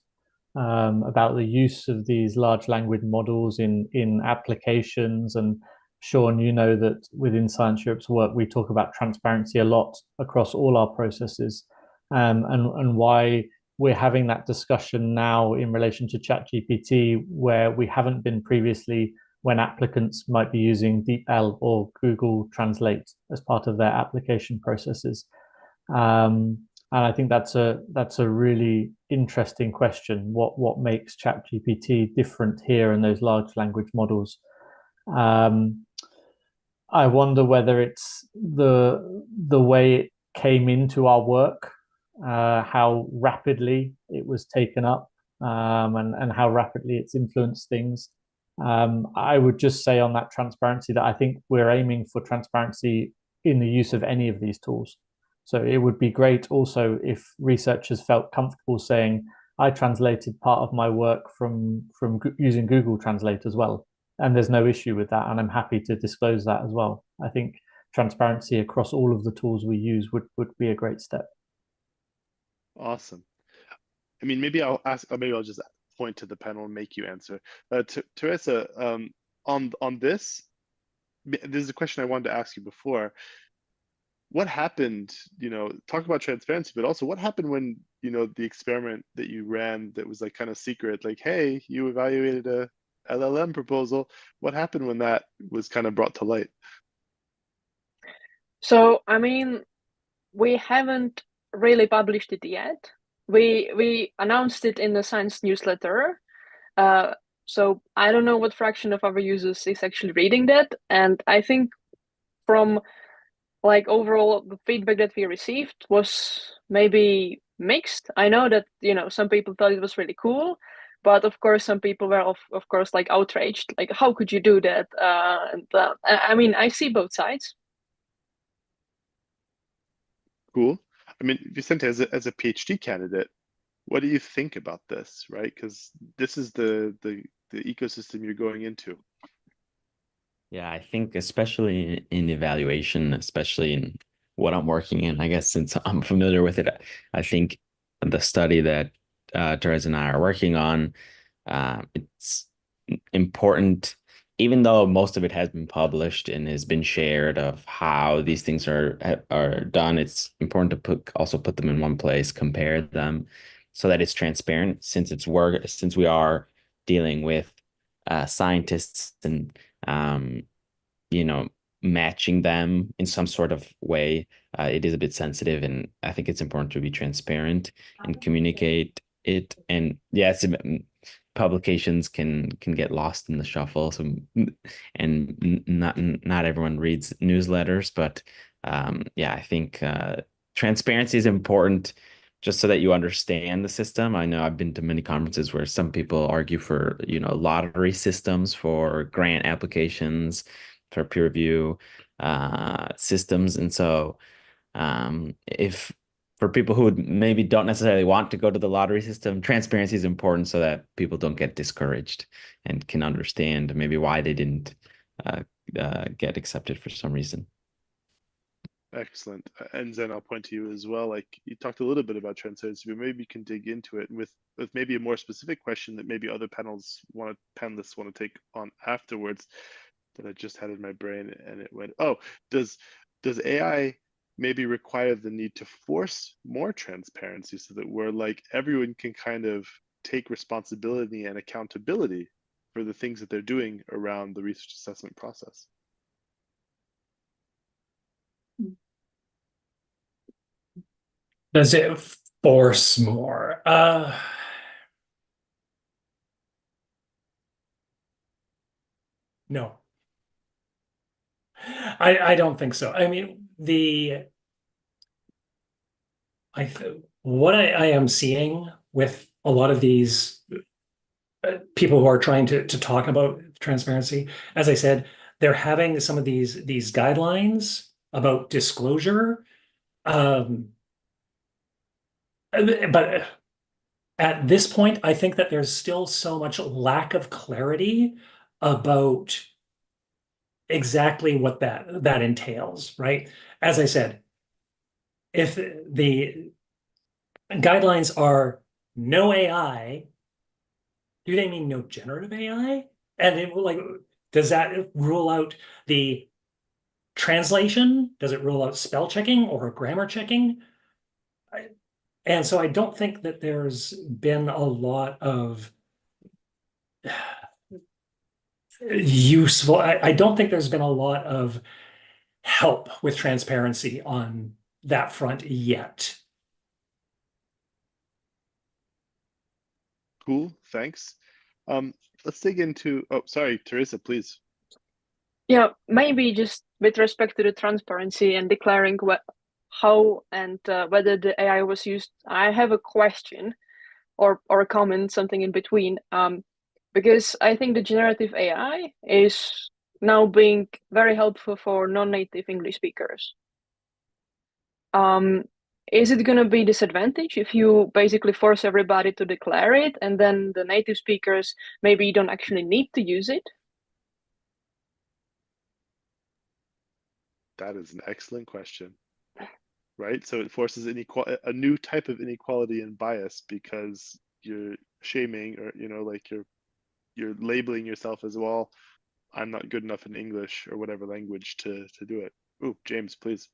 about the use of these large language models in applications. And Sean, you know that within Science Europe's work, we talk about transparency a lot across all our processes, and why we're having that discussion now in relation to ChatGPT, where we haven't been previously, when applicants might be using DeepL or Google Translate as part of their application processes. And I think that's a really interesting question. What makes ChatGPT different here in those large language models? I wonder whether it's the way it came into our work, how rapidly it was taken up, and how rapidly it's influenced things. I would just say on that transparency that I think we're aiming for transparency in the use of any of these tools. So it would be great also if researchers felt comfortable saying, I translated part of my work from using Google Translate as well. And there's no issue with that. And I'm happy to disclose that as well. I think transparency across all of the tools we use would be a great step. Awesome. I mean, maybe I'll ask, or maybe I'll just point to the panel and make you answer. Tereza, on this is a question I wanted to ask you before. What happened, talk about transparency, but also what happened when, the experiment that you ran that was like kind of secret, like, hey, you evaluated a LLM proposal. What happened when that was kind of brought to light? So, I mean, we haven't really published it yet. We announced it in the Science newsletter. So I don't know what fraction of our users is actually reading that. And I think from like overall the feedback that we received was maybe mixed. I know that, some people thought it was really cool, but of course some people were of course like outraged, like how could you do that? I mean, I see both sides. Cool. I mean, Vicente, as a PhD candidate, what do you think about this, right? Because this is the ecosystem you're going into. Yeah, I think especially in evaluation, especially in what I'm working in, I guess since I'm familiar with it, I think the study that Tereza and I are working on, it's important, even though most of it has been published and has been shared of how these things are done. It's important to also put them in one place, compare them, so that it's transparent. Since we are dealing with scientists and matching them in some sort of way, it is a bit sensitive, and I think it's important to be transparent and communicate it. And yes, publications can get lost in the shuffle. So, and not everyone reads newsletters, but yeah, I think transparency is important just so that you understand the system. I know I've been to many conferences where some people argue for, lottery systems for grant applications, for peer review systems. And so if for people who maybe don't necessarily want to go to the lottery system, transparency is important so that people don't get discouraged and can understand maybe why they didn't get accepted for some reason. Excellent. And Zen, I'll point to you as well. Like you talked a little bit about transparency, but maybe you can dig into it with maybe a more specific question that maybe other panelists want to take on afterwards, that I just had in my brain, and it went, oh, does AI maybe require the need to force more transparency so that we're like everyone can kind of take responsibility and accountability for the things that they're doing around the research assessment process? Does it force more? No. I don't think so. I mean, what I am seeing with a lot of these people who are trying to talk about transparency, as I said, they're having some of these guidelines about disclosure. But at this point, I think that there's still so much lack of clarity about exactly what that entails, right? As I said, if the guidelines are no AI, do they mean no generative AI? And does that rule out the translation? Does it rule out spell checking or grammar checking? And so I don't think that there's been a lot of useful, I don't think there's been a lot of help with transparency on that front yet. Cool, thanks. Let's dig into, oh, sorry, Tereza, please. Yeah, maybe just with respect to the transparency and declaring how and whether the AI was used, I have a question or a comment, something in between, because I think the generative AI is now being very helpful for non-native English speakers. Is it going to be disadvantage if you basically force everybody to declare it and then the native speakers maybe don't actually need to use it? That is an excellent question, right? So it forces a new type of inequality and bias because you're shaming, or like you're labeling yourself as, well, I'm not good enough in English or whatever language to do it. Ooh, James, please.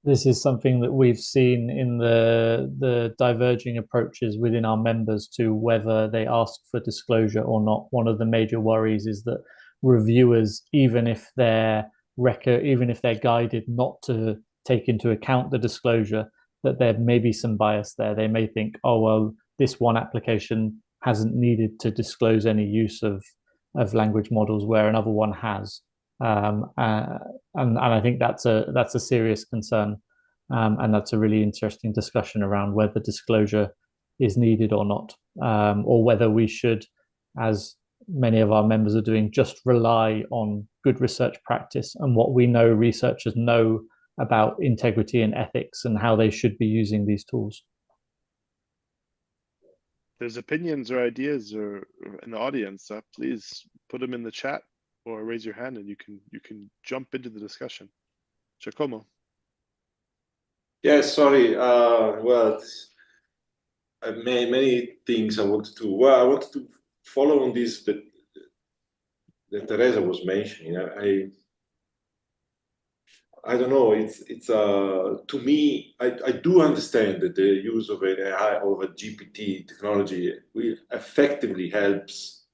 This is something that we've seen in the diverging approaches within our members to whether they ask for disclosure or not. One of the major worries is that reviewers, even if they're guided not to take into account the disclosure, that there may be some bias there. They may think, oh, well, this one application hasn't needed to disclose any use of language models where another one has. And I think that's a serious concern, and that's a really interesting discussion around whether disclosure is needed or not, or whether we should, as many of our members are doing, just rely on good research practice and what we know researchers know about integrity and ethics and how they should be using these tools. There's opinions or ideas or in the audience, please put them in the chat or raise your hand and you can jump into the discussion. Giacomo. Yes, sorry. Well, many things I wanted to. Well, I wanted to follow on this that Tereza was mentioning. I don't know. It's to me. I do understand that the use of an AI or a GPT technology will effectively helps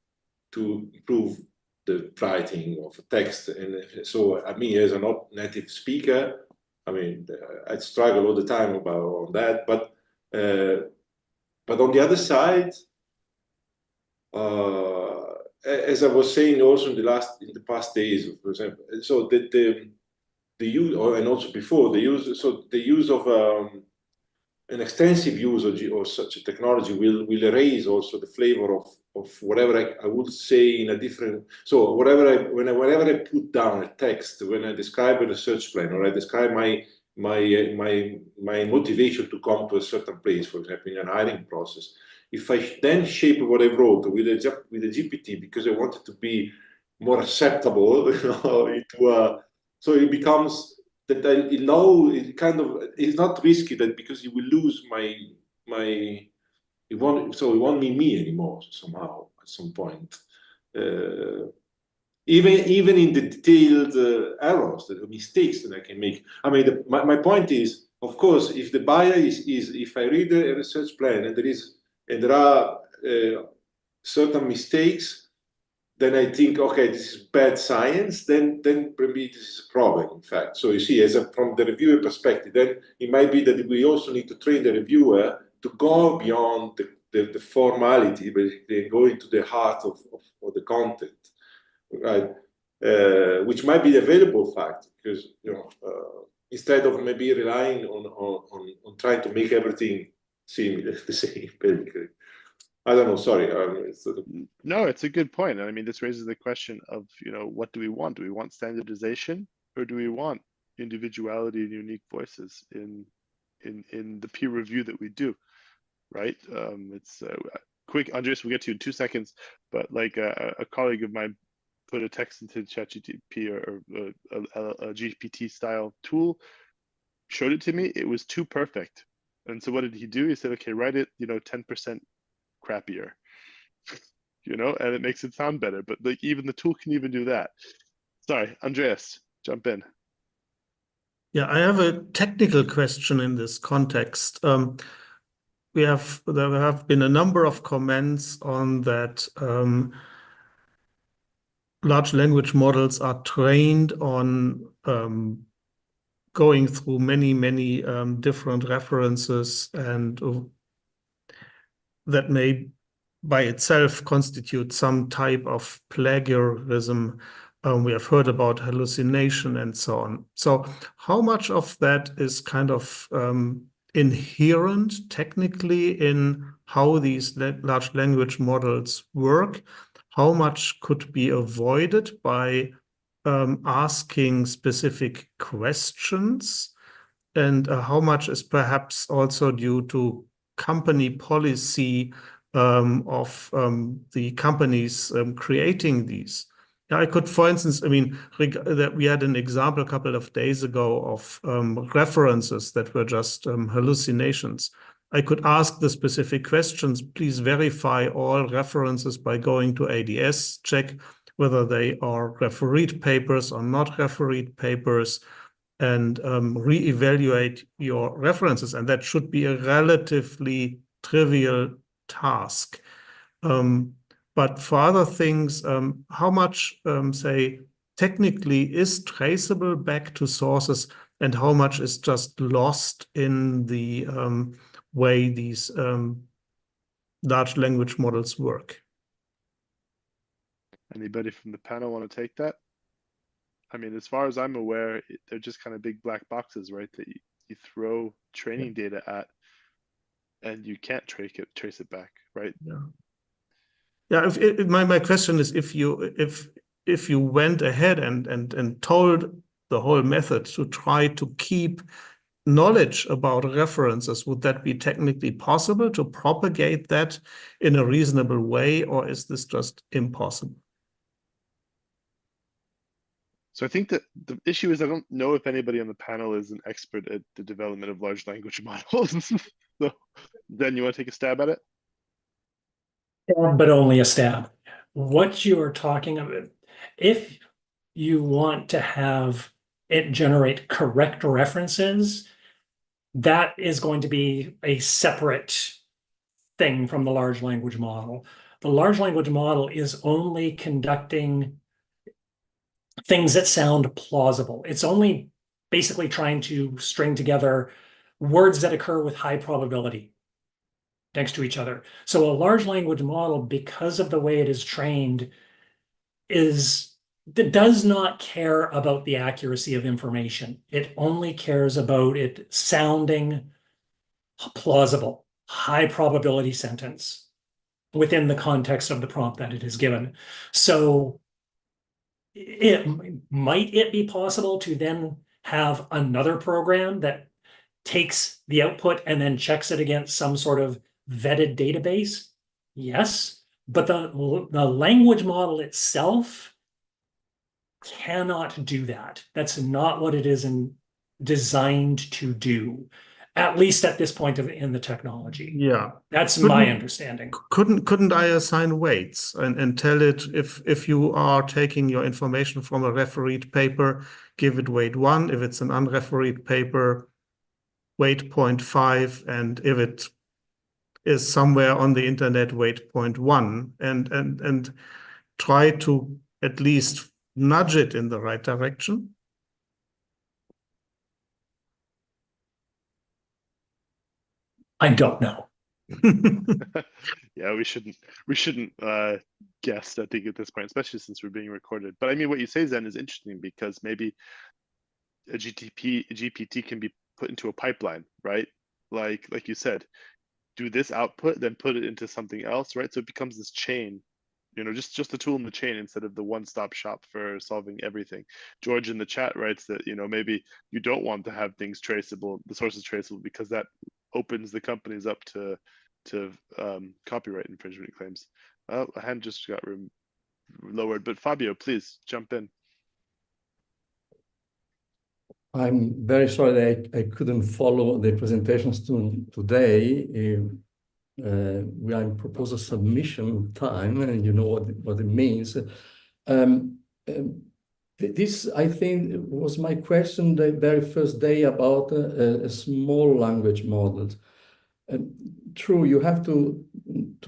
to improve the writing of text, and so me as a not native speaker, I mean, I struggle all the time on that. But on the other side, as I was saying also in the past days, for example, so that the use, and also before the use of an extensive use of such a technology will erase also the flavor of whatever I would say in a different. So whenever I put down a text, when I describe a research plan or I describe my motivation to come to a certain place, for example, in an hiring process, if I then shape what I wrote with a GPT because I want it to be more acceptable, so it becomes that it kind of is not risky that because you will lose it won't be me anymore somehow at some point. Even in the detailed errors, the mistakes that I can make. I mean, my point is, of course, if the bias is if I read a research plan and there are certain mistakes, then I think, okay, this is bad science. Then maybe this is a problem, in fact. So you see, from the reviewer perspective, then it might be that we also need to train the reviewer to go beyond the formality, basically, and go into the heart of the content, right? Which might be the available fact, because instead of maybe relying on trying to make everything seem the same, basically. I don't know. Sorry. No, it's a good point. I mean, this raises the question of, what do we want? Do we want standardization, or do we want individuality and unique voices in the peer review that we do? Right? It's quick, Andres. We'll get to you in 2 seconds. But like a colleague of mine put a text into ChatGPT or a GPT style tool, showed it to me. It was too perfect. And so what did he do? He said, okay, write it, 10% crappier, and it makes it sound better. But like even the tool can even do that. Sorry, Andreas, jump in. Yeah, I have a technical question in this context. There have been a number of comments on that large language models are trained on going through many different references, and that may by itself constitute some type of plagiarism. We have heard about hallucination and so on. So how much of that is kind of inherent technically in how these large language models work? How much could be avoided by asking specific questions? And how much is perhaps also due to company policy of the companies creating these? I could, for instance, that we had an example a couple of days ago of references that were just hallucinations. I could ask the specific questions, please verify all references by going to ADS, check whether they are refereed papers or not refereed papers, and reevaluate your references. And that should be a relatively trivial task. But for other things, how much, say, technically is traceable back to sources, and how much is just lost in the way these large language models work? Anybody from the panel want to take that? I mean, as far as I'm aware, they're just kind of big black boxes, right? That you throw training data at, and you can't trace it back, right? Yeah. Yeah. My question is, if you went ahead and told the whole method to try to keep knowledge about references, would that be technically possible to propagate that in a reasonable way, or is this just impossible? So I think that the issue is I don't know if anybody on the panel is an expert at the development of large language models. So then you want to take a stab at it? But only a stab. What you are talking about, if you want to have it generate correct references, that is going to be a separate thing from the large language model. The large language model is only conducting things that sound plausible. It's only basically trying to string together words that occur with high probability next to each other. So a large language model, because of the way it is trained, does not care about the accuracy of information. It only cares about it sounding plausible, high probability sentence within the context of the prompt that it is given. So might it be possible to then have another program that takes the output and then checks it against some sort of vetted database? Yes, but the language model itself cannot do that. That's not what it is designed to do, at least at this point in the technology. Yeah, that's my understanding. Couldn't I assign weights and tell it, if you are taking your information from a refereed paper, give it weight 1. If it's an unrefereed paper, weight 0.5, and if it is somewhere on the internet, weight 0.1, and try to at least nudge it in the right direction? I don't know. Yeah, we shouldn't guess, I think, at this point, especially since we're being recorded. But I mean, what you say, Zen, is interesting, because maybe a GPT can be put into a pipeline, right? Like you said, do this output, then put it into something else, right? So it becomes this chain, just the tool in the chain instead of the one-stop shop for solving everything. George in the chat writes that, maybe you don't want to have things traceable, the sources traceable, because that opens the companies up to copyright infringement claims. A hand just got lowered, but Fabio, please jump in. I'm very sorry that I couldn't follow the presentations today. We are in proposal submission time, and you know what it means. This, I think, was my question the very first day about a small language models. True, you have to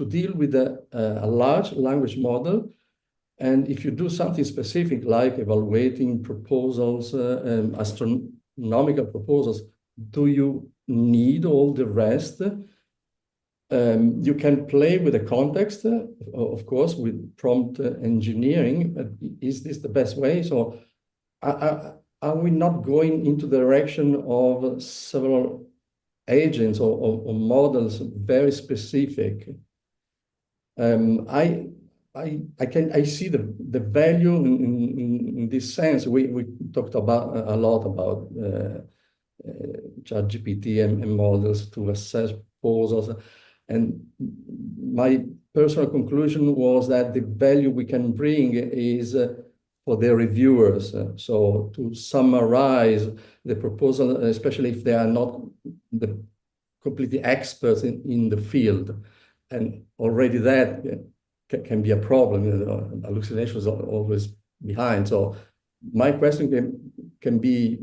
deal with a large language model, and if you do something specific like evaluating proposals, astronomical proposals, do you need all the rest? You can play with the context, of course, with prompt engineering. But is this the best way? So are we not going into the direction of several agents or models very specific? I see the value in this sense. We talked about a lot about ChatGPT and models to assess proposals. And my personal conclusion was that the value we can bring is for the reviewers. So to summarize the proposal, especially if they are not the completely experts in the field. And already that can be a problem. Hallucinations are always behind. So my question can be,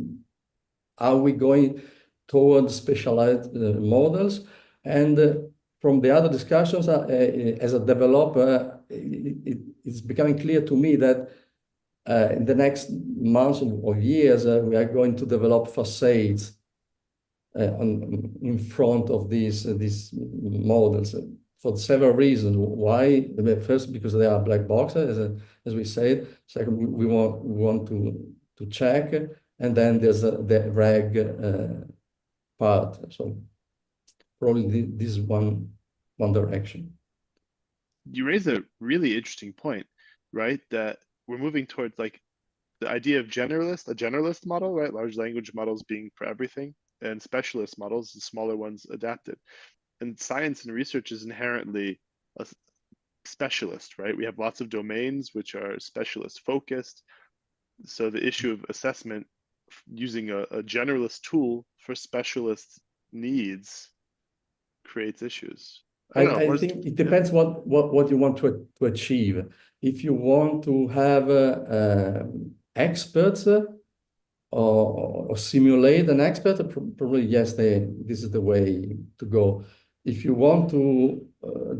are we going towards specialized models? And from the other discussions, as a developer, it's becoming clear to me that in the next months or years, we are going to develop facades in front of these models for several reasons. Why? First, because they are black boxes, as we said. Second, we want to check, and then there's the RAG part. So probably this is one direction. You raise a really interesting point, right? That we're moving towards like the idea of a generalist model, right? Large language models being for everything, and specialist models, the smaller ones adapted. And science and research is inherently a specialist, right? We have lots of domains which are specialist focused. So the issue of assessment using a generalist tool for specialist needs creates issues. I think it depends what you want to achieve. If you want to have experts or simulate an expert, probably yes, this is the way to go. If you want to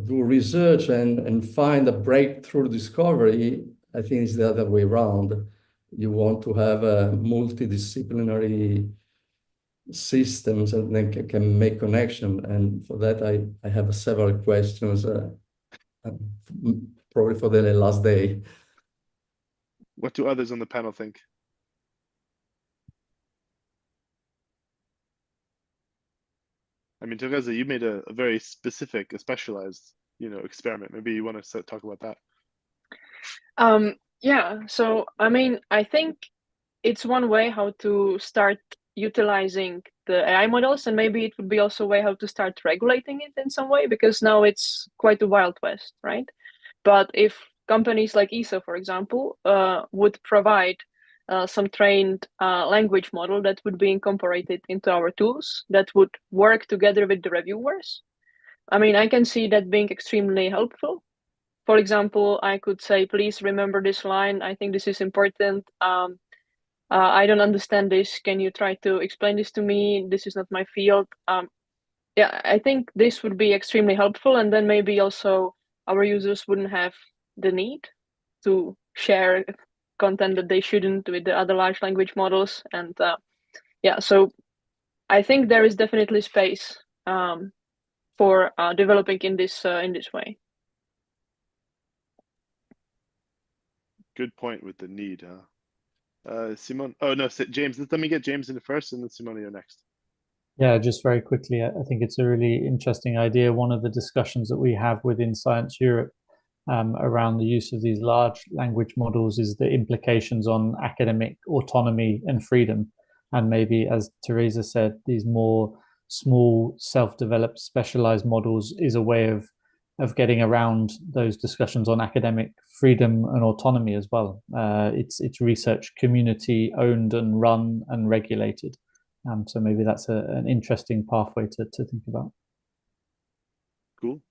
do research and find a breakthrough discovery, I think it's the other way around. You want to have a multidisciplinary systems and then can make connection. And for that, I have several questions, probably for the last day. What do others on the panel think? I mean, Tereza, you made a very specific, a specialized, experiment. Maybe you want to talk about that. Yeah. So, I mean, I think it's one way how to start utilizing the AI models, and maybe it would be also a way how to start regulating it in some way, because now it's quite a wild west, right? But if companies like ESO, for example, would provide some trained language model that would be incorporated into our tools that would work together with the reviewers, I mean, I can see that being extremely helpful. For example, I could say, please remember this line. I think this is important. I don't understand this. Can you try to explain this to me? This is not my field. Yeah, I think this would be extremely helpful. And then maybe also our users wouldn't have the need to share content that they shouldn't with the other large language models. And yeah, so I think there is definitely space for developing in this way. Good point with the need, huh? Simone, oh no, James, let me get James in first, and then Simone, you're next. Yeah, just very quickly, I think it's a really interesting idea. One of the discussions that we have within Science Europe around the use of these large language models is the implications on academic autonomy and freedom. And maybe, as Tereza said, these more small, self-developed, specialized models is a way of getting around those discussions on academic freedom and autonomy as well. It's research community owned and run and regulated. So maybe that's an interesting pathway to think about. Cool.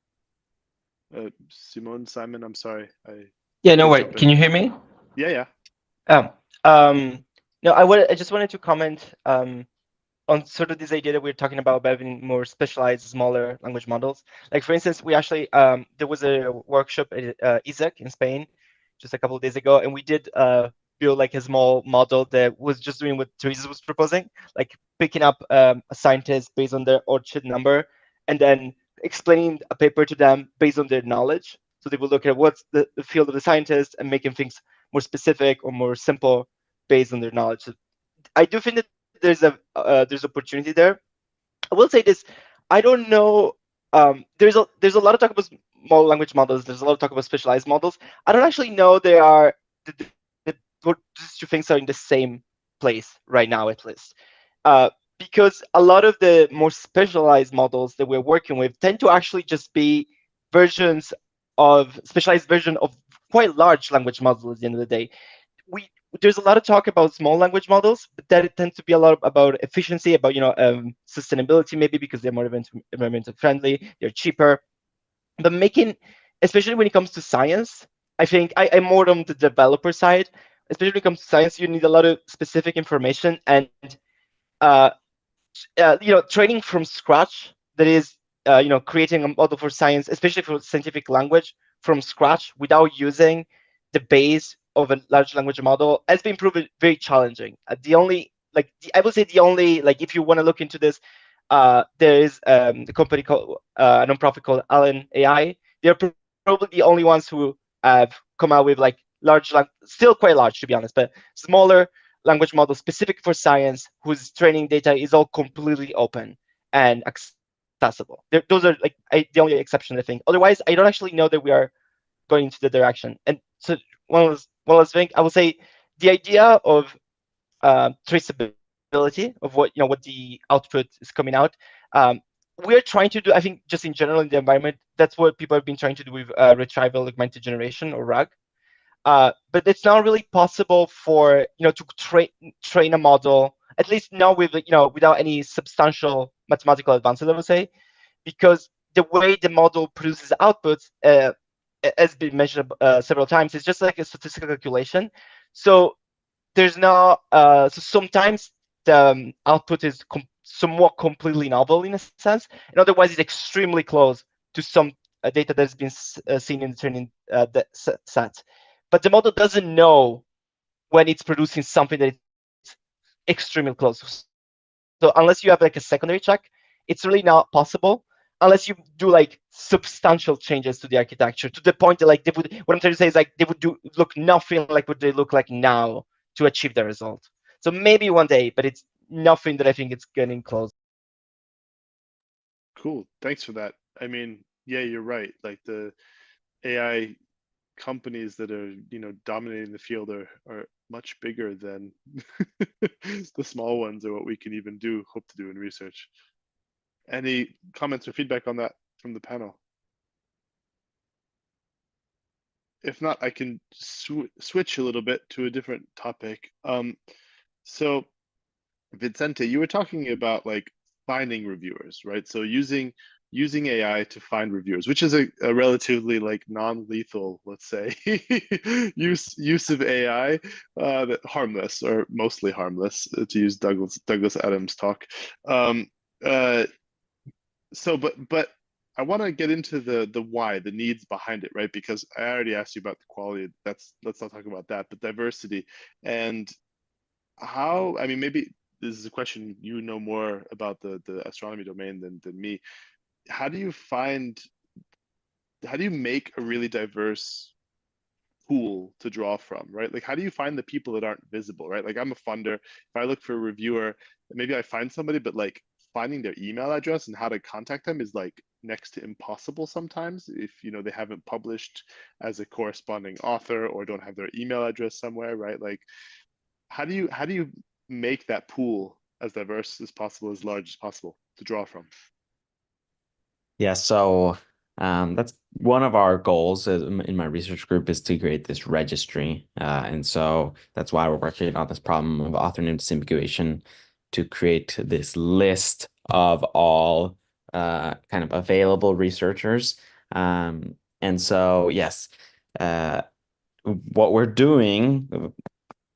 Simone, Simon, I'm sorry. Yeah, no worries. Can you hear me? Yeah. No, I just wanted to comment on sort of this idea that we're talking about having more specialized, smaller language models. Like, for instance, we actually, there was a workshop at ESOC in Spain just a couple of days ago, and we did build like a small model that was just doing what Tereza was proposing, like picking up a scientist based on their Orchid number, and then explaining a paper to them based on their knowledge. So they will look at what's the field of the scientist and making things more specific or more simple based on their knowledge. So I do think that there's opportunity there. I will say this: I don't know. There's a lot of talk about small language models. There's a lot of talk about specialized models. I don't actually know they are these two things are in the same place right now, at least. Because a lot of the more specialized models that we're working with tend to actually just be specialized version of quite large language models at the end of the day. There's a lot of talk about small language models, but that it tends to be a lot about efficiency, about sustainability, maybe because they're more environmental friendly, they're cheaper. But making especially when it comes to science. I think I'm more on the developer side. Especially when it comes to science, you need a lot of specific information, and training from scratch, that is creating a model for science, especially for scientific language from scratch without using the base of a large language model, has been proven very challenging. I would say the only, if you want to look into this, there is a company called a nonprofit called Allen AI. They're probably the only ones who have come out with still quite large, to be honest, but smaller language model specific for science, whose training data is all completely open and accessible. Those are the only exception, I think. Otherwise, I don't actually know that we are going into the direction. And so one last thing, I will say, the idea of traceability of what the output is coming out. We're trying to do, I think, just in general in the environment, that's what people have been trying to do with retrieval augmented generation, or RAG. But it's not really possible for to train a model, at least not with without any substantial mathematical advances, I would say, because the way the model produces outputs has been measured several times. It's just like a statistical calculation. So there's no so sometimes the output is somewhat completely novel in a sense, and otherwise it's extremely close to some data that's been seen in the training set. But the model doesn't know when it's producing something that is extremely close. So unless you have a secondary check, it's really not possible, unless you do substantial changes to the architecture, to the point that what I'm trying to say is they would look nothing like what they look like now to achieve the result. So maybe one day, but it's nothing that I think it's getting close. Cool, thanks for that. I mean, yeah, you're right. The AI companies that are dominating the field are much bigger than the small ones, or what we can even hope to do in research. Any comments or feedback on that from the panel? If not, I can switch a little bit to a different topic. So Vicente, you were talking about finding reviewers, right? So using AI to find reviewers, which is a relatively non-lethal, let's say, use of AI, that harmless, or mostly harmless, to use Douglas Adams' talk. But I want to get into the why, the needs behind it, right? Because I already asked you about the quality. Let's not talk about that, but diversity and how. I mean, maybe this is a question you know more about the astronomy domain than me. How do you make a really diverse pool to draw from, right? How do you find the people that aren't visible, right? I'm a funder. If I look for a reviewer, maybe I find somebody, but finding their email address and how to contact them is next to impossible sometimes, if they haven't published as a corresponding author or don't have their email address somewhere, right? How do you make that pool as diverse as possible, as large as possible to draw from? Yeah, so that's one of our goals in my research group, is to create this registry. And so that's why we're working on this problem of author-name disambiguation, to create this list of all kind of available researchers. And so, yes, what we're doing,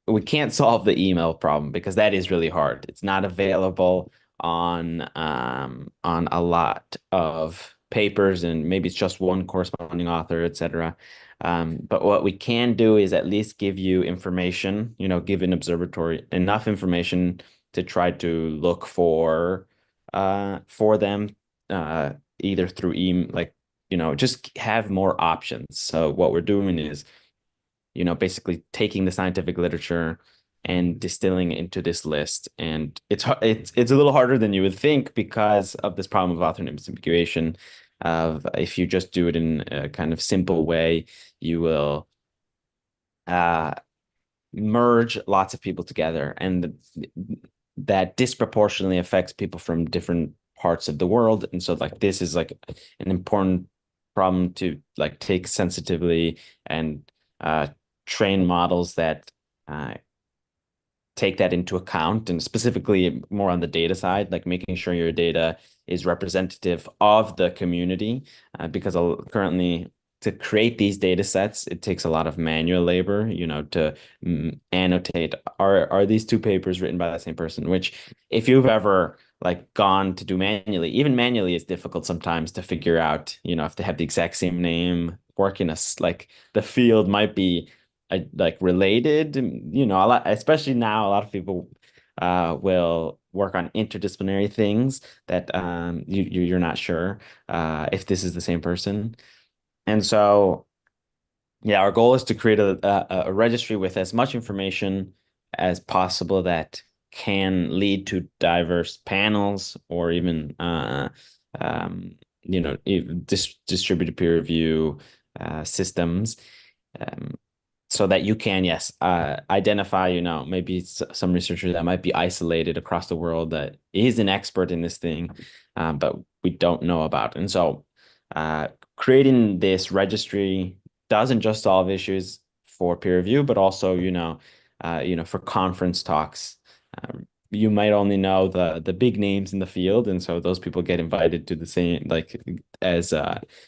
we can't solve the email problem because that is really hard. It's not available on a lot of papers, and maybe it's just one corresponding author, etc. But what we can do is at least give you information, give an observatory enough information to try to look for them, either through email, just have more options. So what we're doing is, basically taking the scientific literature and distilling it into this list. And it's a little harder than you would think because of this problem of author name disambiguation. If you just do it in a kind of simple way, you will merge lots of people together, and that disproportionately affects people from different parts of the world. And so this is an important problem to take sensitively and train models that take that into account, and specifically more on the data side, making sure your data is representative of the community, because currently to create these data sets, it takes a lot of manual labor, to annotate, are these two papers written by the same person? Which, if you've ever like gone to do manually, even manually is difficult sometimes to figure out, if they have the exact same name, work in like the field might be like related, a lot, especially now, a lot of people will work on interdisciplinary things that you're not sure if this is the same person. And so, yeah, our goal is to create a registry with as much information as possible that can lead to diverse panels or even, distributed peer review systems, so that you can, yes, identify, maybe some researcher that might be isolated across the world that is an expert in this thing, but we don't know about. And so creating this registry doesn't just solve issues for peer review, but also, for conference talks. You might only know the big names in the field, and so those people get invited to the same, like as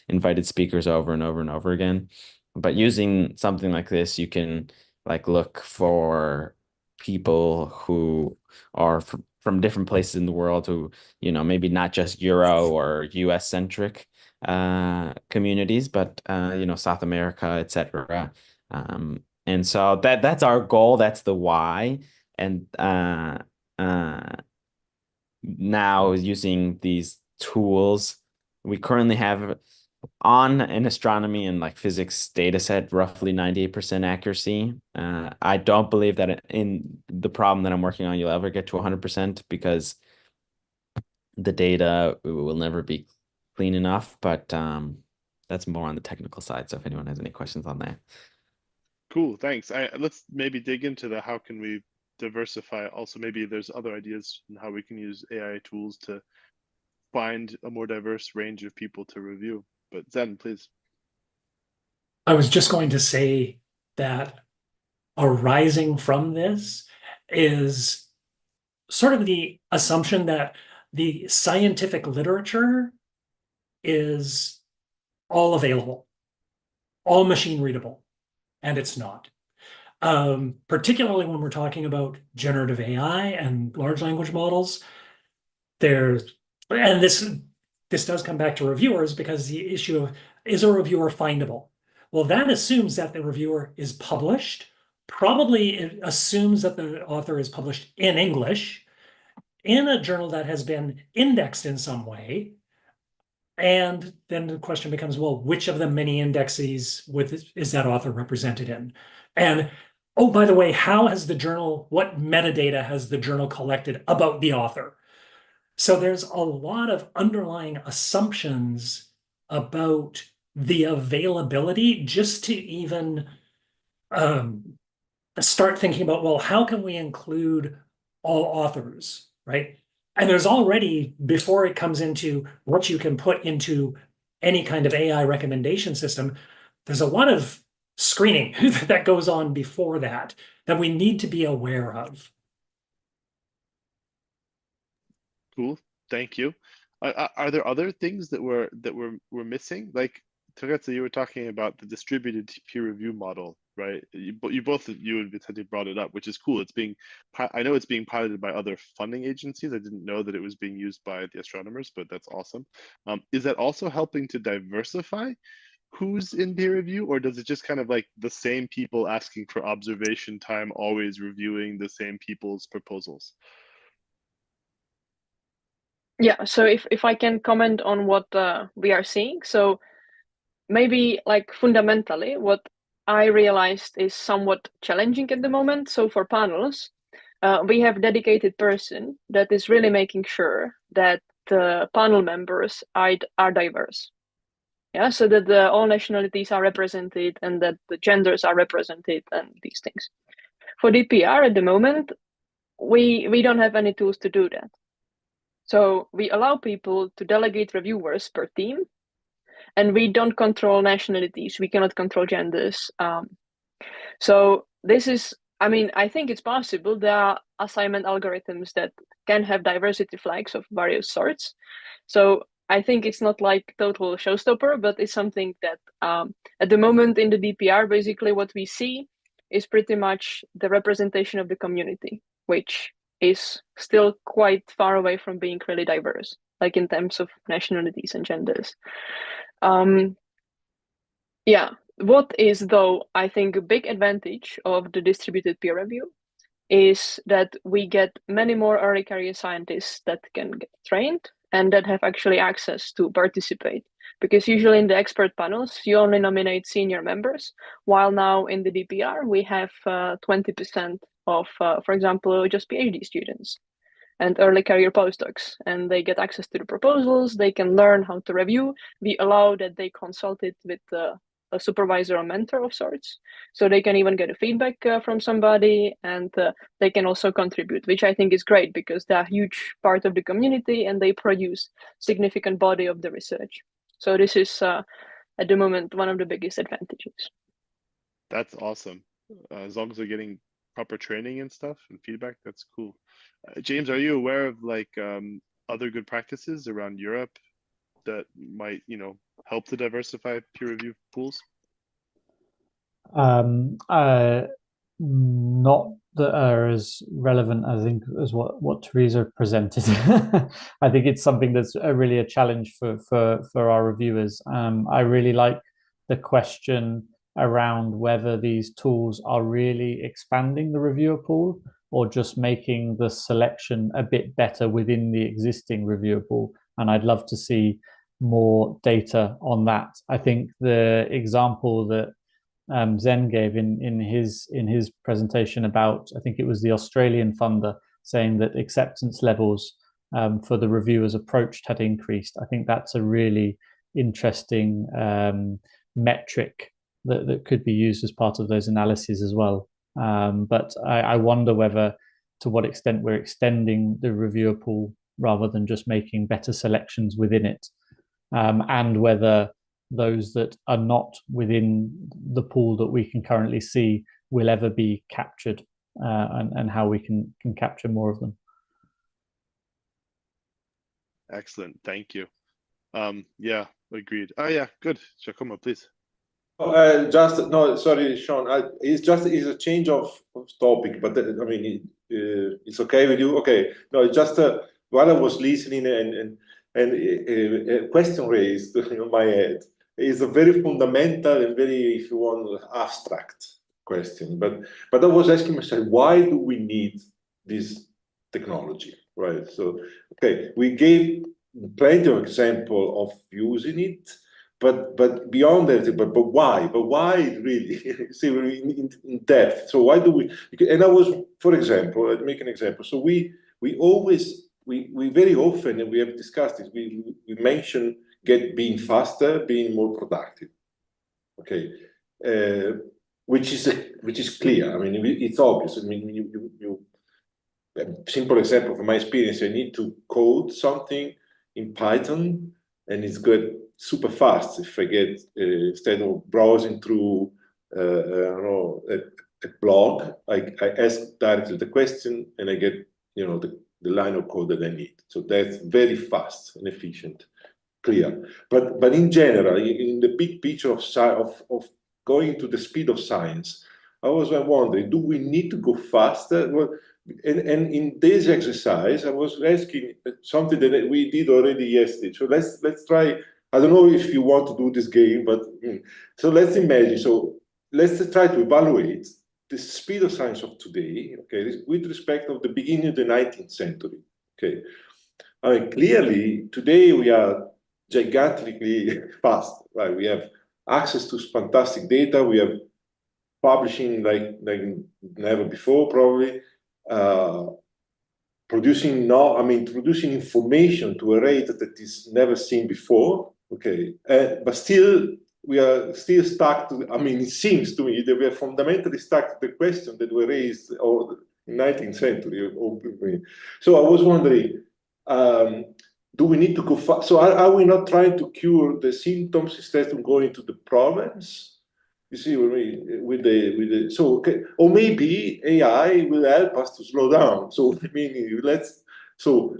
invited speakers over and over and over again. But using something like this, you can like look for people who are from different places in the world who, maybe not just Euro or US centric communities, but South America, etc. And so that's our goal. That's the why. And now using these tools, we currently have on an astronomy and like physics data set roughly 98% accuracy. I don't believe that in the problem that I'm working on, you'll ever get to 100% because the data will never be clean enough, but that's more on the technical side. So if anyone has any questions on that. Cool, thanks. Let's maybe dig into the how can we diversify. Also, maybe there's other ideas on how we can use AI tools to find a more diverse range of people to review. But Zen, please. I was just going to say that arising from this is sort of the assumption that the scientific literature is all available, all machine readable, and it's not. Particularly when we're talking about generative AI and large language models, and this does come back to reviewers, because the issue of, is a reviewer findable? Well, that assumes that the reviewer is published. Probably it assumes that the author is published in English in a journal that has been indexed in some way. And then the question becomes, well, which of the many indexes is that author represented in? And oh, by the way, what metadata has the journal collected about the author? So there's a lot of underlying assumptions about the availability just to even start thinking about, well, how can we include all authors, right? And there's already, before it comes into what you can put into any kind of AI recommendation system, there's a lot of screening that goes on before that we need to be aware of. Cool, thank you. Are there other things that we're missing? Like Tereza, you were talking about the distributed peer review model, right? You and Vicente brought it up, which is cool. I know it's being piloted by other funding agencies. I didn't know that it was being used by the astronomers, but that's awesome. Is that also helping to diversify who's in peer review, or does it just kind of like the same people asking for observation time always reviewing the same people's proposals? Yeah, so if I can comment on what we are seeing, so maybe like fundamentally what I realized is somewhat challenging at the moment. So for panels, we have dedicated person that is really making sure that the panel members are diverse. Yeah, so that all nationalities are represented and that the genders are represented and these things. For DPR at the moment, we don't have any tools to do that. So we allow people to delegate reviewers per team, and we don't control nationalities. We cannot control genders. So this is, I mean, I think it's possible. There are assignment algorithms that can have diversity flags of various sorts. So I think it's not like total showstopper, but it's something that at the moment in the DPR, basically what we see is pretty much the representation of the community, which is still quite far away from being really diverse, like in terms of nationalities and genders. Yeah, what is though, I think, a big advantage of the distributed peer review is that we get many more early career scientists that can get trained and that have actually access to participate. Because usually in the expert panels, you only nominate senior members, while now in the DPR, we have 20% of, for example, just PhD students and early career postdocs, and they get access to the proposals, they can learn how to review. We allow that they consult it with a supervisor or mentor of sorts, so they can even get a feedback from somebody, and they can also contribute, which I think is great because they're a huge part of the community and they produce significant body of the research. So this is at the moment one of the biggest advantages. That's awesome. As long as they're getting proper training and stuff and feedback, that's cool. James, are you aware of like other good practices around Europe that might, help to diversify peer review pools? Not that are as relevant, I think, as what Tereza presented. I think it's something that's really a challenge for our reviewers. I really like the question around whether these tools are really expanding the reviewer pool or just making the selection a bit better within the existing reviewer pool. And I'd love to see more data on that. I think the example that Zen gave in his presentation about, I think it was the Australian funder, saying that acceptance levels for the reviewers approached had increased. I think that's a really interesting metric that could be used as part of those analyses as well. But I wonder whether, to what extent we're extending the reviewer pool rather than just making better selections within it, and whether those that are not within the pool that we can currently see will ever be captured, and how we can capture more of them. Excellent, thank you. Yeah, agreed. Oh yeah, good. Giacomo, please. No, sorry, Sean. It's a change of topic, but I mean, it's okay with you. Okay, no, it's just while I was listening and a question raised in my head. Is a very fundamental and very, if you want, abstract question. But I was asking myself, why do we need this technology, right? So, okay, we gave plenty of example of using it, but beyond that, but why? But why really? See, we're in depth. So why do we? And I was, for example, I'd make an example. So we very often, and we have discussed this, we mention being faster, being more productive. Okay, which is clear. I mean, it's obvious. I mean, you simple example from my experience. I need to code something in Python, and it's good super fast. If I get instead of browsing through I don't know, a blog, I ask directly the question, and I get the line of code that I need. So that's very fast and efficient. Clear, but in general, in the big picture of going to the speed of science, I was wondering, do we need to go faster? Well, and in this exercise, I was asking something that we did already yesterday. So let's try. I don't know if you want to do this game, but so let's imagine. So let's try to evaluate the speed of science of today. Okay, with respect of the beginning of the 19th century. Okay, I mean clearly today we are gigantically fast, right? We have access to fantastic data. We have publishing like never before, probably. Producing information to a rate that is never seen before. Okay, but still we are still stuck to. I mean, it seems to me that we are fundamentally stuck to the question that were raised in the 19th century. So I was wondering. Do we need to go fast? So are we not trying to cure the symptoms instead of going to the problems? You see, with the so okay, or maybe AI will help us to slow down. So I mean, let's So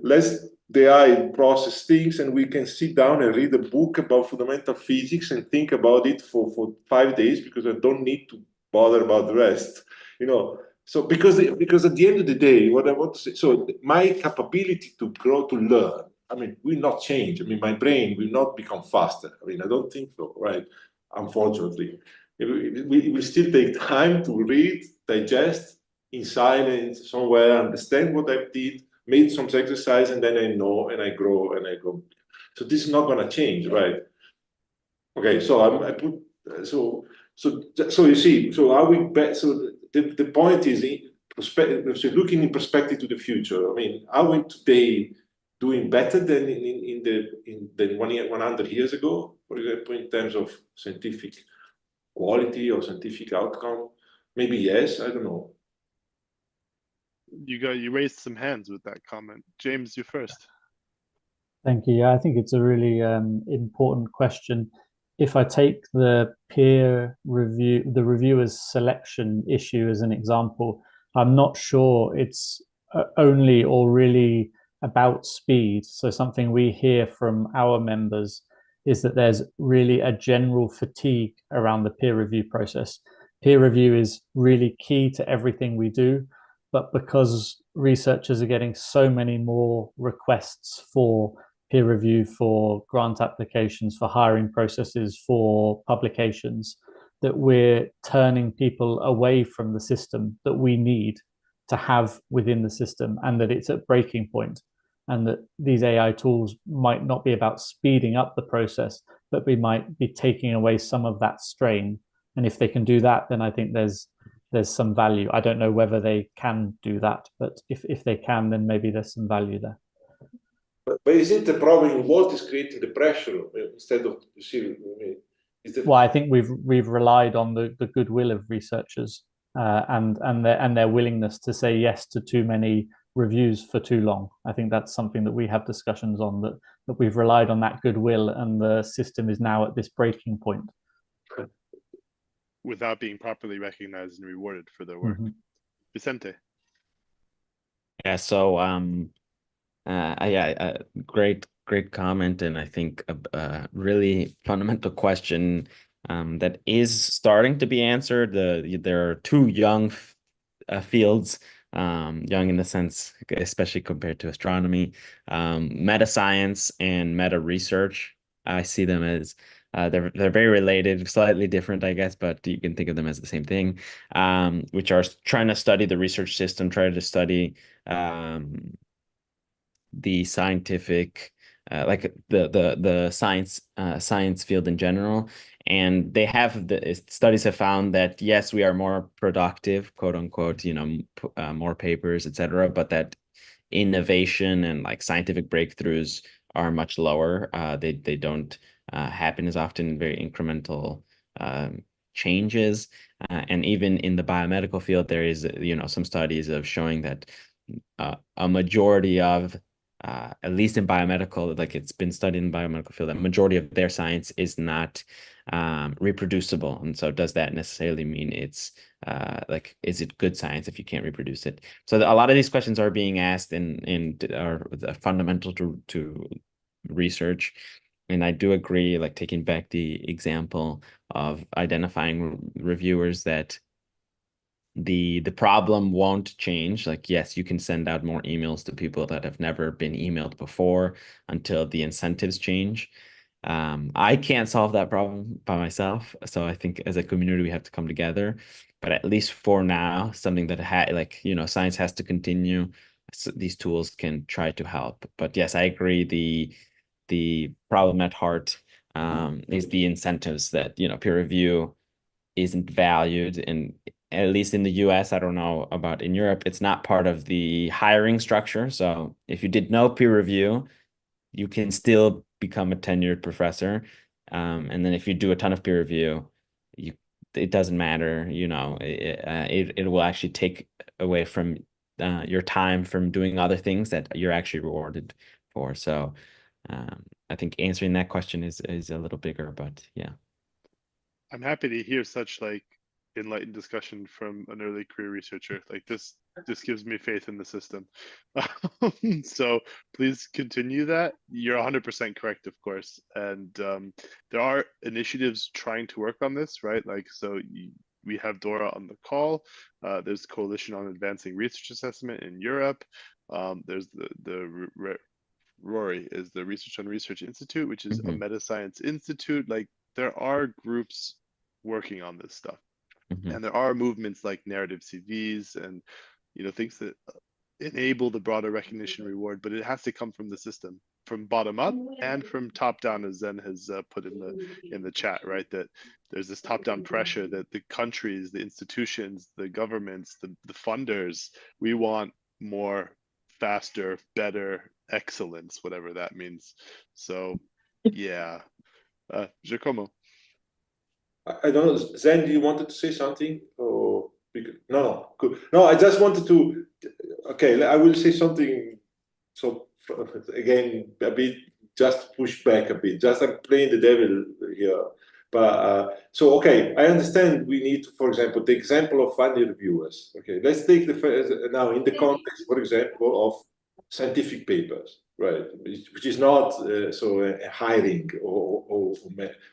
the AI process things, and we can sit down and read a book about fundamental physics and think about it for 5 days, because I don't need to bother about the rest, you know. So because at the end of the day, what I want to say, so my capability to grow, to learn, I mean, will not change. I mean, my brain will not become faster. I mean, I don't think so, right? Unfortunately, it will still take time to read, digest in silence somewhere, understand what I did, made some exercise, and then I know, and I grow, and I go. So this is not going to change, right? Okay, so I put so you see, so are we back? So the point is, so looking in perspective to the future. I mean, are we today doing better than than 100 years ago, for example, in terms of scientific quality or scientific outcome? Maybe yes, I don't know. You raised some hands with that comment. James, you first. Thank you. Yeah, I think it's a really important question. If I take the peer review, the reviewer's selection issue as an example, I'm not sure it's only or really about speed. So something we hear from our members is that there's really a general fatigue around the peer review process. Peer review is really key to everything we do, but because researchers are getting so many more requests for peer review, for grant applications, for hiring processes, for publications, that we're turning people away from the system that we need to have within the system, and that it's at breaking point, and that these AI tools might not be about speeding up the process, but we might be taking away some of that strain. And if they can do that, then I think there's some value. I don't know whether they can do that, but if they can, then maybe there's some value there. But isn't the problem what is creating the pressure instead of Well, I think we've relied on the goodwill of researchers and their willingness to say yes to too many reviews for too long. I think that's something that we have discussions on, that we've relied on that goodwill, and the system is now at this breaking point. Without being properly recognized and rewarded for their work. Vicente. Yeah, so great comment, and I think a really fundamental question that is starting to be answered. There are two young fields, young in the sense, especially compared to astronomy, meta science and meta research. I see them as they're very related, slightly different, I guess, but you can think of them as the same thing, which are trying to study the research system, trying to study the scientific, like the science field in general. And they have, the studies have found that yes, we are more productive, quote unquote, more papers, etc., but that innovation and like scientific breakthroughs are much lower. They don't happen as often, very incremental changes. And even in the biomedical field, there is some studies of showing that a majority of at least in biomedical, like it's been studied in the biomedical field, that majority of their science is not reproducible. And so does that necessarily mean it's like, is it good science if you can't reproduce it? So a lot of these questions are being asked and are fundamental to research. And I do agree, like taking back the example of identifying reviewers, that the problem won't change. Like, yes, you can send out more emails to people that have never been emailed before until the incentives change. I can't solve that problem by myself. So I think as a community, we have to come together. But at least for now, something that science has to continue. So these tools can try to help. But yes, I agree. The problem at heart is the incentives that, peer review isn't valued. And at least in the US, I don't know about in Europe, it's not part of the hiring structure. So if you did no peer review, you can still become a tenured professor. And then if you do a ton of peer review, it doesn't matter, it will actually take away from your time from doing other things that you're actually rewarded for. So I think answering that question is a little bigger, but yeah. I'm happy to hear such like enlightened discussion from an early career researcher. Like this just gives me faith in the system. So please continue that. You're 100% correct, of course. And there are initiatives trying to work on this, right? Like, so we have Dora on the call. There's Coalition on Advancing Research Assessment in Europe. There's the Rory is the Research on Research Institute, which is a meta science institute. Like, there are groups working on this stuff. And there are movements like narrative CVs and, you know, things that enable the broader recognition reward, but it has to come from the system, from bottom up and from top down, as Zen has put in the chat, right? That there's this top down pressure that the countries, the institutions, the governments, the funders, we want more, faster, better, excellence, whatever that means. So yeah, Giacomo. I don't know, Zen, do you wanted to say something? Or no, good. No, I just wanted to. Okay, I will say something. So again, a bit, just push back a bit. Just I'm playing the devil here. But so okay, I understand. We need to, for example, the example of funding reviewers. Okay, let's take the now in the context, for example, of scientific papers. Right, which is not a hiring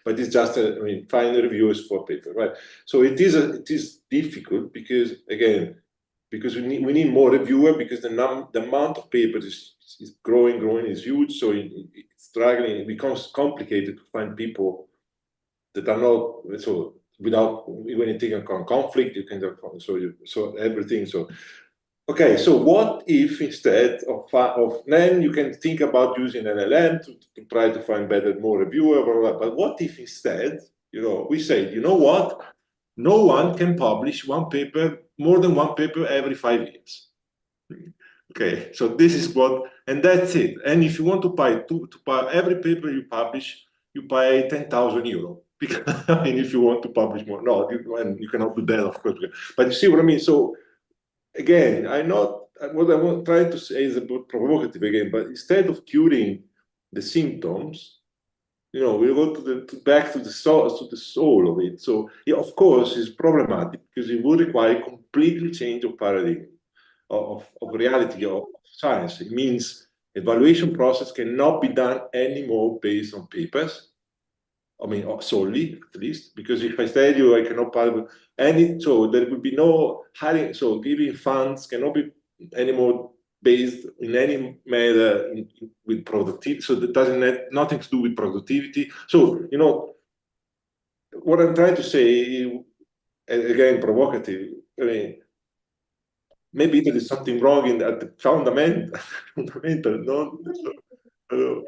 but it's just I mean, find reviewers for paper, right? So it is difficult because again, because we need more reviewer because the amount of papers is growing, is huge. So it's struggling. It becomes complicated to find people that are not so without even anything on conflict. You can so everything so. Okay, so what if instead of then you can think about using LLM to try to find better, more reviewer, blah, blah, blah. But what if instead, you know, we say, you know what, no one can publish more than one paper every 5 years. Okay, so this is what, and that's it. And if you want to buy every paper you publish, you pay 10,000 euro. Because I mean, if you want to publish more, no, you cannot do that, of course. But you see what I mean? So. Again, what I want try to say is a bit provocative again, but instead of curing the symptoms, you know, we go back to the soul of it. So yeah, of course, it's problematic because it would require completely change of paradigm of reality of science. It means evaluation process cannot be done anymore based on papers. I mean, solely, at least, because if I tell you I cannot publish any, so there will be no hiring, so giving funds cannot be anymore based in any manner with productivity. So that doesn't have nothing to do with productivity. So, you know, what I'm trying to say, again, provocative, I mean, maybe there is something wrong at the fundamental, no? So,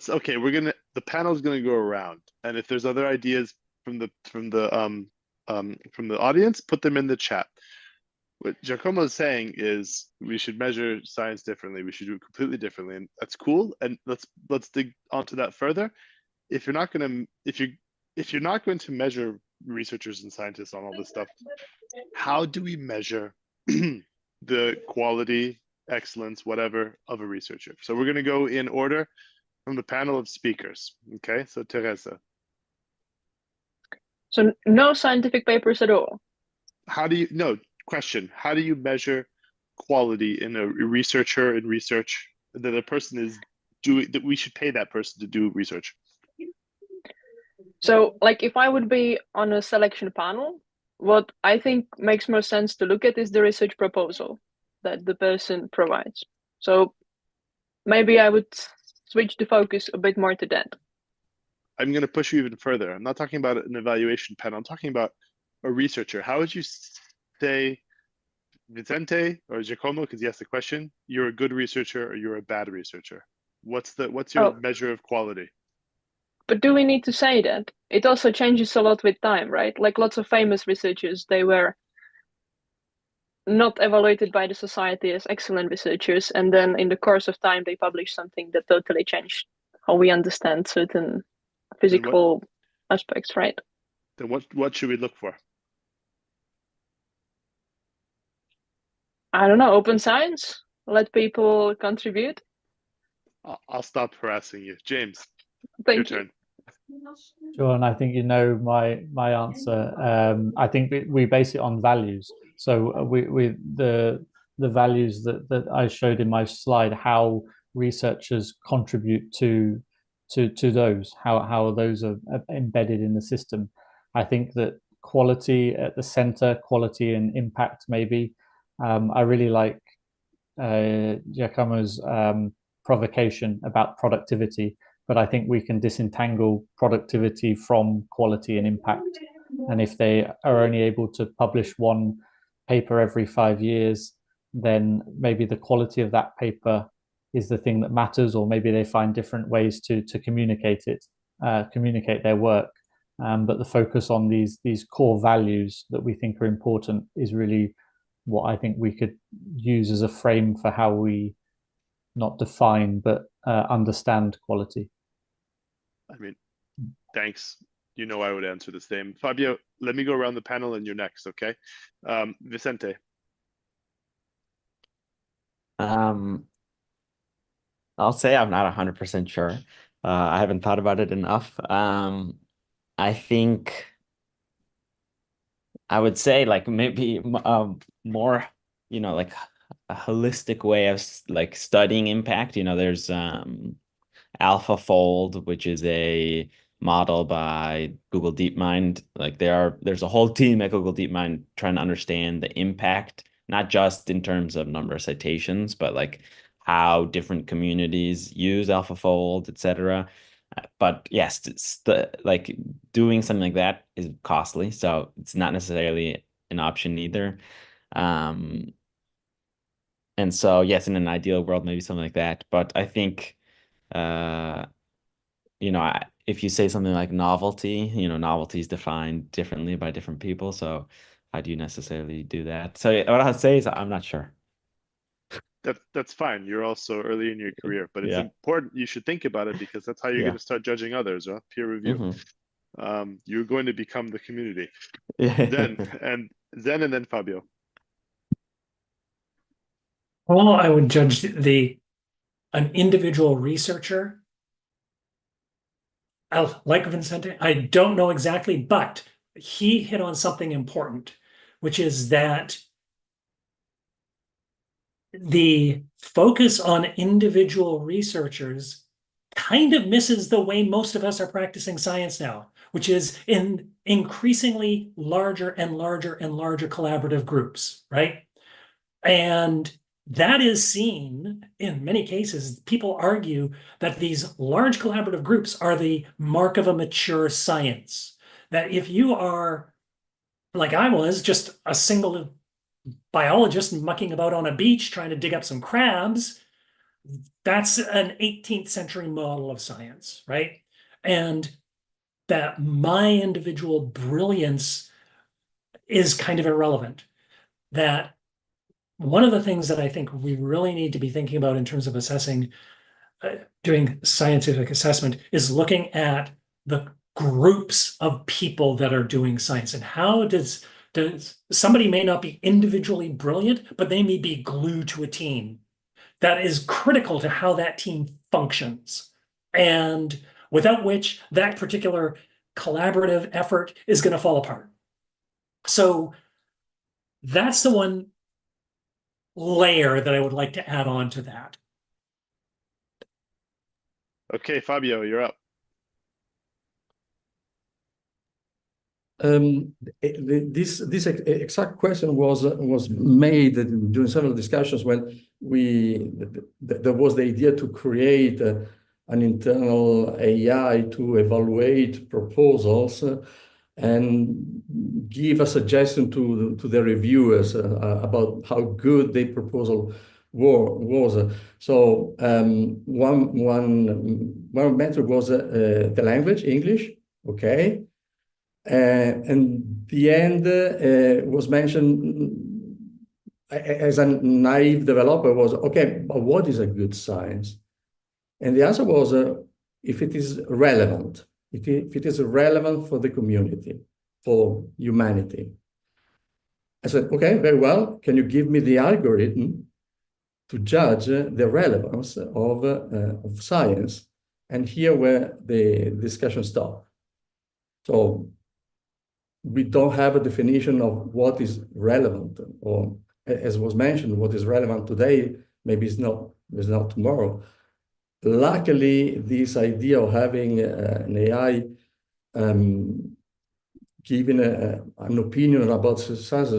okay, the panel is gonna go around, and if there's other ideas from the audience, put them in the chat. What Giacomo is saying is we should measure science differently. We should do it completely differently, and that's cool. And let's dig onto that further. If you're not going to measure researchers and scientists on all this stuff, how do we measure the quality, excellence, whatever, of a researcher? So we're going to go in order from the panel of speakers. Okay, so Tereza. So no scientific papers at all. How do you measure quality in a researcher in research that a person is doing, that we should pay that person to do research? So like if I would be on a selection panel, what I think makes more sense to look at is the research proposal that the person provides. So maybe I would switch the focus a bit more to that. I'm going to push you even further. I'm not talking about an evaluation panel. I'm talking about a researcher. How would you say, Vicente or Giacomo, because you asked the question, you're a good researcher or you're a bad researcher? What's your measure of quality? But do we need to say that? It also changes a lot with time, right? Like lots of famous researchers, they were not evaluated by the society as excellent researchers, and then in the course of time they published something that totally changed how we understand certain physical aspects, right? Then what should we look for? I don't know, open science, let people contribute. I'll stop harassing you. James, Thank your you. turn. Sure, and I think you know my answer. I think we base it on values. So the values that I showed in my slide, how researchers contribute to those, how those are embedded in the system. I think that quality at the center, quality and impact maybe. I really like Giacomo's provocation about productivity, but I think we can disentangle productivity from quality and impact. And if they are only able to publish one paper every 5 years, then maybe the quality of that paper is the thing that matters, or maybe they find different ways to communicate it, communicate their work. But the focus on these core values that we think are important is really what I think we could use as a frame for how we not define, but understand quality. I mean, thanks. You know I would answer the same. Fabio, let me go around the panel and you're next, okay? Vicente. I'll say I'm not 100% sure. I haven't thought about it enough. I think I would say like maybe more, like a holistic way of like studying impact. There's AlphaFold, which is a model by Google DeepMind. Like there's a whole team at Google DeepMind trying to understand the impact, not just in terms of number of citations, but like how different communities use AlphaFold, etc. But yes, like doing something like that is costly, so it's not necessarily an option either. And so yes, in an ideal world, maybe something like that. But I think if you say something like novelty, novelty is defined differently by different people. So how do you necessarily do that? So what I'll say is I'm not sure. That's fine. You're also early in your career, but it's important. You should think about it, because that's how you're going to start judging others, huh? Peer review. You're going to become the community. Zen and then Fabio. Well, I would judge an individual researcher. Like Vicente, I don't know exactly, but he hit on something important, which is that the focus on individual researchers kind of misses the way most of us are practicing science now, which is in increasingly larger and larger and larger collaborative groups, right? And that is seen in many cases. People argue that these large collaborative groups are the mark of a mature science. That if you are, like I was, just a single biologist mucking about on a beach trying to dig up some crabs, that's an 18th century model of science, right? And that my individual brilliance is kind of irrelevant. That one of the things that I think we really need to be thinking about in terms of assessing, doing scientific assessment, is looking at the groups of people that are doing science, and how does somebody may not be individually brilliant, but they may be glue to a team that is critical to how that team functions, and without which that particular collaborative effort is going to fall apart. So that's the one layer that I would like to add on to that. Okay, Fabio, you're up. This exact question was made during several discussions when there was the idea to create an internal AI to evaluate proposals and give a suggestion to the reviewers about how good the proposal was. So one method was the language, English, okay. And the end was mentioned as a naive developer was, okay, but what is a good science? And the answer was, if it is relevant, if it is relevant for the community, for humanity. I said, okay, very well. Can you give me the algorithm to judge the relevance of science? And here where the discussion stopped. So we don't have a definition of what is relevant, or as was mentioned, what is relevant today maybe is not tomorrow. Luckily, this idea of having an AI giving an opinion about success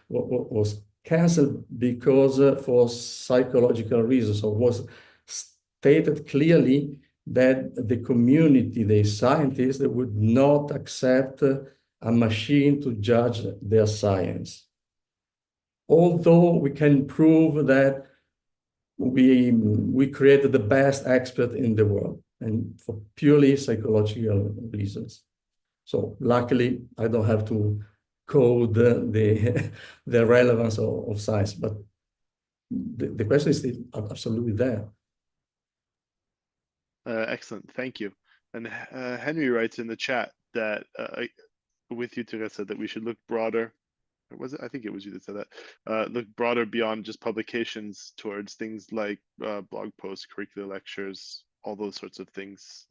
was cancelled because for psychological reasons. So it was stated clearly that the community, the scientists, would not accept a machine to judge their science. Although we can prove that we created the best expert in the world, and for purely psychological reasons. So luckily, I don't have to code the relevance of science, but the question is still absolutely there. Excellent, thank you. And Henry writes in the chat that with you, Teresa, that we should look broader. Or was it? I think it was you that said that. Look broader beyond just publications towards things like blog posts, curricular lectures, all those sorts of things.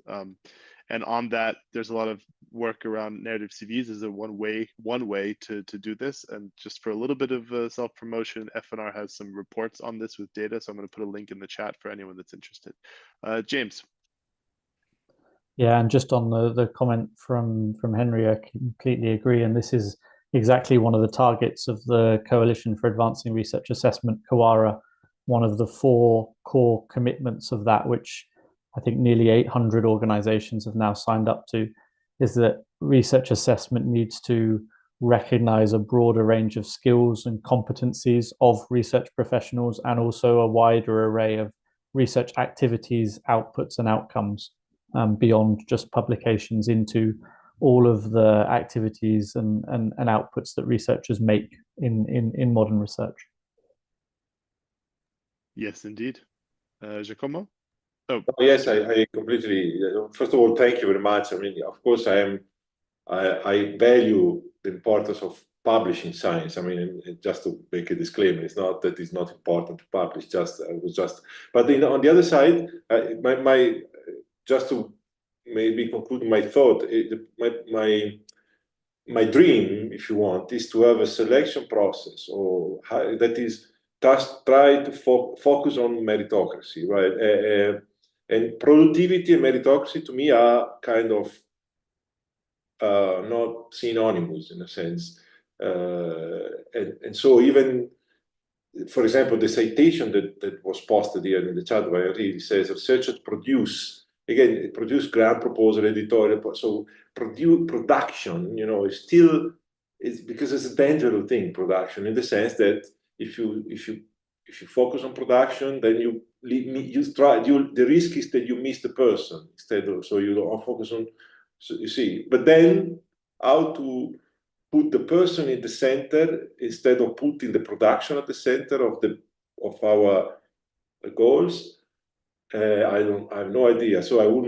And on that, there's a lot of work around narrative CVs as a one way to do this. And just for a little bit of self-promotion, FNR has some reports on this with data. So I'm going to put a link in the chat for anyone that's interested. James. Yeah, and just on the comment from Henry, I completely agree. And this is exactly one of the targets of the Coalition for Advancing Research Assessment, COARA, one of the 4 core commitments of that, which I think nearly 800 organizations have now signed up to, is that research assessment needs to recognize a broader range of skills and competencies of research professionals, and also a wider array of research activities, outputs, and outcomes beyond just publications, into all of the activities and outputs that researchers make in modern research. Yes, indeed. Giacomo? Oh, yes, I completely. First of all, thank you very much. I mean, of course, I value the importance of publishing science. I mean, just to make a disclaimer, it's not that it's not important to publish. But on the other side, just to maybe conclude my thought, my dream, if you want, is to have a selection process, or that is just try to focus on meritocracy, right? And productivity and meritocracy to me are kind of not synonymous in a sense. And so even, for example, the citation that was posted here in the chat by Henry says researchers produce grant proposal, editorial. So production, you know, is still, because it's a dangerous thing, production, in the sense that if you focus on production, then the risk is that you miss the person instead of, so you don't focus on, so you see. But then how to put the person in the center instead of putting the production at the center of our goals, I have no idea. So I have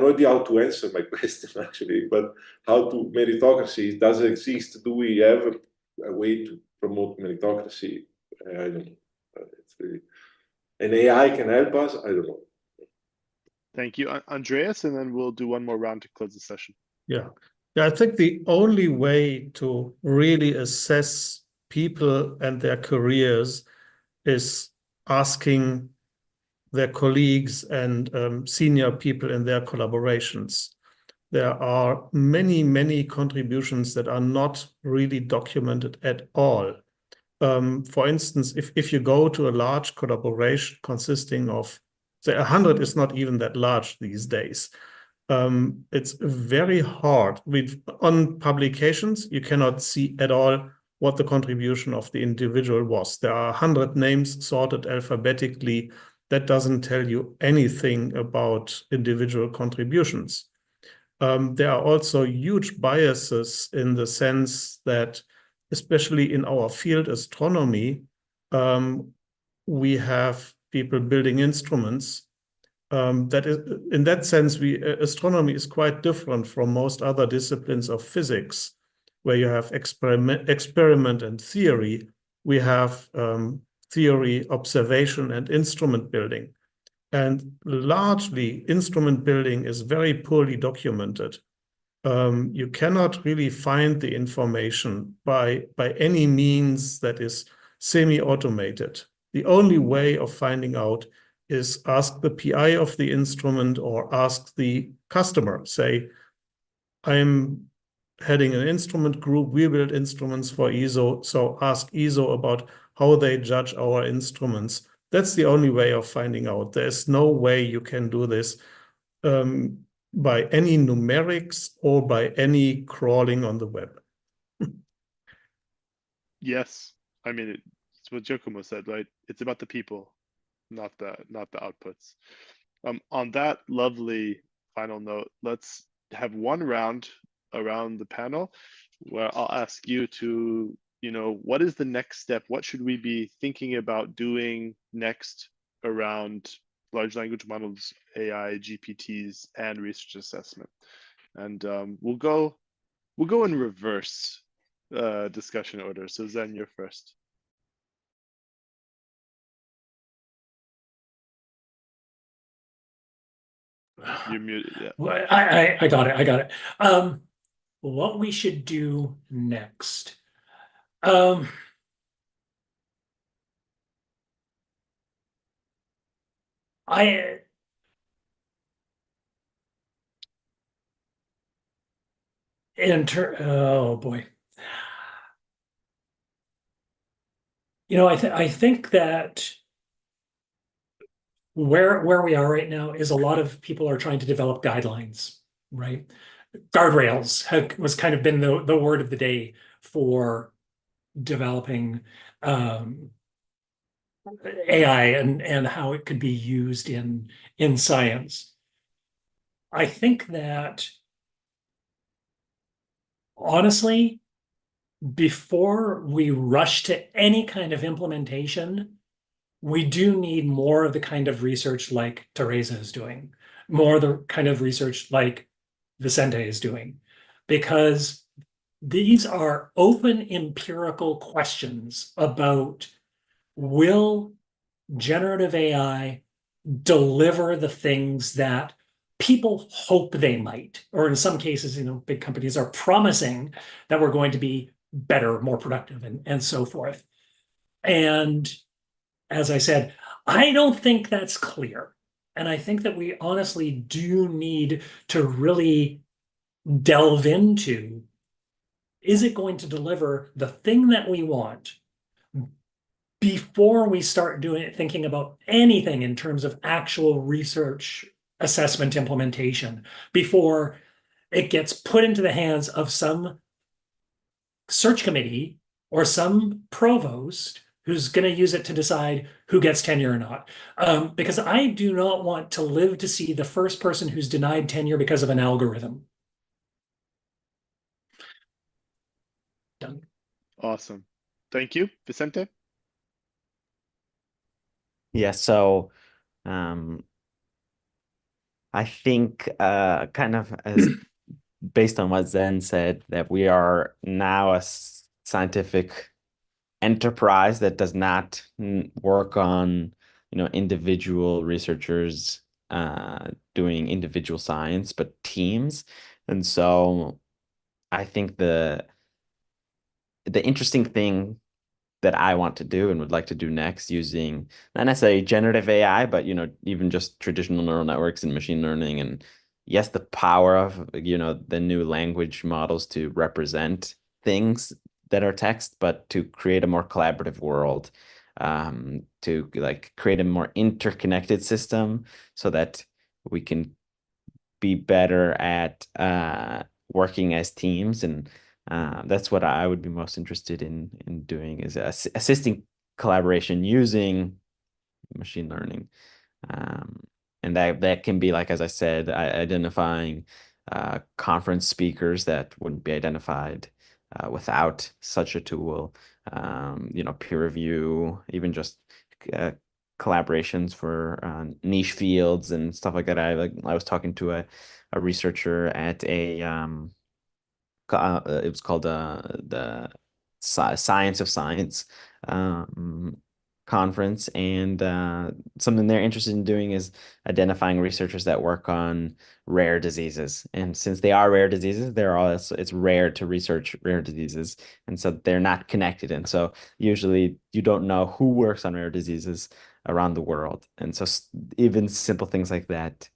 no idea how to answer my question actually, but how to meritocracy doesn't exist. Do we have a way to promote meritocracy? I don't know. It's really, and AI can help us. I don't know. Thank you, Andreas, and then we'll do one more round to close the session. Yeah, I think the only way to really assess people and their careers is asking their colleagues and senior people in their collaborations. There are many, many contributions that are not really documented at all. For instance, if you go to a large collaboration consisting of, say, 100 is not even that large these days. It's very hard. On publications, you cannot see at all what the contribution of the individual was. There are 100 names sorted alphabetically. That doesn't tell you anything about individual contributions. There are also huge biases in the sense that, especially in our field, astronomy, we have people building instruments. That is, in that sense, astronomy is quite different from most other disciplines of physics, where you have experiment and theory. We have theory, observation, and instrument building. And largely, instrument building is very poorly documented. You cannot really find the information by any means that is semi-automated. The only way of finding out is ask the PI of the instrument or ask the customer. Say, I'm heading an instrument group, we build instruments for ESO, so ask ESO about how they judge our instruments. That's the only way of finding out. There's no way you can do this by any numerics or by any crawling on the web. Yes, I mean it's what Giacomo said, right? It's about the people, not the outputs. On that lovely final note, let's have one round around the panel where I'll ask you to, what is the next step? What should we be thinking about doing next around large language models, AI, GPTs, and research assessment? And we'll go in reverse discussion order. So Zen, you're first. You're muted. Yeah. Well, I got it. What we should do next. Oh boy. I think that where we are right now is a lot of people are trying to develop guidelines, right? Guardrails was kind of been the word of the day for developing AI and how it could be used in science. I think that honestly, before we rush to any kind of implementation, we do need more of the kind of research like Tereza is doing, more of the kind of research like Vicente is doing, because these are open empirical questions about, will generative AI deliver the things that people hope they might, or in some cases, big companies are promising that we're going to be better, more productive, and so forth. And as I said, I don't think that's clear. And I think that we honestly do need to really delve into, is it going to deliver the thing that we want before we start thinking about anything in terms of actual research, assessment, implementation, before it gets put into the hands of some search committee or some provost who's going to use it to decide who gets tenure or not. Because I do not want to live to see the first person who's denied tenure because of an algorithm. Done. Awesome. Thank you. Vicente? Yeah, so I think kind of as based on what Zen said, that we are now a scientific enterprise that does not work on individual researchers doing individual science, but teams. And so I think the interesting thing that I want to do and would like to do next, using not necessarily generative AI, but even just traditional neural networks and machine learning, and yes, the power of the new language models to represent things that are text, but to create a more collaborative world, to create a more interconnected system so that we can be better at working as teams. And that's what I would be most interested in doing, is assisting collaboration using machine learning. And that can be, like, as I said, identifying conference speakers that wouldn't be identified without such a tool, peer review, even just collaborations for niche fields and stuff like that. I was talking to a researcher at a it was called the Science of Science conference, and something they're interested in doing is identifying researchers that work on rare diseases. And since they are rare diseases, it's rare to research rare diseases, and so they're not connected. And so usually you don't know who works on rare diseases around the world. And so even simple things like that,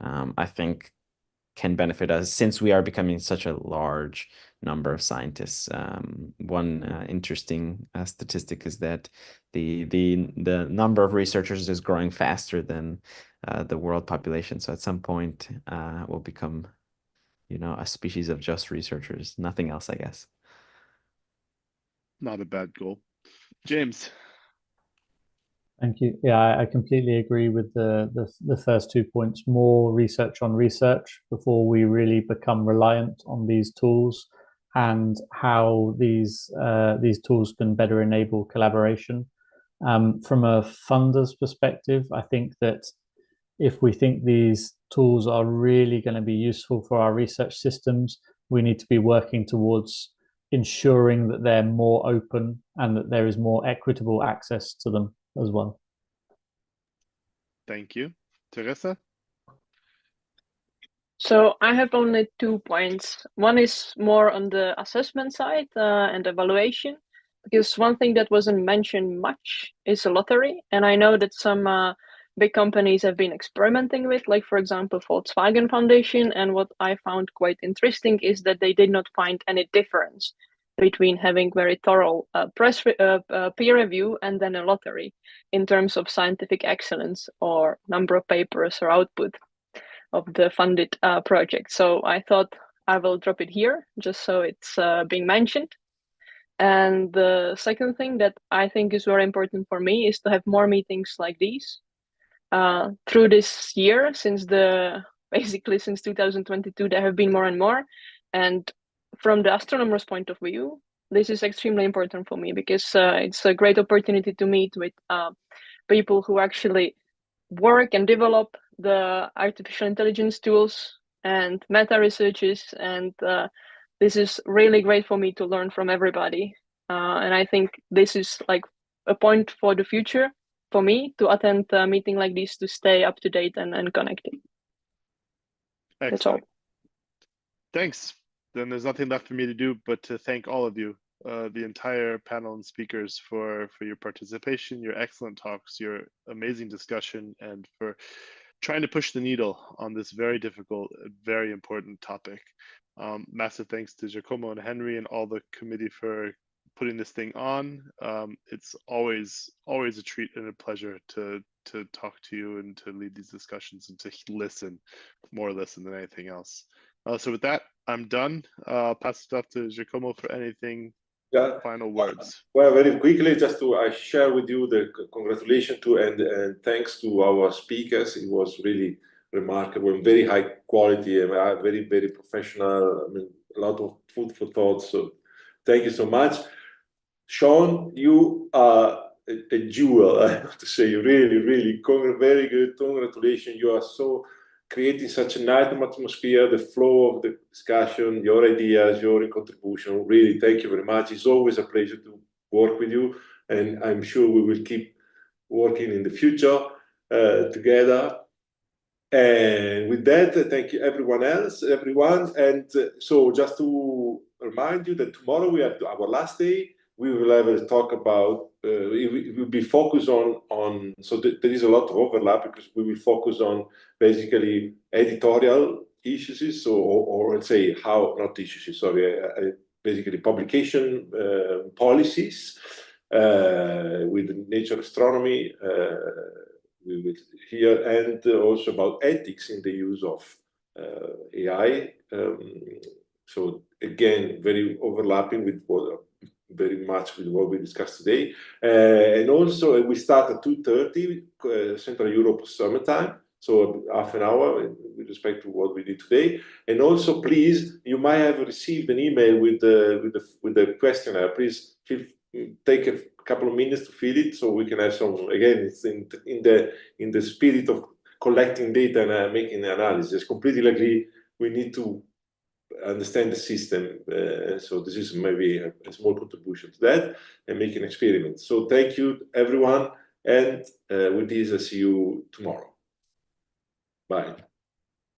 I think, can benefit us since we are becoming such a large number of scientists. One interesting statistic is that the number of researchers is growing faster than the world population. So at some point, we'll become, a species of just researchers, nothing else, I guess. Not a bad goal. James. Thank you. Yeah, I completely agree with the first 2 points. More research on research before we really become reliant on these tools, and how these tools can better enable collaboration. From a funder's perspective, I think that if we think these tools are really going to be useful for our research systems, we need to be working towards ensuring that they're more open and that there is more equitable access to them as well. Thank you. Tereza? So I have only 2 points. One is more on the assessment side and evaluation, because one thing that wasn't mentioned much is a lottery. And I know that some big companies have been experimenting with, like, for example, Volkswagen Foundation. And what I found quite interesting is that they did not find any difference between having very thorough peer review and then a lottery in terms of scientific excellence or number of papers or output of the funded project. So I thought I will drop it here just so it's being mentioned. And the second thing that I think is very important for me is to have more meetings like these through this year. Basically since 2022, there have been more and more. And from the astronomer's point of view, this is extremely important for me, because it's a great opportunity to meet with people who actually work and develop the artificial intelligence tools and meta researches. And this is really great for me to learn from everybody. And I think this is like a point for the future for me to attend a meeting like this to stay up to date and connected. Excellent. That's all. Thanks. Then there's nothing left for me to do but to thank all of you, the entire panel and speakers, for your participation, your excellent talks, your amazing discussion, and for trying to push the needle on this very difficult, very important topic. Massive thanks to Giacomo and Henry and all the committee for putting this thing on. It's always a treat and a pleasure to talk to you and to lead these discussions and to listen than anything else. So with that, I'm done. I'll pass it off to Giacomo for anything. Yeah. Final words. Well, very quickly, just to share with you the congratulations to and thanks to our speakers. It was really remarkable and very high quality and very, very professional. I mean, a lot of food for thought. So thank you so much. Sean, you are a jewel, I have to say. Really, really, very good. Congratulations. You are so creating such a nice atmosphere, the flow of the discussion, your ideas, your contribution. Really, thank you very much. It's always a pleasure to work with you, and I'm sure we will keep working in the future together. And with that, thank you everyone. And so just to remind you that tomorrow we have our last day. We will have a talk about, it will be focused on so there is a lot of overlap, because we will focus on basically editorial issues, so, or let's say not issues, sorry, basically publication policies with Nature Astronomy, we will hear, and also about ethics in the use of AI. So again, very overlapping with very much with what we discussed today. And also we start at 2:30 Central Europe Summer Time, so half an hour with respect to what we did today. And also, please, you might have received an email with the questionnaire. Please take a couple of minutes to fill it, so we can have some. Again, it's in the spirit of collecting data and making analysis. Completely agree. We need to understand the system. So this is maybe a small contribution to that, and make an experiment. So thank you, everyone. And with this, I see you tomorrow. Bye.